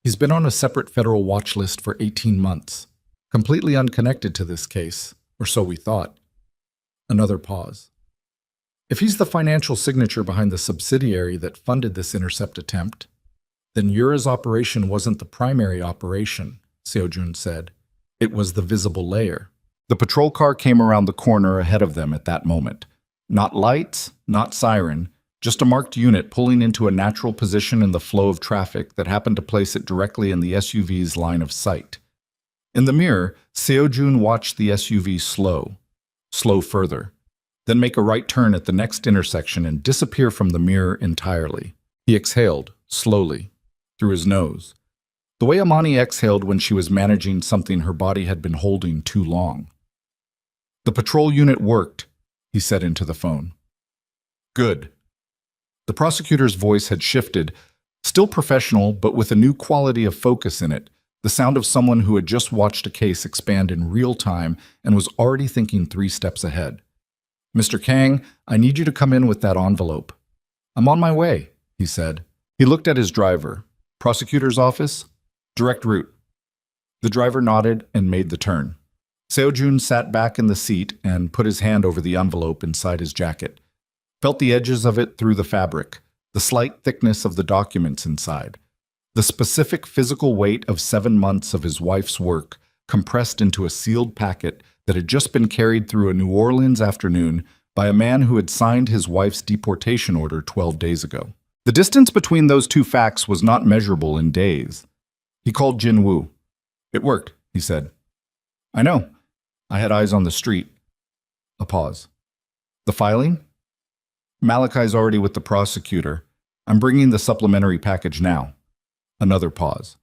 "He's been on a separate federal watch list for 18 months, completely unconnected to this case, or so we thought." Another pause. "If he's the financial signature behind the subsidiary that funded this intercept attempt, then Yura's operation wasn't the primary operation," Seojun said. "It was the visible layer." The patrol car came around the corner ahead of them at that moment. Not lights, not siren, just a marked unit pulling into a natural position in the flow of traffic that happened to place it directly in the SUV's line of sight. In the mirror, Seojun watched the SUV slow further, then make a right turn at the next intersection and disappear from the mirror entirely. He exhaled, slowly, through his nose, the way Amani exhaled when she was managing something her body had been holding too long. "The patrol unit worked," he said into the phone. "Good." The prosecutor's voice had shifted, still professional, but with a new quality of focus in it, the sound of someone who had just watched a case expand in real time and was already thinking 3 steps ahead. "Mr. Kang, I need you to come in with that envelope." "I'm on my way," he said. He looked at his driver. "Prosecutor's office?" "Direct route." The driver nodded and made the turn. Seojun sat back in the seat and put his hand over the envelope inside his jacket. Felt the edges of it through the fabric, the slight thickness of the documents inside, the specific physical weight of 7 months of his wife's work compressed into a sealed packet that had just been carried through a New Orleans afternoon by a man who had signed his wife's deportation order 12 days ago. The distance between those two facts was not measurable in days. He called Jin Woo. "It worked," he said. "I know. I had eyes on the street." A pause. "The filing?" "Malachi's already with the prosecutor. I'm bringing the supplementary package now." Another pause.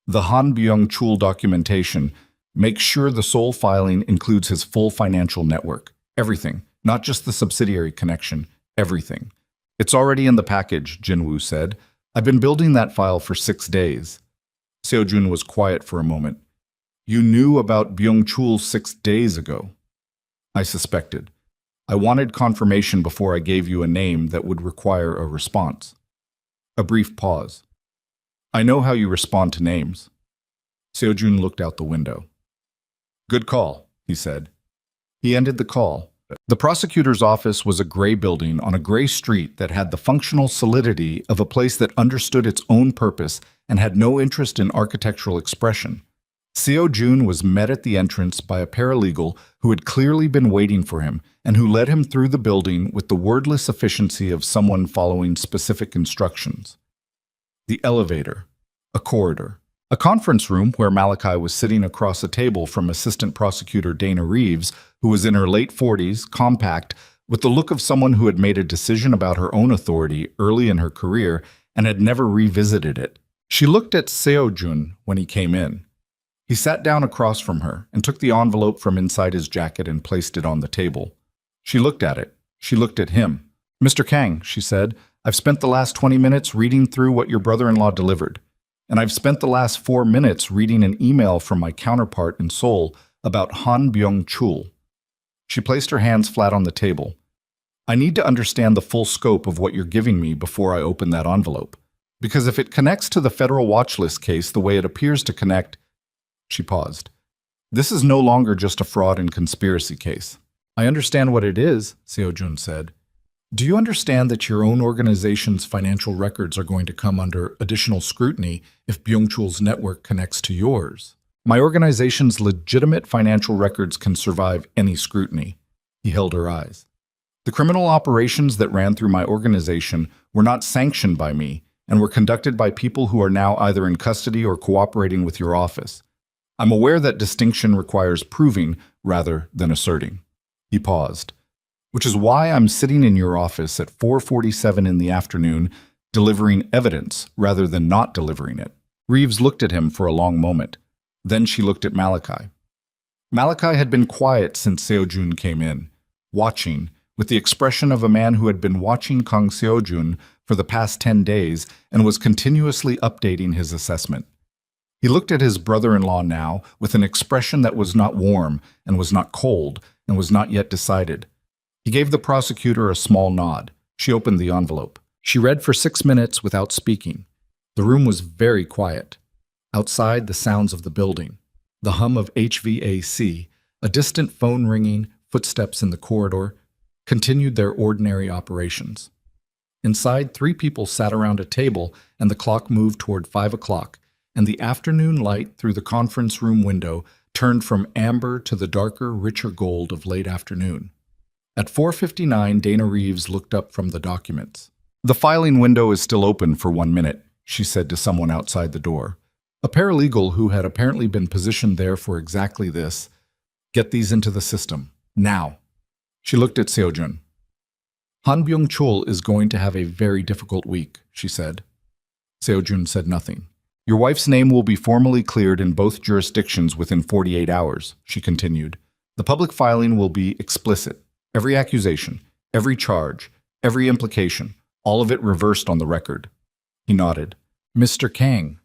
"The Han Byung-chul documentation. Make sure the Seoul filing includes his full financial network. Everything, not just the subsidiary connection. Everything." "It's already in the package," Jinwoo said. "I've been building that file for 6 days." Seojun was quiet for a moment. "You knew about Byung-chul 6 days ago." "I suspected. I wanted confirmation before I gave you a name that would require a response." A brief pause. "I know how you respond to names." Seojun looked out the window. "Good call," he said. He ended the call. The prosecutor's office was a gray building on a gray street that had the functional solidity of a place that understood its own purpose and had no interest in architectural expression. Seo Jun was met at the entrance by a paralegal who had clearly been waiting for him and who led him through the building with the wordless efficiency of someone following specific instructions. The elevator, a corridor, a conference room where Malachi was sitting across a table from Assistant Prosecutor Dana Reeves, who was in her late 40s, compact, with the look of someone who had made a decision about her own authority early in her career and had never revisited it. She looked at Seo Jun when he came in. He sat down across from her and took the envelope from inside his jacket and placed it on the table. She looked at it. She looked at him. "Mr. Kang," she said, "I've spent the last 20 minutes reading through what your brother-in-law delivered. And I've spent the last 4 minutes reading an email from my counterpart in Seoul about Han Byung-chul." She placed her hands flat on the table. "I need to understand the full scope of what you're giving me before I open that envelope. Because if it connects to the federal watch list case the way it appears to connect..." She paused. "This is no longer just a fraud and conspiracy case." "I understand what it is," Seo Jun said. "Do you understand that your own organization's financial records are going to come under additional scrutiny if Byung-chul's network connects to yours?" "My organization's legitimate financial records can survive any scrutiny." He held her eyes. "The criminal operations that ran through my organization were not sanctioned by me and were conducted by people who are now either in custody or cooperating with your office. I'm aware that distinction requires proving rather than asserting." He paused. "Which is why I'm sitting in your office at 4:47 in the afternoon, delivering evidence rather than not delivering it." Reeves looked at him for a long moment. Then she looked at Malachi. Malachi had been quiet since Seo Jun came in, watching, with the expression of a man who had been watching Kang Seo Jun for the past 10 days and was continuously updating his assessment. He looked at his brother-in-law now with an expression that was not warm and was not cold and was not yet decided. He gave the prosecutor a small nod. She opened the envelope. She read for 6 minutes without speaking. The room was very quiet. Outside, the sounds of the building, the hum of HVAC, a distant phone ringing, footsteps in the corridor, continued their ordinary operations. Inside, 3 people sat around a table, and the clock moved toward 5 o'clock, and the afternoon light through the conference room window turned from amber to the darker, richer gold of late afternoon. At 4:59, Dana Reeves looked up from the documents. "The filing window is still open for 1 minute," she said to someone outside the door. A paralegal who had apparently been positioned there for exactly this. "Get these into the system. Now." She looked at Seo Jun. "Han Byung-chul is going to have a very difficult week," she said. Seo Jun said nothing. "Your wife's name will be formally cleared in both jurisdictions within 48 hours, she continued. "The public filing will be explicit. Every accusation, every charge, every implication, all of it reversed on the record." He nodded. "Mr. Kang."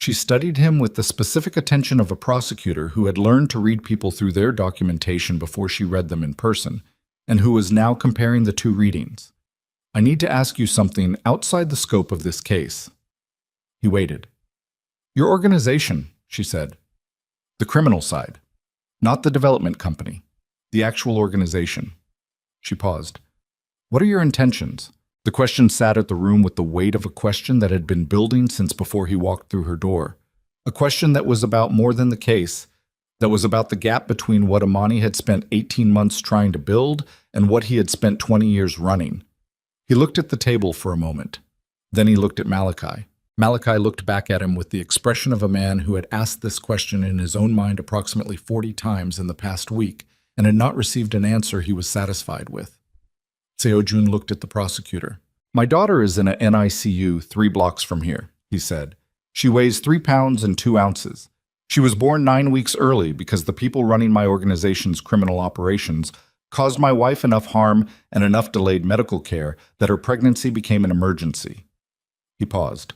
She studied him with the specific attention of a prosecutor who had learned to read people through their documentation before she read them in person, and who was now comparing the 2 readings. "I need to ask you something outside the scope of this case." He waited. "Your organization," she said. "The criminal side. Not the development company. The actual organization." She paused. "What are your intentions?" The question sat at the room with the weight of a question that had been building since before he walked through her door. A question that was about more than the case, that was about the gap between what Amani had spent 18 months trying to build and what he had spent 20 years running. He looked at the table for a moment. Then he looked at Malachi. Malachi looked back at him with the expression of a man who had asked this question in his own mind approximately 40 times in the past week and had not received an answer he was satisfied with. Seo Jun looked at the prosecutor. "My daughter is in a NICU 3 blocks from here," he said. "She weighs 3 pounds and 2 ounces. She was born 9 weeks early because the people running my organization's criminal operations caused my wife enough harm and enough delayed medical care that her pregnancy became an emergency." He paused.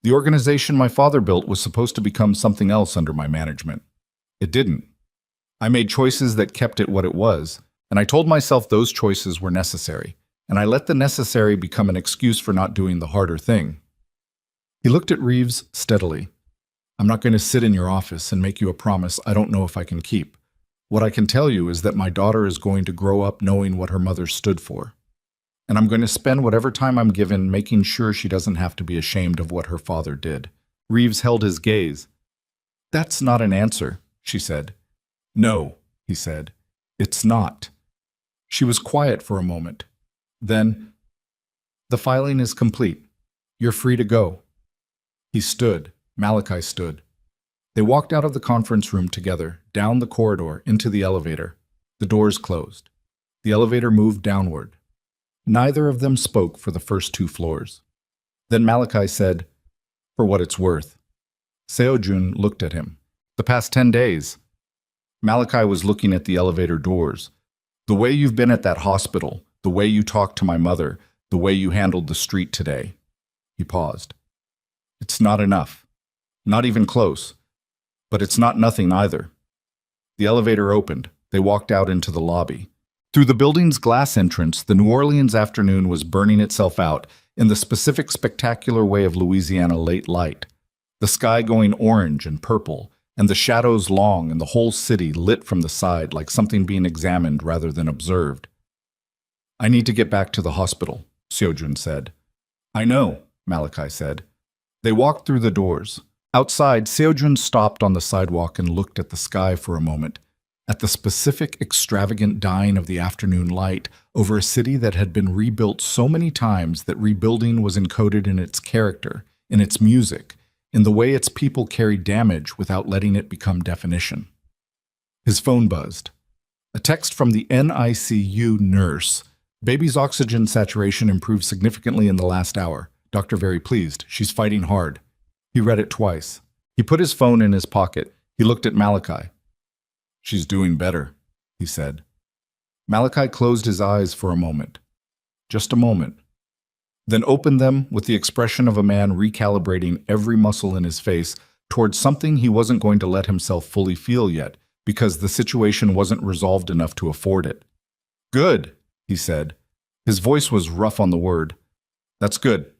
"The organization my father built was supposed to become something else under my management. It didn't. I made choices that kept it what it was, and I told myself those choices were necessary, and I let the necessary become an excuse for not doing the harder thing." He looked at Reeves steadily. "I'm not going to sit in your office and make you a promise I don't know if I can keep. What I can tell you is that my daughter is going to grow up knowing what her mother stood for. And I'm going to spend whatever time I'm given making sure she doesn't have to be ashamed of what her father did." Reeves held his gaze. "That's not an answer," she said. "No," he said. "It's not." She was quiet for a moment. Then, "The filing is complete. You're free to go." He stood. Malachi stood. They walked out of the conference room together, down the corridor, into the elevator. The doors closed. The elevator moved downward. Neither of them spoke for the first 2 floors. Then Malachi said, "For what it's worth." Seojun looked at him. "The past 10 days. Malachi was looking at the elevator doors. "The way you've been at that hospital, the way you talked to my mother, the way you handled the street today." He paused. "It's not enough. Not even close. But it's not nothing either." The elevator opened. They walked out into the lobby. Through the building's glass entrance, the New Orleans afternoon was burning itself out in the specific spectacular way of Louisiana late light. The sky going orange and purple, and the shadows long and the whole city lit from the side like something being examined rather than observed. "I need to get back to the hospital," Seojun said. "I know," Malachi said. They walked through the doors. Outside, Seojun stopped on the sidewalk and looked at the sky for a moment, at the specific, extravagant dying of the afternoon light over a city that had been rebuilt so many times that rebuilding was encoded in its character, in its music, in the way its people carried damage without letting it become definition. His phone buzzed. A text from the NICU nurse. "Baby's oxygen saturation improved significantly in the last hour. Doctor very pleased. She's fighting hard." He read it twice. He put his phone in his pocket. He looked at Malachi. "She's doing better," he said. Malachi closed his eyes for a moment. Just a moment. Then opened them with the expression of a man recalibrating every muscle in his face towards something he wasn't going to let himself fully feel yet, because the situation wasn't resolved enough to afford it. "Good," he said. His voice was rough on the word. "That's good."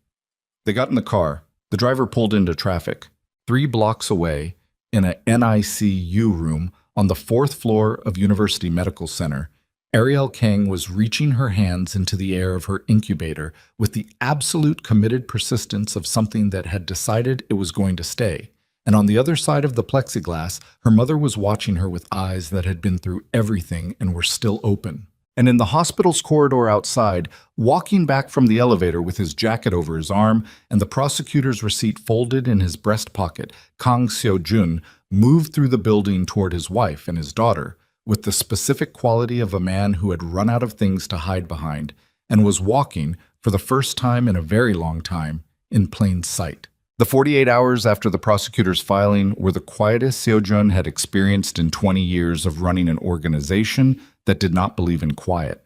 They got in the car. The driver pulled into traffic. 3 blocks away, in a NICU room on the 4th floor of University Medical Center, Ariel Kang was reaching her hands into the air of her incubator with the absolute committed persistence of something that had decided it was going to stay. And on the other side of the plexiglass, her mother was watching her with eyes that had been through everything and were still open. And in the hospital's corridor outside, walking back from the elevator with his jacket over his arm and the prosecutor's receipt folded in his breast pocket, Kang Seojun moved through the building toward his wife and his daughter with the specific quality of a man who had run out of things to hide behind and was walking, for the first time in a very long time, in plain sight. The 48 hours after the prosecutor's filing were the quietest Seojun had experienced in 20 years of running an organization that did not believe in quiet.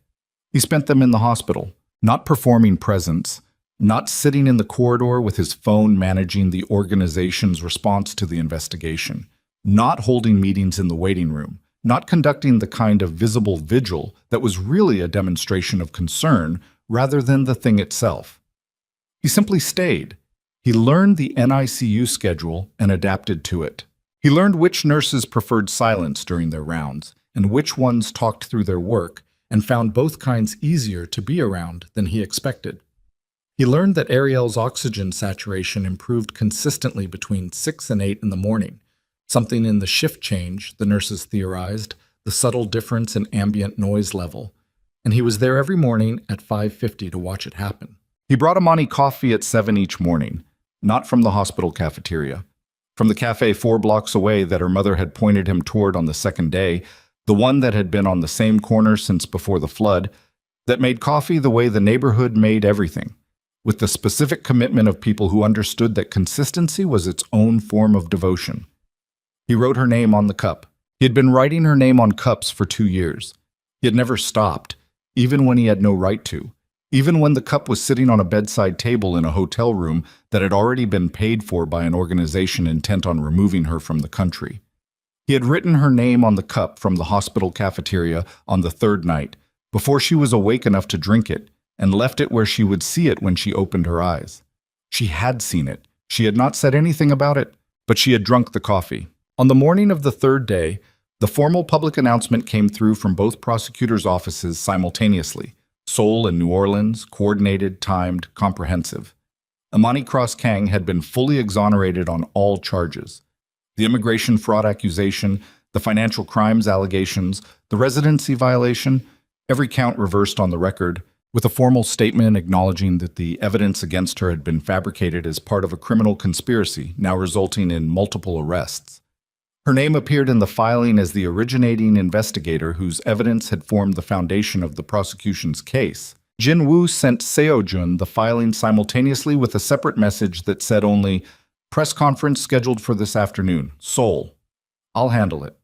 He spent them in the hospital, not performing presence, not sitting in the corridor with his phone managing the organization's response to the investigation, not holding meetings in the waiting room, not conducting the kind of visible vigil that was really a demonstration of concern rather than the thing itself. He simply stayed. He learned the NICU schedule and adapted to it. He learned which nurses preferred silence during their rounds and which ones talked through their work, and found both kinds easier to be around than he expected. He learned that Ariel's oxygen saturation improved consistently between 6 and 8 in the morning, something in the shift change, the nurses theorized, the subtle difference in ambient noise level, and he was there every morning at 5:50 to watch it happen. He brought Amani coffee at 7 each morning, not from the hospital cafeteria. From the cafe 4 blocks away that her mother had pointed him toward on the second day, the one that had been on the same corner since before the flood, that made coffee the way the neighborhood made everything, with the specific commitment of people who understood that consistency was its own form of devotion. He wrote her name on the cup. He had been writing her name on cups for 2 years. He had never stopped, even when he had no right to, even when the cup was sitting on a bedside table in a hotel room that had already been paid for by an organization intent on removing her from the country. He had written her name on the cup from the hospital cafeteria on the 3rd night, before she was awake enough to drink it, and left it where she would see it when she opened her eyes. She had seen it. She had not said anything about it, but she had drunk the coffee. On the morning of the 3rd day, The formal public announcement came through from both prosecutors' offices simultaneously. Seoul and New Orleans, coordinated, timed, comprehensive. Imani Cross Kang had been fully exonerated on all charges. The immigration fraud accusation, the financial crimes allegations, the residency violation, every count reversed on the record, with a formal statement acknowledging that the evidence against her had been fabricated as part of a criminal conspiracy, now resulting in multiple arrests. Her name appeared in the filing as the originating investigator whose evidence had formed the foundation of the prosecution's case. Jin Woo sent Seo-jun the filing simultaneously with a separate message that said only, "Press conference scheduled for this afternoon, Seoul. I'll handle it."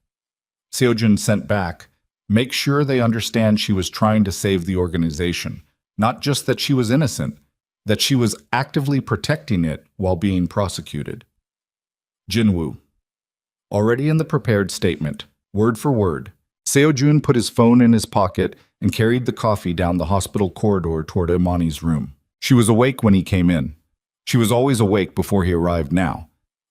Seo-jun sent back, "Make sure they understand she was trying to save the organization, not just that she was innocent, that she was actively protecting it while being prosecuted." Jin Woo. Already in the prepared statement, word for word, Seo-jun put his phone in his pocket and carried the coffee down the hospital corridor toward Imani's room. She was awake when he came in. She was always awake before he arrived now.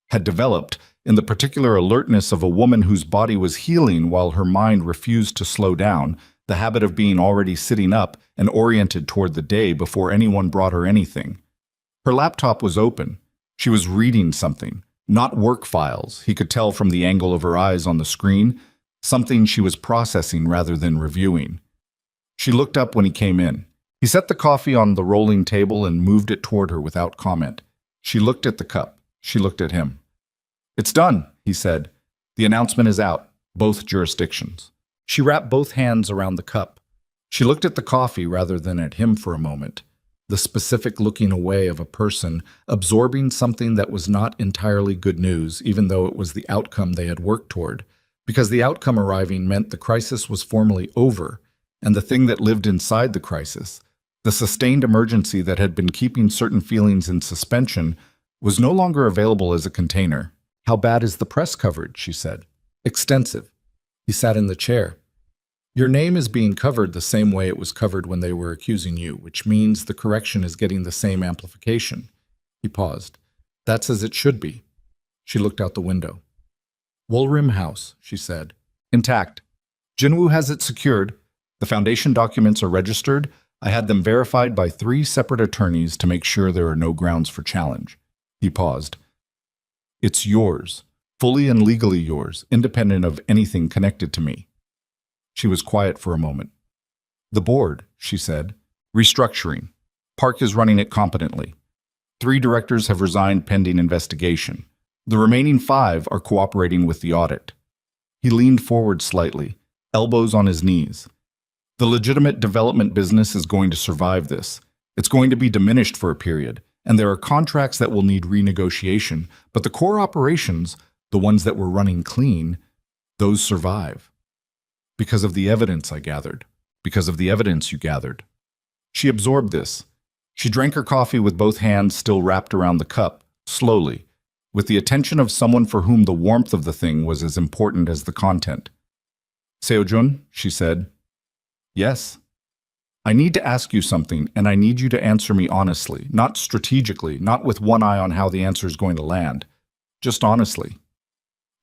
Had developed, in the particular alertness of a woman whose body was healing while her mind refused to slow down, the habit of being already sitting up and oriented toward the day before anyone brought her anything. Her laptop was open. She was reading something. Not work files, he could tell from the angle of her eyes on the screen, something she was processing rather than reviewing. She looked up when he came in. He set the coffee on the rolling table and moved it toward her without comment. She looked at the cup. She looked at him. "It's done," he said. "The announcement is out, both jurisdictions." She wrapped both hands around the cup. She looked at the coffee rather than at him for a moment. The specific looking away of a person absorbing something that was not entirely good news, even though it was the outcome they had worked toward, because the outcome arriving meant the crisis was formally over, and the thing that lived inside the crisis, the sustained emergency that had been keeping certain feelings in suspension, was no longer available as a container. "How bad is the press coverage?" she said. "Extensive." He sat in the chair. "Your name is being covered the same way it was covered when they were accusing you, which means the correction is getting the same amplification." He paused. "That's as it should be." She looked out the window. "Woolrim House," she said. "Intact. Jinwoo has it secured. The foundation documents are registered. I had them verified by 3 separate attorneys to make sure there are no grounds for challenge." He paused. "It's yours, fully and legally yours, independent of anything connected to me." She was quiet for a moment. "The board," she said. "Restructuring. Park is running it competently. 3 directors have resigned pending investigation. The remaining 5 are cooperating with the audit." He leaned forward slightly, elbows on his knees. "The legitimate development business is going to survive this. It's going to be diminished for a period, and there are contracts that will need renegotiation, but the core operations, the ones that were running clean, those survive. Because of the evidence I gathered. Because of the evidence you gathered." She absorbed this. She drank her coffee with both hands still wrapped around the cup, slowly, with the attention of someone for whom the warmth of the thing was as important as the content. "Seo-jun," she said. "Yes." "I need to ask you something, and I need you to answer me honestly, not strategically, not with one eye on how the answer is going to land. Just honestly."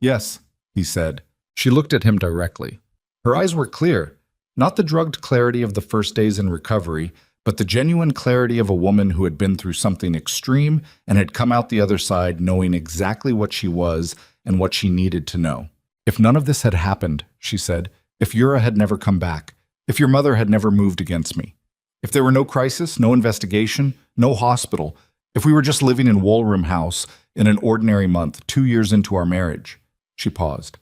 "Yes," he said. She looked at him directly. Her eyes were clear, not the drugged clarity of the first days in recovery, but the genuine clarity of a woman who had been through something extreme and had come out the other side knowing exactly what she was and what she needed to know. "If none of this had happened," she said, "if Yura had never come back, if your mother had never moved against me, if there were no crisis, no investigation, no hospital, if we were just living in Woolrim House in an ordinary month, 2 years into our marriage," she paused,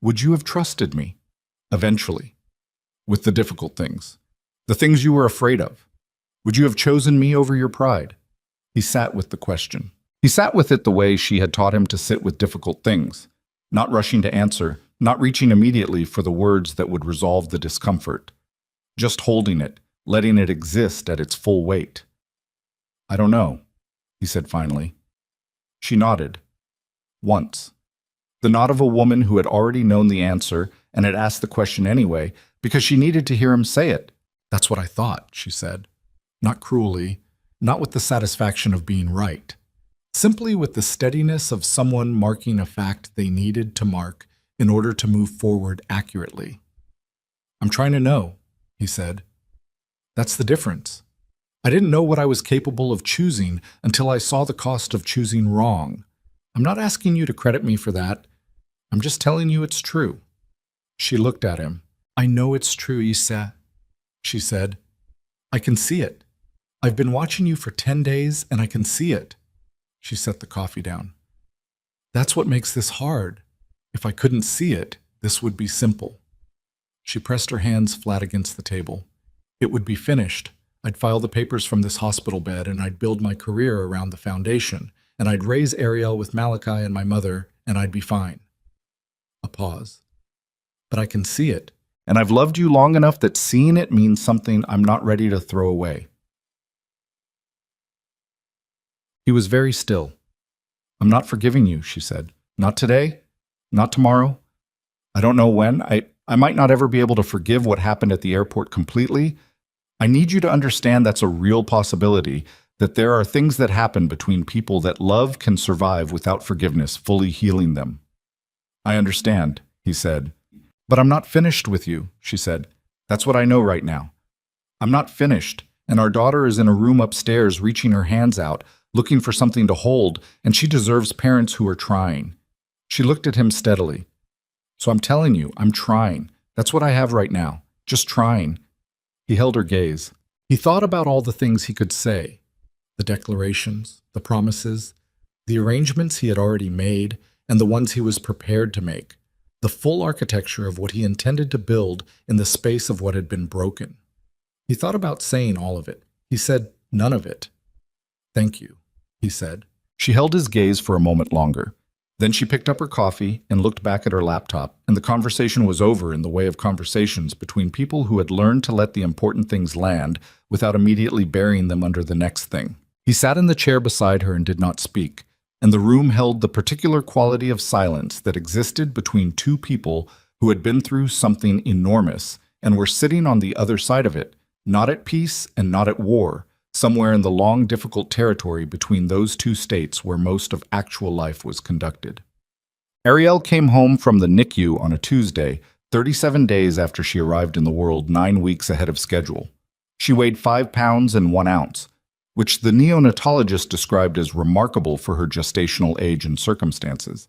"would you have trusted me? Eventually, with the difficult things, the things you were afraid of. Would you have chosen me over your pride?" He sat with the question. He sat with it the way she had taught him to sit with difficult things, not rushing to answer, not reaching immediately for the words that would resolve the discomfort, just holding it, letting it exist at its full weight. "I don't know," he said finally. She nodded. Once. The nod of a woman who had already known the answer and had asked the question anyway, because she needed to hear him say it. "That's what I thought," she said. Not cruelly, not with the satisfaction of being right. Simply with the steadiness of someone marking a fact they needed to mark in order to move forward accurately. "I'm trying to know," he said. "That's the difference. I didn't know what I was capable of choosing until I saw the cost of choosing wrong. I'm not asking you to credit me for that. I'm just telling you it's true." She looked at him. "I know it's true, Issa," she said. "I can see it. I've been watching you for 10 days and I can see it." She set the coffee down. "That's what makes this hard. If I couldn't see it, this would be simple." She pressed her hands flat against the table. "It would be finished. I'd file the papers from this hospital bed and I'd build my career around the foundation, and I'd raise Ariel with Malachi and my mother, and I'd be fine." A pause. "But I can see it, and I've loved you long enough that seeing it means something I'm not ready to throw away." He was very still. "I'm not forgiving you," she said. "Not today, not tomorrow. I don't know when. I might not ever be able to forgive what happened at the airport completely. I need you to understand that's a real possibility, that there are things that happen between people that love can survive without forgiveness fully healing them." "I understand," he said. "But I'm not finished with you," she said. "That's what I know right now. I'm not finished, and our daughter is in a room upstairs reaching her hands out, looking for something to hold, and she deserves parents who are trying." She looked at him steadily. "So I'm telling you, I'm trying. That's what I have right now. Just trying." He held her gaze. He thought about all the things he could say, the declarations, the promises, the arrangements he had already made, and the ones he was prepared to make, the full architecture of what he intended to build in the space of what had been broken. He thought about saying all of it. He said none of it. "Thank you," he said. She held his gaze for a moment longer. Then she picked up her coffee and looked back at her laptop, and the conversation was over in the way of conversations between people who had learned to let the important things land without immediately burying them under the next thing. He sat in the chair beside her and did not speak, and the room held the particular quality of silence that existed between two people who had been through something enormous and were sitting on the other side of it, not at peace and not at war, somewhere in the long, difficult territory between those two states where most of actual life was conducted. Ariel came home from the NICU on a Tuesday, 37 days after she arrived in the world 9 weeks ahead of schedule. She weighed 5 pounds and 1 ounce, which the neonatologist described as remarkable for her gestational age and circumstances,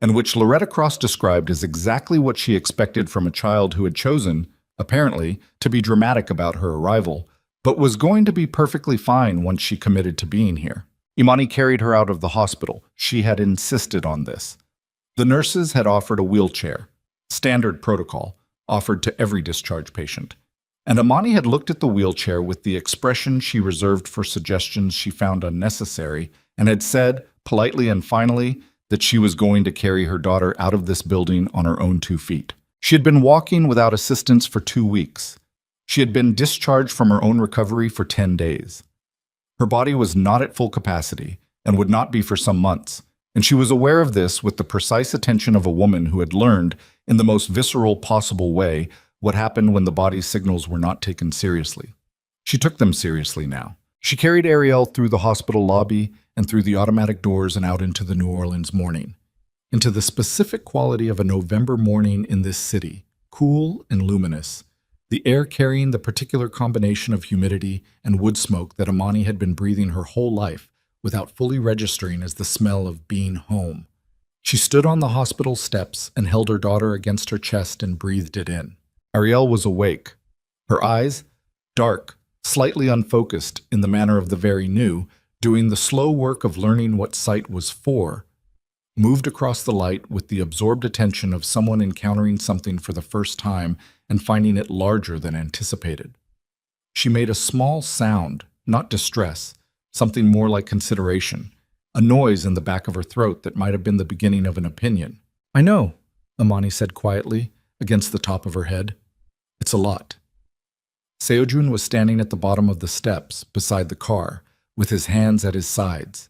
and which Loretta Cross described as exactly what she expected from a child who had chosen, apparently, to be dramatic about her arrival, but was going to be perfectly fine once she committed to being here. Imani carried her out of the hospital. She had insisted on this. The nurses had offered a wheelchair, standard protocol, offered to every discharge patient. And Imani had looked at the wheelchair with the expression she reserved for suggestions she found unnecessary and had said, politely and finally, that she was going to carry her daughter out of this building on her own 2 feet. She had been walking without assistance for 2 weeks. She had been discharged from her own recovery for 10 days. Her body was not at full capacity and would not be for some months, and she was aware of this with the precise attention of a woman who had learned, in the most visceral possible way, what happened when the body's signals were not taken seriously. She took them seriously now. She carried Ariel through the hospital lobby and through the automatic doors and out into the New Orleans morning, into the specific quality of a November morning in this city, cool and luminous, the air carrying the particular combination of humidity and wood smoke that Imani had been breathing her whole life without fully registering as the smell of being home. She stood on the hospital steps and held her daughter against her chest and breathed it in. Ariel was awake. Her eyes, dark, slightly unfocused in the manner of the very new, doing the slow work of learning what sight was for, moved across the light with the absorbed attention of someone encountering something for the first time and finding it larger than anticipated. She made a small sound, not distress, something more like consideration, a noise in the back of her throat that might have been the beginning of an opinion. "I know," Imani said quietly, against the top of her head. "It's a lot." Seojun was standing at the bottom of the steps, beside the car, with his hands at his sides.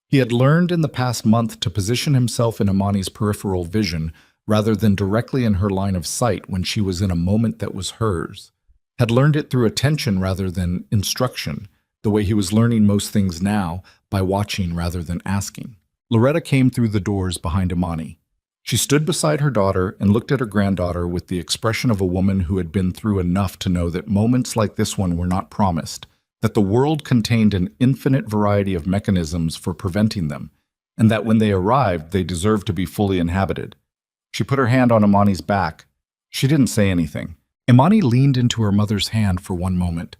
He had learned in the past month to position himself in Imani's peripheral vision rather than directly in her line of sight when she was in a moment that was hers, had learned it through attention rather than instruction, the way he was learning most things now, by watching rather than asking. Loretta came through the doors behind Imani. She stood beside her daughter and looked at her granddaughter with the expression of a woman who had been through enough to know that moments like this one were not promised, that the world contained an infinite variety of mechanisms for preventing them, and that when they arrived, they deserved to be fully inhabited. She put her hand on Imani's back. She didn't say anything. Imani leaned into her mother's hand for one moment.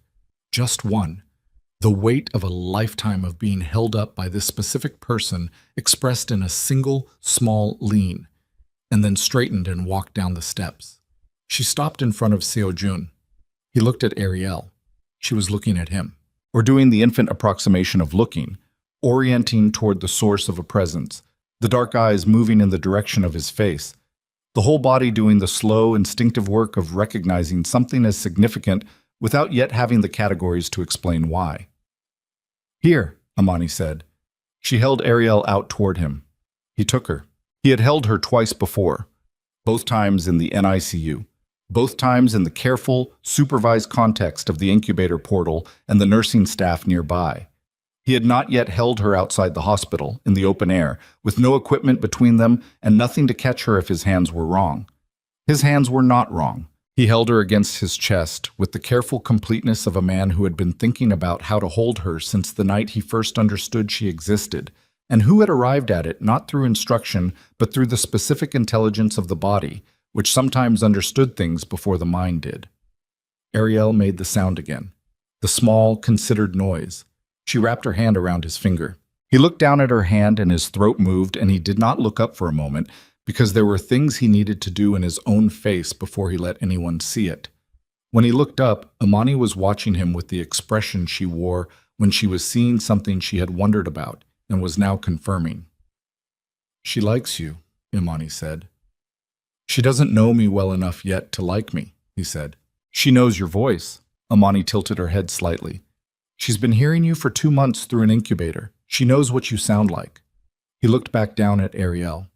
Just one. The weight of a lifetime of being held up by this specific person expressed in a single, small lean, and then straightened and walked down the steps. She stopped in front of Seo Jun. He looked at Ariel. She was looking at him, or doing the infant approximation of looking, orienting toward the source of a presence, the dark eyes moving in the direction of his face, the whole body doing the slow, instinctive work of recognizing something as significant without yet having the categories to explain why. "Here," Imani said. She held Ariel out toward him. He took her. He had held her twice before, both times in the NICU, both times in the careful, supervised context of the incubator portal and the nursing staff nearby. He had not yet held her outside the hospital, in the open air, with no equipment between them and nothing to catch her if his hands were wrong. His hands were not wrong. He held her against his chest with the careful completeness of a man who had been thinking about how to hold her since the night he first understood she existed, and who had arrived at it not through instruction but through the specific intelligence of the body, which sometimes understood things before the mind did. Ariel made the sound again, the small, considered noise. She wrapped her hand around his finger. He looked down at her hand and his throat moved, and he did not look up for a moment because there were things he needed to do in his own face before he let anyone see it. When he looked up, Imani was watching him with the expression she wore when she was seeing something she had wondered about and was now confirming. "She likes you," Imani said. "She doesn't know me well enough yet to like me," he said. "She knows your voice." Imani tilted her head slightly. "She's been hearing you for 2 months through an incubator. She knows what you sound like." He looked back down at Ariel.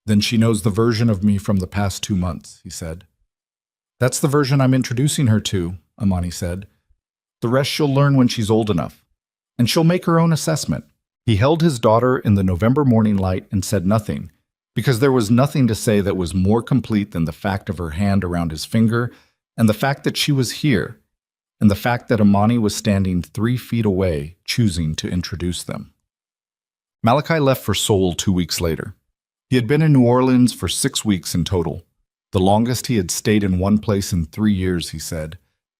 "Then she knows the version of me from the past 2 months," he said. "That's the version I'm introducing her to," Imani said. "The rest she'll learn when she's old enough, and she'll make her own assessment." He held his daughter in the November morning light and said nothing, because there was nothing to say that was more complete than the fact of her hand around his finger, and the fact that she was here, and the fact that Imani was standing 3 feet away, choosing to introduce them. Malachi left for Seoul 2 weeks later. He had been in New Orleans for 6 weeks in total, the longest he had stayed in one place in 3 years, he said,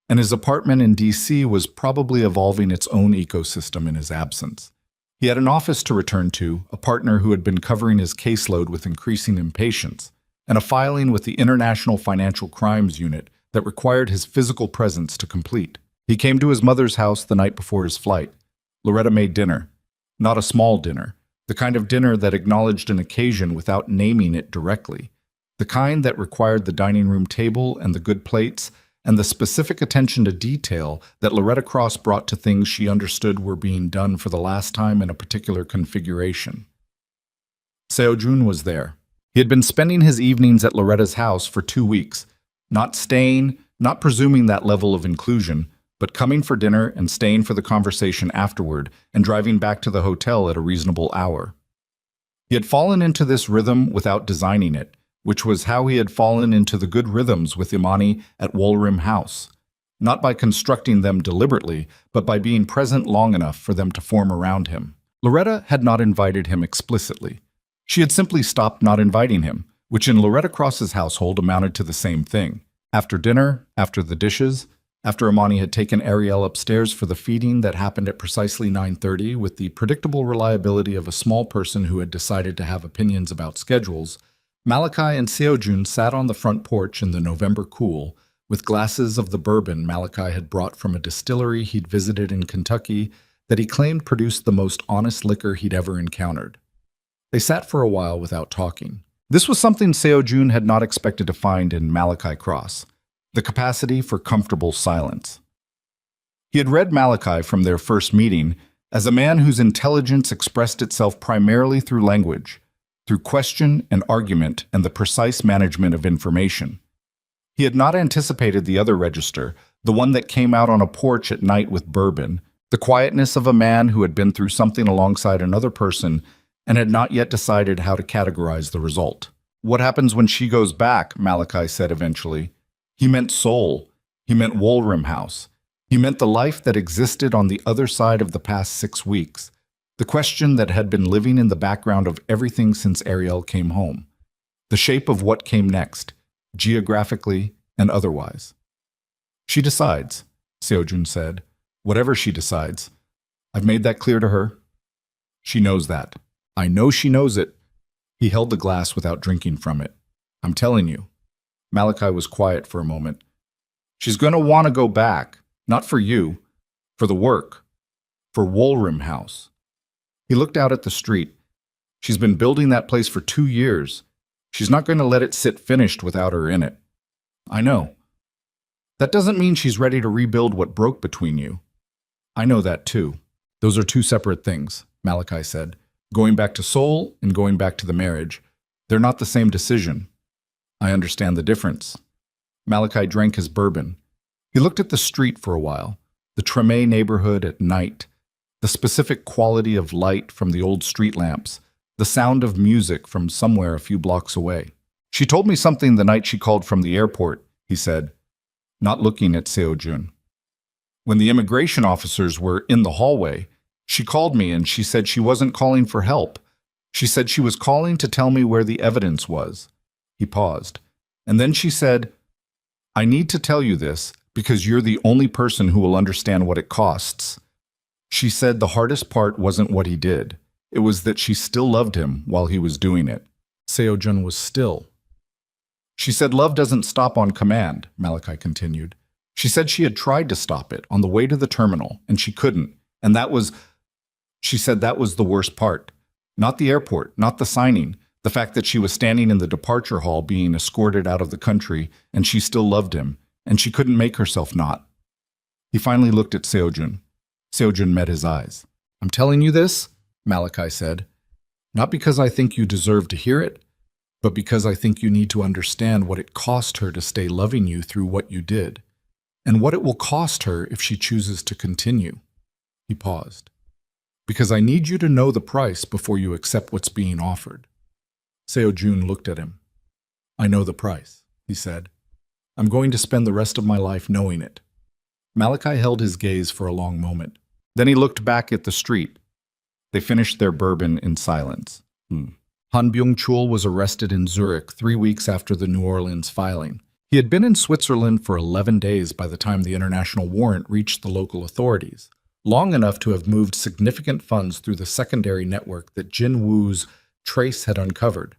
and his apartment in D.C. was probably evolving its own ecosystem in his absence. He had an office to return to, a partner who had been covering his caseload with increasing impatience, and a filing with the International Financial Crimes Unit that required his physical presence to complete. He came to his mother's house the night before his flight. Loretta made dinner. Not a small dinner, the kind of dinner that acknowledged an occasion without naming it directly, the kind that required the dining room table and the good plates and the specific attention to detail that Loretta Cross brought to things she understood were being done for the last time in a particular configuration. Seo Jun was there. He had been spending his evenings at Loretta's house for 2 weeks, not staying, not presuming that level of inclusion, but coming for dinner and staying for the conversation afterward and driving back to the hotel at a reasonable hour. He had fallen into this rhythm without designing it, which was how he had fallen into the good rhythms with Imani at Walrim House, not by constructing them deliberately, but by being present long enough for them to form around him. Loretta had not invited him explicitly. She had simply stopped not inviting him, which in Loretta Cross's household amounted to the same thing. After dinner, after the dishes, after Imani had taken Ariel upstairs for the feeding that happened at precisely 9:30 with the predictable reliability of a small person who had decided to have opinions about schedules, Malachi and Seo Jun sat on the front porch in the November cool with glasses of the bourbon Malachi had brought from a distillery he'd visited in Kentucky that he claimed produced the most honest liquor he'd ever encountered. They sat for a while without talking. This was something Seo Jun had not expected to find in Malachi Cross, the capacity for comfortable silence. He had read Malachi from their first meeting as a man whose intelligence expressed itself primarily through language, through question and argument and the precise management of information. He had not anticipated the other register, the one that came out on a porch at night with bourbon, the quietness of a man who had been through something alongside another person and had not yet decided how to categorize the result. What happens when she goes back? Malachi said eventually. He meant Seoul. He meant Wolrim House. He meant the life that existed on the other side of the past 6 weeks. The question that had been living in the background of everything since Ariel came home. The shape of what came next, geographically and otherwise. She decides, Seojun said. Whatever she decides. I've made that clear to her. She knows that. I know she knows it. He held the glass without drinking from it. I'm telling you. Malachi was quiet for a moment. She's going to want to go back. Not for you. For the work. For Wolrim House. He looked out at the street. She's been building that place for 2 years. She's not going to let it sit finished without her in it. I know. That doesn't mean she's ready to rebuild what broke between you. I know that too. Those are 2 separate things, Malachi said. Going back to Seoul and going back to the marriage. They're not the same decision. I understand the difference. Malachi drank his bourbon. He looked at the street for a while, the Treme neighborhood at night, the specific quality of light from the old street lamps, the sound of music from somewhere a few blocks away. She told me something the night she called from the airport, he said, not looking at Seojun. When the immigration officers were in the hallway, she called me and she said she wasn't calling for help. She said she was calling to tell me where the evidence was. He paused. And then she said, I need to tell you this because you're the only person who will understand what it costs. She said the hardest part wasn't what he did. It was that she still loved him while he was doing it. Seojun was still. She said love doesn't stop on command, Malachi continued. She said she had tried to stop it on the way to the terminal, and she couldn't. And she said that was the worst part. Not the airport, not the signing, the fact that she was standing in the departure hall being escorted out of the country, and she still loved him, and she couldn't make herself not. He finally looked at Seojun. Seojun met his eyes. I'm telling you this, Malachi said, not because I think you deserve to hear it, but because I think you need to understand what it cost her to stay loving you through what you did, and what it will cost her if she chooses to continue. He paused. Because I need you to know the price before you accept what's being offered. Seojun looked at him. I know the price, he said. I'm going to spend the rest of my life knowing it. Malachi held his gaze for a long moment. Then he looked back at the street. They finished their bourbon in silence. Han Byung-chul was arrested in Zurich 3 weeks after the New Orleans filing. He had been in Switzerland for 11 days by the time the international warrant reached the local authorities, long enough to have moved significant funds through the secondary network that Jin Woo's trace had uncovered,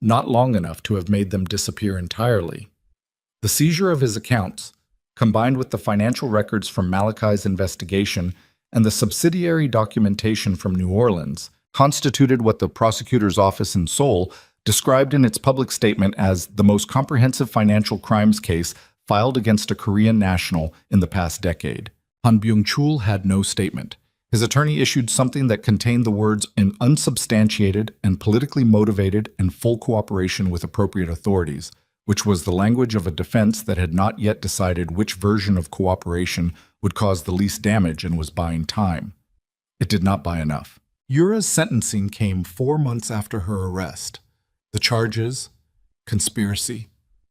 not long enough to have made them disappear entirely. The seizure of his accounts, combined with the financial records from Malachi's investigation and the subsidiary documentation from New Orleans, constituted what the prosecutor's office in Seoul described in its public statement as the most comprehensive financial crimes case filed against a Korean national in the past decade. Han Byung-chul had no statement. His attorney issued something that contained the words in unsubstantiated and politically motivated and full cooperation with appropriate authorities, which was the language of a defense that had not yet decided which version of cooperation would cause the least damage and was buying time. It did not buy enough. Yura's sentencing came 4 months after her arrest. The charges: conspiracy,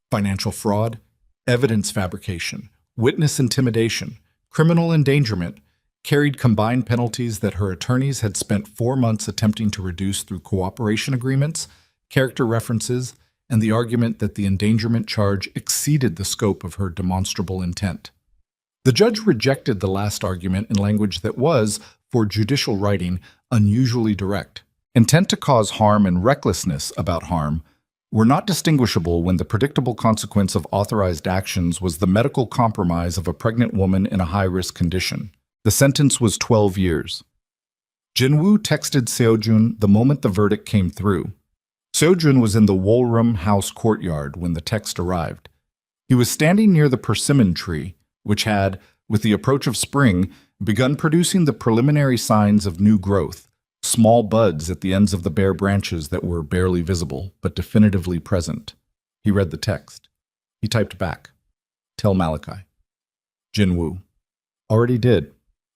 financial fraud, evidence fabrication, witness intimidation, criminal endangerment, carried combined penalties that her attorneys had spent 4 months attempting to reduce through cooperation agreements, character references, and the argument that the endangerment charge exceeded the scope of her demonstrable intent. The judge rejected the last argument in language that was, for judicial writing, unusually direct. Intent to cause harm and recklessness about harm were not distinguishable when the predictable consequence of authorized actions was the medical compromise of a pregnant woman in a high-risk condition. The sentence was 12 years. Jinwoo texted Seojun the moment the verdict came through. Seojun was in the Wolrim House courtyard when the text arrived. He was standing near the persimmon tree, which had, with the approach of spring, begun producing the preliminary signs of new growth, small buds at the ends of the bare branches that were barely visible, but definitively present. He read the text. He typed back, "Tell Malachi." Jinwoo. Already did.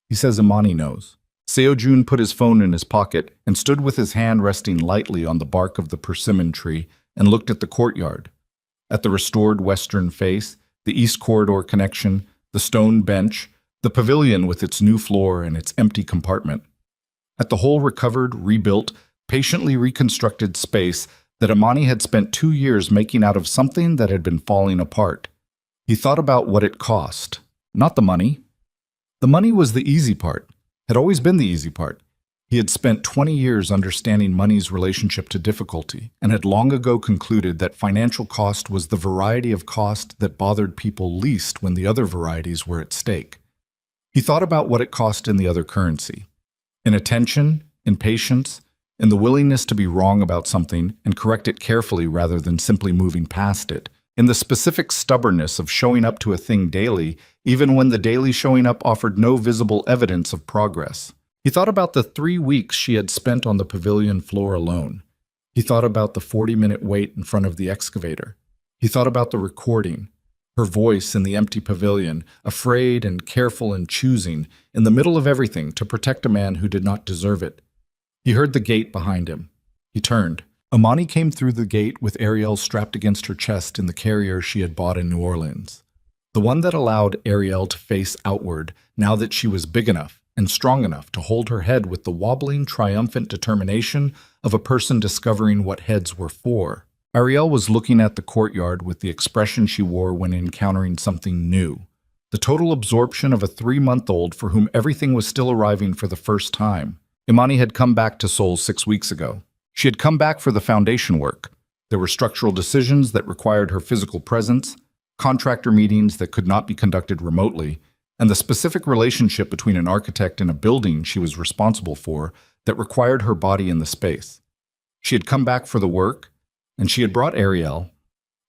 He says Imani knows. Seojun put his phone in his pocket and stood with his hand resting lightly on the bark of the persimmon tree, and looked at the courtyard, at the restored western face, the east corridor connection, the stone bench, the pavilion with its new floor and its empty compartment, at the whole recovered, rebuilt, patiently reconstructed space that Amani had spent 2 years making out of something that had been falling apart. He thought about what it cost, not the money. The money was the easy part, had always been the easy part. He had spent 20 years understanding money's relationship to difficulty and had long ago concluded that financial cost was the variety of cost that bothered people least when the other varieties were at stake. He thought about what it cost in the other currency, in attention, in patience, in the willingness to be wrong about something and correct it carefully rather than simply moving past it, in the specific stubbornness of showing up to a thing daily, even when the daily showing up offered no visible evidence of progress. He thought about the 3 weeks she had spent on the pavilion floor alone. He thought about the 40-minute wait in front of the excavator. He thought about the recording, her voice in the empty pavilion, afraid and careful and choosing, in the middle of everything, to protect a man who did not deserve it. He heard the gate behind him. He turned. Amani came through the gate with Ariel strapped against her chest in the carrier she had bought in New Orleans. The one that allowed Ariel to face outward now that she was big enough and strong enough to hold her head with the wobbling, triumphant determination of a person discovering what heads were for. Ariel was looking at the courtyard with the expression she wore when encountering something new. The total absorption of a 3-month-old for whom everything was still arriving for the first time. Imani had come back to Seoul 6 weeks ago. She had come back for the foundation work. There were structural decisions that required her physical presence, contractor meetings that could not be conducted remotely, and the specific relationship between an architect and a building she was responsible for that required her body in the space. She had come back for the work, and she had brought Ariel,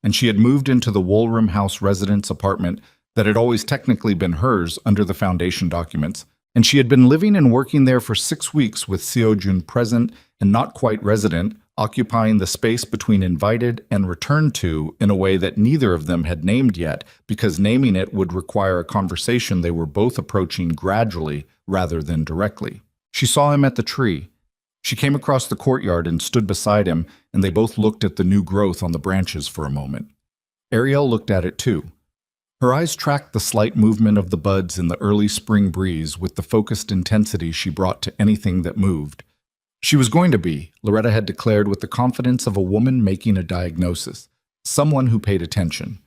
and she had moved into the Woolroom House residence apartment that had always technically been hers under the foundation documents, and she had been living and working there for 6 weeks with Seo-jun present and not quite resident, occupying the space between invited and returned to in a way that neither of them had named yet, because naming it would require a conversation they were both approaching gradually rather than directly. She saw him at the tree. She came across the courtyard and stood beside him, and they both looked at the new growth on the branches for a moment. Ariel looked at it too. Her eyes tracked the slight movement of the buds in the early spring breeze with the focused intensity she brought to anything that moved. She was going to be, Loretta had declared with the confidence of a woman making a diagnosis, someone who paid attention,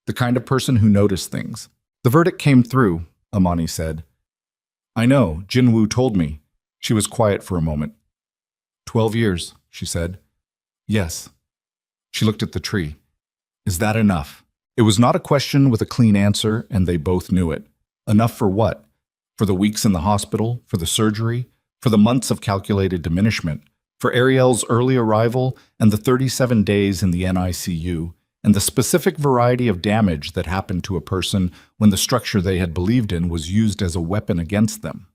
the kind of person who noticed things. The verdict came through, Amani said. I know, Jinwoo told me. She was quiet for a moment. 12 years, she said. Yes. She looked at the tree. Is that enough? It was not a question with a clean answer, and they both knew it. Enough for what? For the weeks in the hospital, for the surgery, for the months of calculated diminishment, for Ariel's early arrival and the 37 days in the NICU, and the specific variety of damage that happened to a person when the structure they had believed in was used as a weapon against them.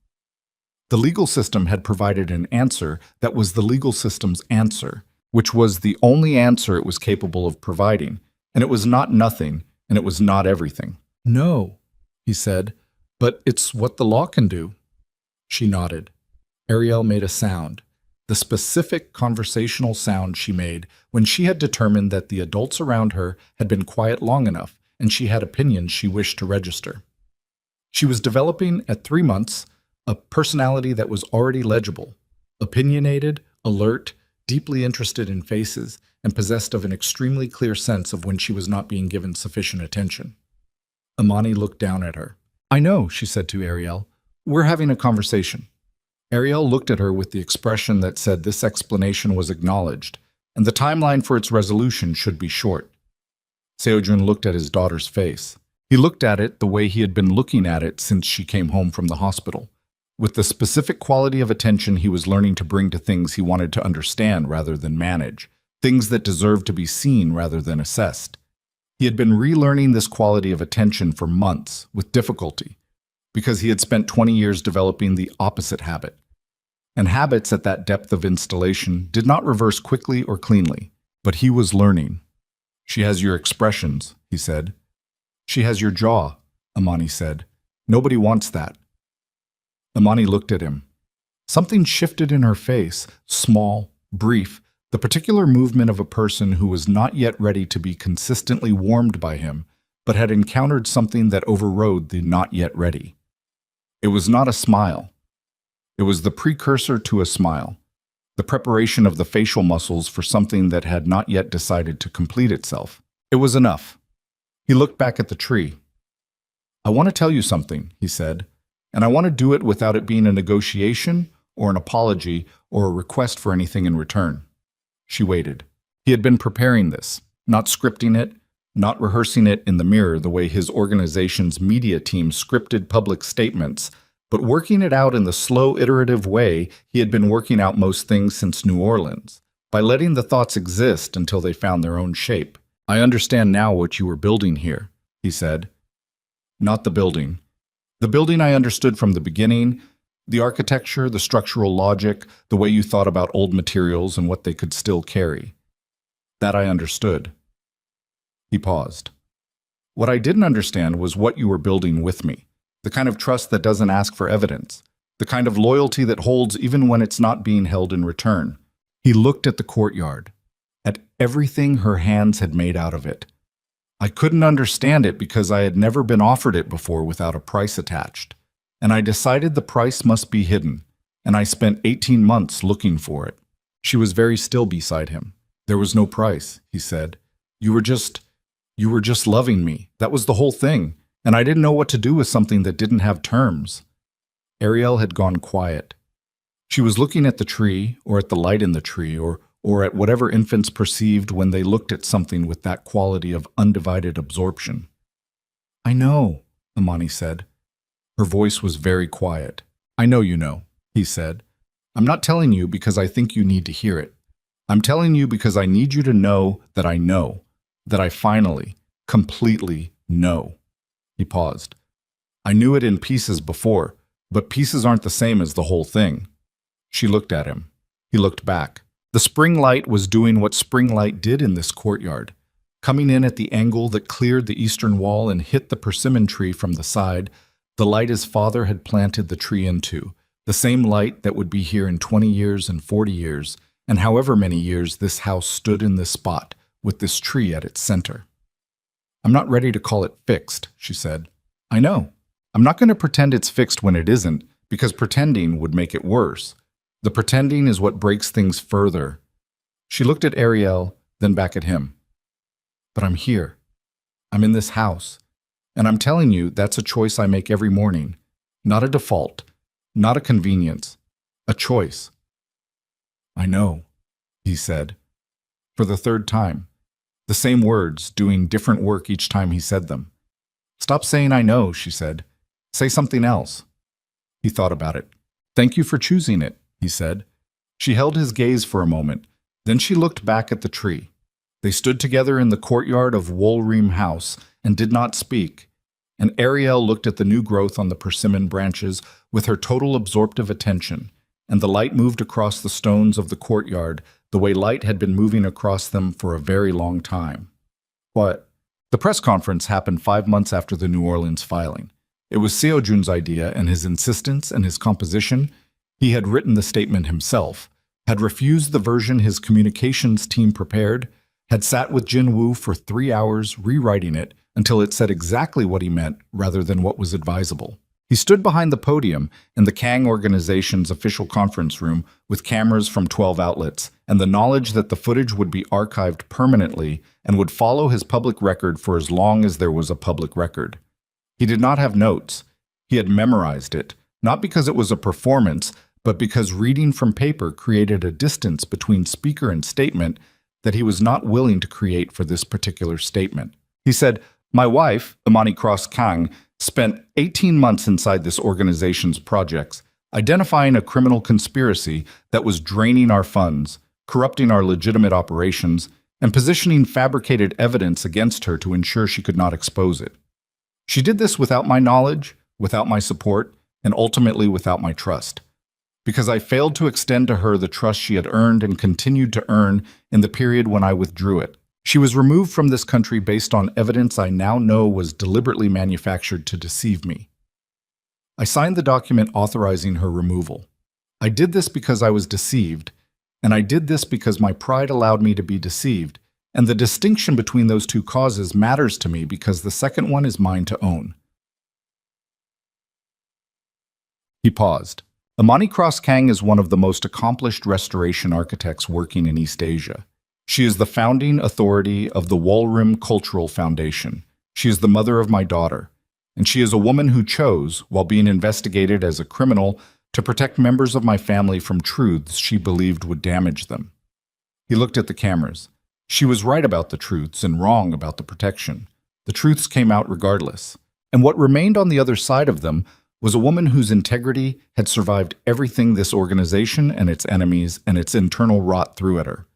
The legal system had provided an answer that was the legal system's answer, which was the only answer it was capable of providing, and it was not nothing, and it was not everything. No, he said, but it's what the law can do. She nodded. Ariel made a sound, the specific conversational sound she made when she had determined that the adults around her had been quiet long enough and she had opinions she wished to register. She was developing, at 3 months, a personality that was already legible, opinionated, alert, deeply interested in faces, and possessed of an extremely clear sense of when she was not being given sufficient attention. Amani looked down at her. I know, she said to Ariel. We're having a conversation. Ariel looked at her with the expression that said this explanation was acknowledged, and the timeline for its resolution should be short. Seo-jun looked at his daughter's face. He looked at it the way he had been looking at it since she came home from the hospital, with the specific quality of attention he was learning to bring to things he wanted to understand rather than manage, things that deserved to be seen rather than assessed. He had been relearning this quality of attention for months, with difficulty, because he had spent 20 years developing the opposite habit. And habits at that depth of installation did not reverse quickly or cleanly, but he was learning. She has your expressions, he said. She has your jaw, Amani said. Nobody wants that. Amani looked at him. Something shifted in her face, small, brief, the particular movement of a person who was not yet ready to be consistently warmed by him, but had encountered something that overrode the not yet ready. It was not a smile. It was the precursor to a smile, the preparation of the facial muscles for something that had not yet decided to complete itself. It was enough. He looked back at the tree. "I want to tell you something," he said, "and I want to do it without it being a negotiation or an apology or a request for anything in return." She waited. He had been preparing this, not scripting it, not rehearsing it in the mirror the way his organization's media team scripted public statements, but working it out in the slow, iterative way he had been working out most things since New Orleans, by letting the thoughts exist until they found their own shape. "I understand now what you were building here," he said. "Not the building. The building I understood from the beginning, the architecture, the structural logic, the way you thought about old materials and what they could still carry. That I understood." He paused. "What I didn't understand was what you were building with me. The kind of trust that doesn't ask for evidence. The kind of loyalty that holds even when it's not being held in return." He looked at the courtyard, at everything her hands had made out of it. "I couldn't understand it because I had never been offered it before without a price attached. And I decided the price must be hidden, and I spent 18 months looking for it." She was very still beside him. "There was no price," he said. You were just loving me. That was the whole thing. And I didn't know what to do with something that didn't have terms." Ariel had gone quiet. She was looking at the tree, or at the light in the tree, or at whatever infants perceived when they looked at something with that quality of undivided absorption. "I know," Imani said. Her voice was very quiet. "I know you know," he said. "I'm not telling you because I think you need to hear it. I'm telling you because I need you to know, that I finally, completely know." He paused. "I knew it in pieces before, but pieces aren't the same as the whole thing." She looked at him. He looked back. The spring light was doing what spring light did in this courtyard, coming in at the angle that cleared the eastern wall and hit the persimmon tree from the side, the light his father had planted the tree into, the same light that would be here in 20 years and 40 years, and however many years this house stood in this spot, with this tree at its center. "I'm not ready to call it fixed," she said. "I know. I'm not going to pretend it's fixed when it isn't, because pretending would make it worse. The pretending is what breaks things further." She looked at Ariel, then back at him. "But I'm here. I'm in this house. And I'm telling you, that's a choice I make every morning. Not a default. Not a convenience. A choice." "I know," he said. For the third time. The same words, doing different work each time he said them. "Stop saying I know," she said. "Say something else." He thought about it. "Thank you for choosing it," he said. She held his gaze for a moment. Then she looked back at the tree. They stood together in the courtyard of Woolream House and did not speak. And Ariel looked at the new growth on the persimmon branches with her total absorptive attention, and the light moved across the stones of the courtyard the way light had been moving across them for a very long time. What? The press conference happened 5 months after the New Orleans filing. It was Seojun's idea, and his insistence and his composition. He had written the statement himself, had refused the version his communications team prepared, had sat with Jin Woo for 3 hours rewriting it until it said exactly what he meant rather than what was advisable. He stood behind the podium in the Kang organization's official conference room with cameras from 12 outlets and the knowledge that the footage would be archived permanently and would follow his public record for as long as there was a public record. He did not have notes. He had memorized it, not because it was a performance, but because reading from paper created a distance between speaker and statement that he was not willing to create for this particular statement. He said, "My wife, Imani Cross Kang, spent 18 months inside this organization's projects, identifying a criminal conspiracy that was draining our funds, corrupting our legitimate operations, and positioning fabricated evidence against her to ensure she could not expose it. She did this without my knowledge, without my support, and ultimately without my trust. Because I failed to extend to her the trust she had earned and continued to earn in the period when I withdrew it. She was removed from this country based on evidence I now know was deliberately manufactured to deceive me. I signed the document authorizing her removal. I did this because I was deceived, And I did this because my pride allowed me to be deceived. And the distinction between those two causes matters to me because the second one is mine to own. He paused. Amani Cross Kang is one of the most accomplished restoration architects working in East Asia. She is the founding authority of the Walrim Cultural Foundation. She is the mother of my daughter. And she is a woman who chose, while being investigated as a criminal, to protect members of my family from truths she believed would damage them. He looked at the cameras. She was right about the truths and wrong about the protection. The truths came out regardless. And what remained on the other side of them was a woman whose integrity had survived everything this organization and its enemies and its internal rot threw at her.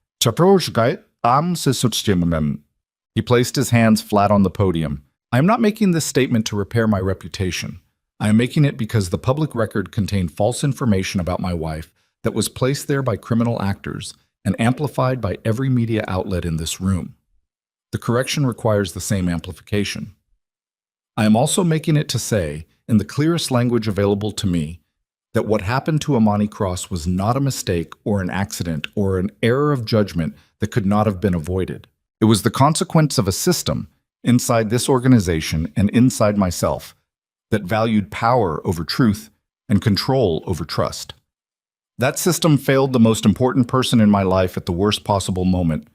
He placed his hands flat on the podium. I am not making this statement to repair my reputation. I am making it because the public record contained false information about my wife that was placed there by criminal actors and amplified by every media outlet in this room. The correction requires the same amplification. I am also making it to say, in the clearest language available to me, that what happened to Amani Cross was not a mistake or an accident or an error of judgment that could not have been avoided. It was the consequence of a system inside this organization and inside myself that valued power over truth and control over trust. That system failed the most important person in my life at the worst possible moment.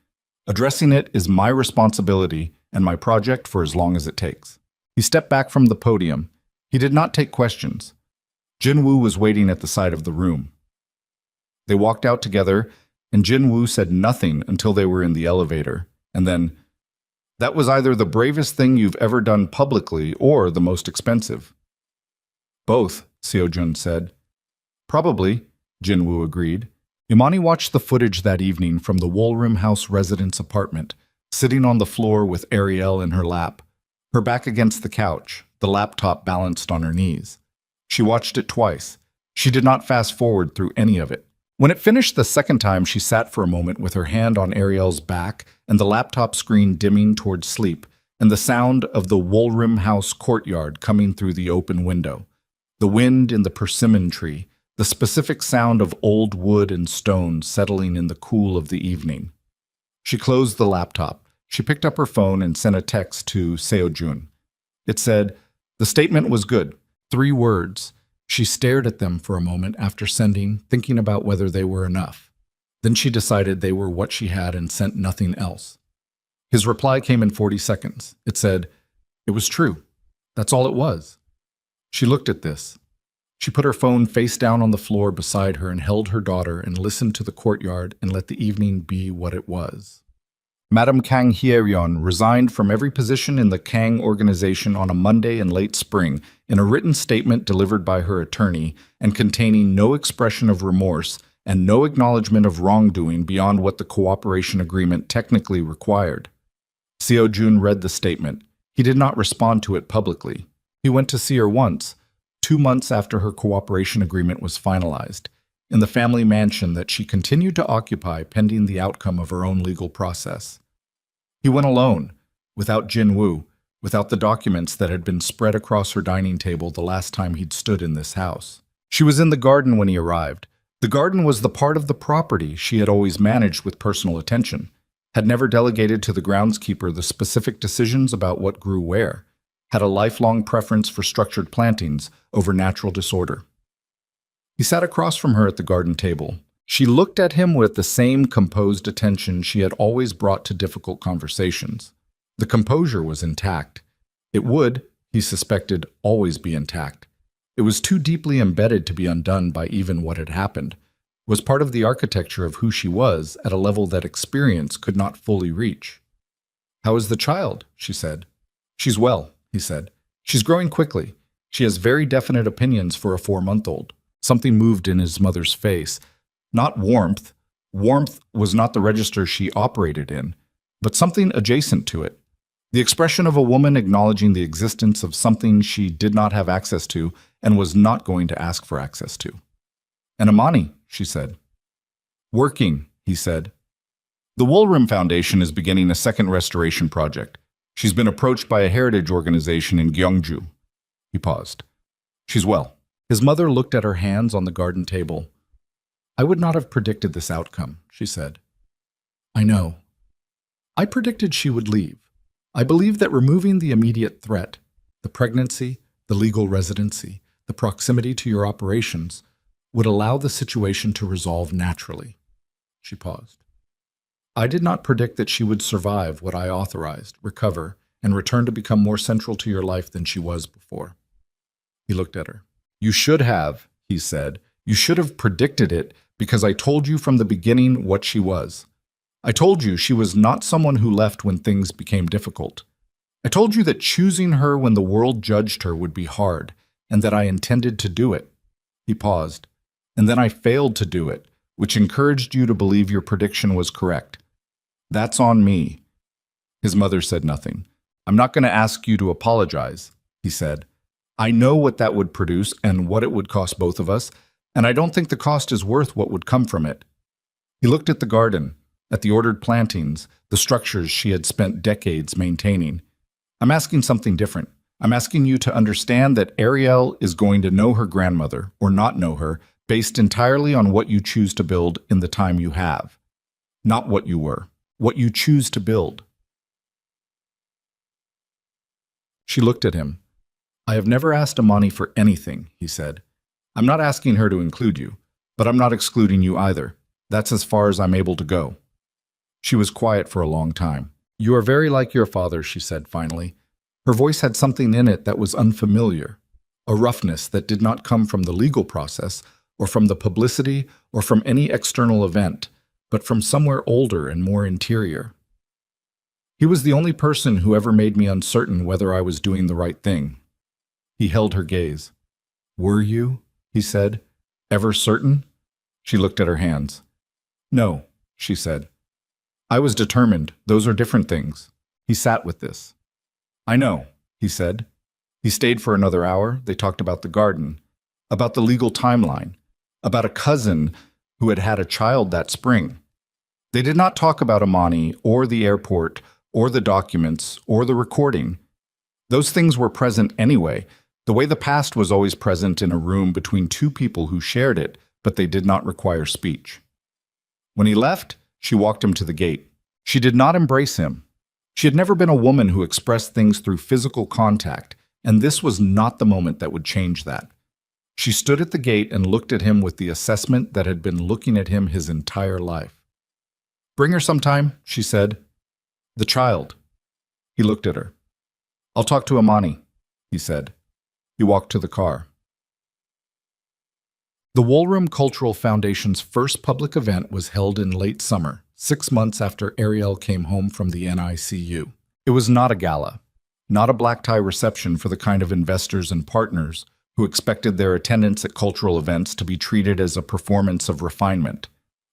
Addressing it is my responsibility and my project for as long as it takes. He stepped back from the podium. He did not take questions. Jin Woo was waiting at the side of the room. They walked out together, and Jin Woo said nothing until they were in the elevator, and then, "That was either the bravest thing you've ever done publicly or the most expensive." "Both," Seo Jun said. "Probably," Jin Woo agreed. Imani watched the footage that evening from the Wolrim House residence apartment, sitting on the floor with Ariel in her lap, her back against the couch, the laptop balanced on her knees. She watched it twice. She did not fast forward through any of it. When it finished the second time, she sat for a moment with her hand on Ariel's back and the laptop screen dimming towards sleep, and the sound of the Wolrim House courtyard coming through the open window, the wind in the persimmon tree, the specific sound of old wood and stone settling in the cool of the evening. She closed the laptop. She picked up her phone and sent a text to Seo Jun. It said, "The statement was good." 3 words. She stared at them for a moment after sending, thinking about whether they were enough. Then she decided they were what she had and sent nothing else. His reply came in 40 seconds. It said, "It was true. That's all it was." She looked at this. She put her phone face down on the floor beside her and held her daughter and listened to the courtyard and let the evening be what it was. Madame Kang Hyeon resigned from every position in the Kang organization on a Monday in late spring in a written statement delivered by her attorney and containing no expression of remorse and no acknowledgement of wrongdoing beyond what the cooperation agreement technically required. Seo Jun read the statement. He did not respond to it publicly. He went to see her once, 2 months after her cooperation agreement was finalized, in the family mansion that she continued to occupy pending the outcome of her own legal process. He went alone, without Jin Woo, without the documents that had been spread across her dining table the last time he'd stood in this house. She was in the garden when he arrived. The garden was the part of the property she had always managed with personal attention, had never delegated to the groundskeeper the specific decisions about what grew where, had a lifelong preference for structured plantings over natural disorder. He sat across from her at the garden table. She looked at him with the same composed attention she had always brought to difficult conversations. The composure was intact. It would, he suspected, always be intact. It was too deeply embedded to be undone by even what had happened. It was part of the architecture of who she was at a level that experience could not fully reach. "How is the child?" she said. "She's well," he said. "She's growing quickly. She has very definite opinions for a 4-month-old. Something moved in his mother's face. Not warmth. Warmth was not the register she operated in, but something adjacent to it. The expression of a woman acknowledging the existence of something she did not have access to and was not going to ask for access to. "And Amani," she said. "Working," he said. "The Wolrim Foundation is beginning a second restoration project. She's been approached by a heritage organization in Gyeongju." He paused. "She's well." His mother looked at her hands on the garden table. I would not have predicted this outcome, she said. I know. I predicted she would leave. I believe that removing the immediate threat, the pregnancy, the legal residency, the proximity to your operations, would allow the situation to resolve naturally. She paused. I did not predict that she would survive what I authorized, recover, and return to become more central to your life than she was before. He looked at her. You should have, he said. You should have predicted it because I told you from the beginning what she was. I told you she was not someone who left when things became difficult. I told you that choosing her when the world judged her would be hard, and that I intended to do it. He paused. And then I failed to do it, which encouraged you to believe your prediction was correct. That's on me. His mother said nothing. I'm not going to ask you to apologize, he said. I know what that would produce and what it would cost both of us, and I don't think the cost is worth what would come from it. He looked at the garden, at the ordered plantings, the structures she had spent decades maintaining. I'm asking something different. I'm asking you to understand that Ariel is going to know her grandmother, or not know her, based entirely on what you choose to build in the time you have. Not what you were, what you choose to build. She looked at him. I have never asked Amani for anything, he said. I'm not asking her to include you, but I'm not excluding you either. That's as far as I'm able to go. She was quiet for a long time. You are very like your father, she said finally. Her voice had something in it that was unfamiliar, a roughness that did not come from the legal process, or from the publicity, or from any external event, but from somewhere older and more interior. He was the only person who ever made me uncertain whether I was doing the right thing. He held her gaze. Were you, he said, ever certain? She looked at her hands. No, she said. I was determined. Those are different things. He sat with this. I know, he said. He stayed for another hour. They talked about the garden, about the legal timeline, about a cousin who had had a child that spring. They did not talk about Amani or the airport or the documents or the recording. Those things were present anyway, the way the past was always present in a room between two people who shared it, but they did not require speech. When he left, she walked him to the gate. She did not embrace him. She had never been a woman who expressed things through physical contact, and this was not the moment that would change that. She stood at the gate and looked at him with the assessment that had been looking at him his entire life. Bring her sometime, she said. The child. He looked at her. I'll talk to Amani, he said. He walked to the car. The Woolroom Cultural Foundation's first public event was held in late summer, 6 months after Ariel came home from the NICU. It was not a gala, not a black tie reception for the kind of investors and partners who expected their attendance at cultural events to be treated as a performance of refinement.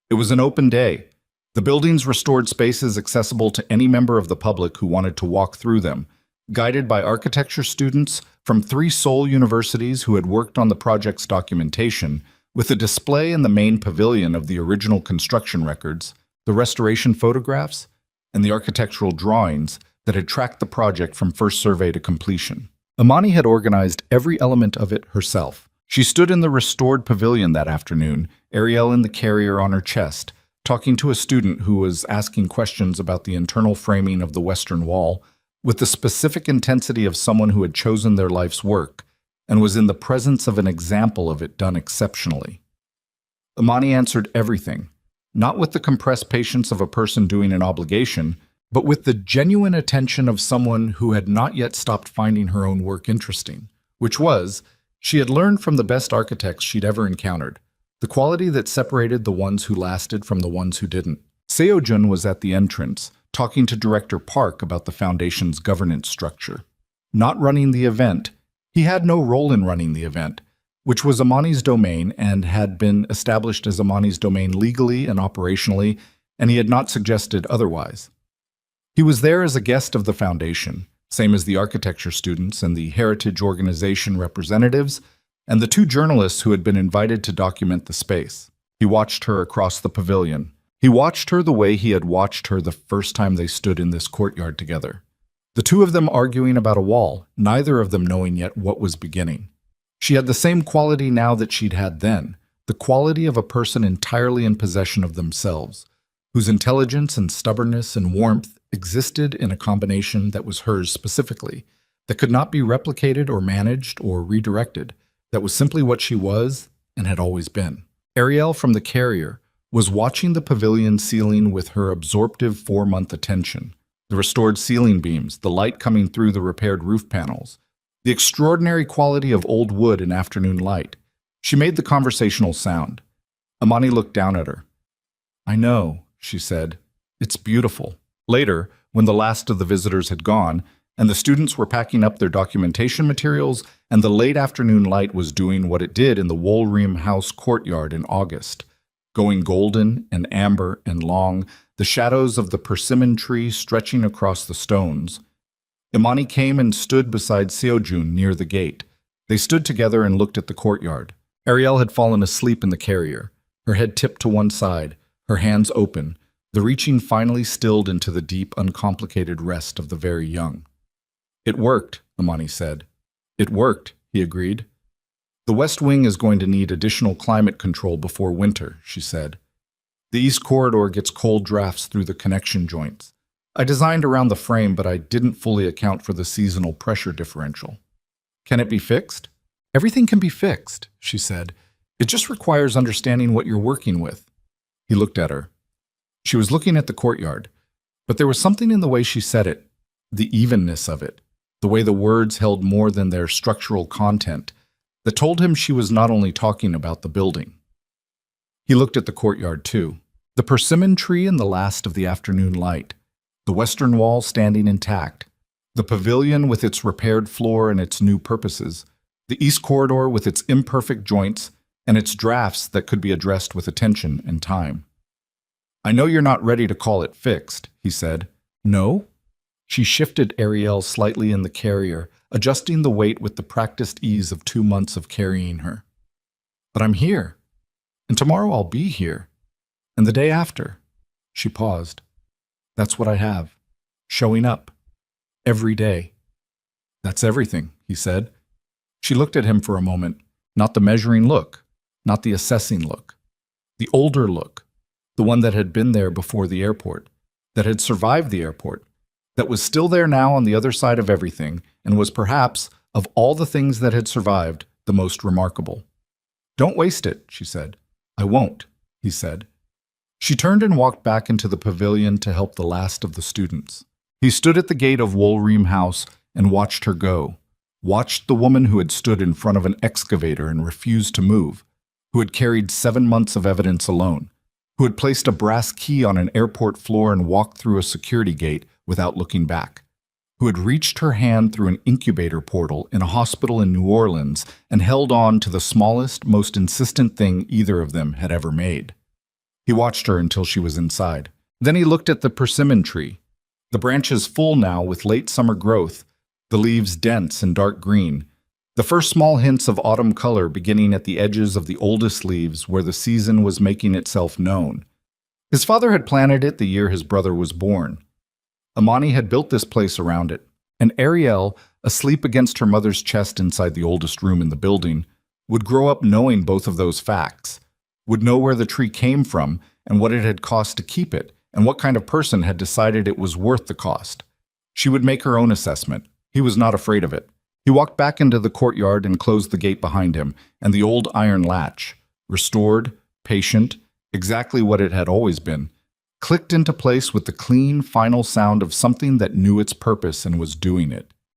It was an open day. The building's restored spaces accessible to any member of the public who wanted to walk through them, guided by architecture students from 3 Seoul universities who had worked on the project's documentation, with a display in the main pavilion of the original construction records, the restoration photographs, and the architectural drawings that had tracked the project from first survey to completion. Amani had organized every element of it herself. She stood in the restored pavilion that afternoon, Ariel in the carrier on her chest, talking to a student who was asking questions about the internal framing of the western wall, with the specific intensity of someone who had chosen their life's work and was in the presence of an example of it done exceptionally. Amani answered everything, not with the compressed patience of a person doing an obligation, but with the genuine attention of someone who had not yet stopped finding her own work interesting, which was, she had learned from the best architects she'd ever encountered, the quality that separated the ones who lasted from the ones who didn't. Seo-jun was at the entrance, talking to Director Park about the foundation's governance structure. Not running the event, he had no role in running the event, which was Amani's domain and had been established as Amani's domain legally and operationally, and he had not suggested otherwise. He was there as a guest of the foundation, same as the architecture students and the heritage organization representatives, and the 2 journalists who had been invited to document the space. He watched her across the pavilion. He watched her the way he had watched her the first time they stood in this courtyard together. The 2 of them arguing about a wall, neither of them knowing yet what was beginning. She had the same quality now that she'd had then, the quality of a person entirely in possession of themselves, whose intelligence and stubbornness and warmth existed in a combination that was hers specifically, that could not be replicated or managed or redirected, that was simply what she was and had always been. Ariel from the carrier was watching the pavilion ceiling with her absorptive 4-month attention. The restored ceiling beams, the light coming through the repaired roof panels, the extraordinary quality of old wood in afternoon light. She made the conversational sound. Amani looked down at her. "I know," she said. "It's beautiful." Later, when the last of the visitors had gone, and the students were packing up their documentation materials, and the late afternoon light was doing what it did in the Woolream House courtyard in August, going golden and amber and long, the shadows of the persimmon tree stretching across the stones, Imani came and stood beside Seojun near the gate. They stood together and looked at the courtyard. Ariel had fallen asleep in the carrier, her head tipped to one side, her hands open, the reaching finally stilled into the deep, uncomplicated rest of the very young. "It worked," Imani said. "It worked," he agreed. "The West Wing is going to need additional climate control before winter," she said. "The East Corridor gets cold drafts through the connection joints. I designed around the frame, but I didn't fully account for the seasonal pressure differential." "Can it be fixed?" "Everything can be fixed," she said. "It just requires understanding what you're working with." He looked at her. She was looking at the courtyard, but there was something in the way she said it, the evenness of it, the way the words held more than their structural content, that told him she was not only talking about the building. He looked at the courtyard too. The persimmon tree in the last of the afternoon light, the western wall standing intact, the pavilion with its repaired floor and its new purposes, the east corridor with its imperfect joints and its drafts that could be addressed with attention and time. "I know you're not ready to call it fixed," he said. "No?" She shifted Ariel slightly in the carrier, adjusting the weight with the practiced ease of 2 months of carrying her. "But I'm here. And tomorrow I'll be here. And the day after." She paused. "That's what I have. Showing up. Every day." "That's everything," he said. She looked at him for a moment, not the measuring look, not the assessing look. The older look, the one that had been there before the airport, that had survived the airport, that was still there now on the other side of everything, and was perhaps, of all the things that had survived, the most remarkable. "Don't waste it," she said. "I won't," he said. She turned and walked back into the pavilion to help the last of the students. He stood at the gate of Woolream House and watched her go, watched the woman who had stood in front of an excavator and refused to move, who had carried 7 months of evidence alone, who had placed a brass key on an airport floor and walked through a security gate without looking back, who had reached her hand through an incubator portal in a hospital in New Orleans and held on to the smallest, most insistent thing either of them had ever made. He watched her until she was inside. Then he looked at the persimmon tree, the branches full now with late summer growth, the leaves dense and dark green, the first small hints of autumn color beginning at the edges of the oldest leaves where the season was making itself known. His father had planted it the year his brother was born. Imani had built this place around it, and Ariel, asleep against her mother's chest inside the oldest room in the building, would grow up knowing both of those facts, would know where the tree came from and what it had cost to keep it, and what kind of person had decided it was worth the cost. She would make her own assessment. He was not afraid of it. He walked back into the courtyard and closed the gate behind him, and the old iron latch, restored, patient, exactly what it had always been, clicked into place with the clean, final sound of something that knew its purpose and was doing it.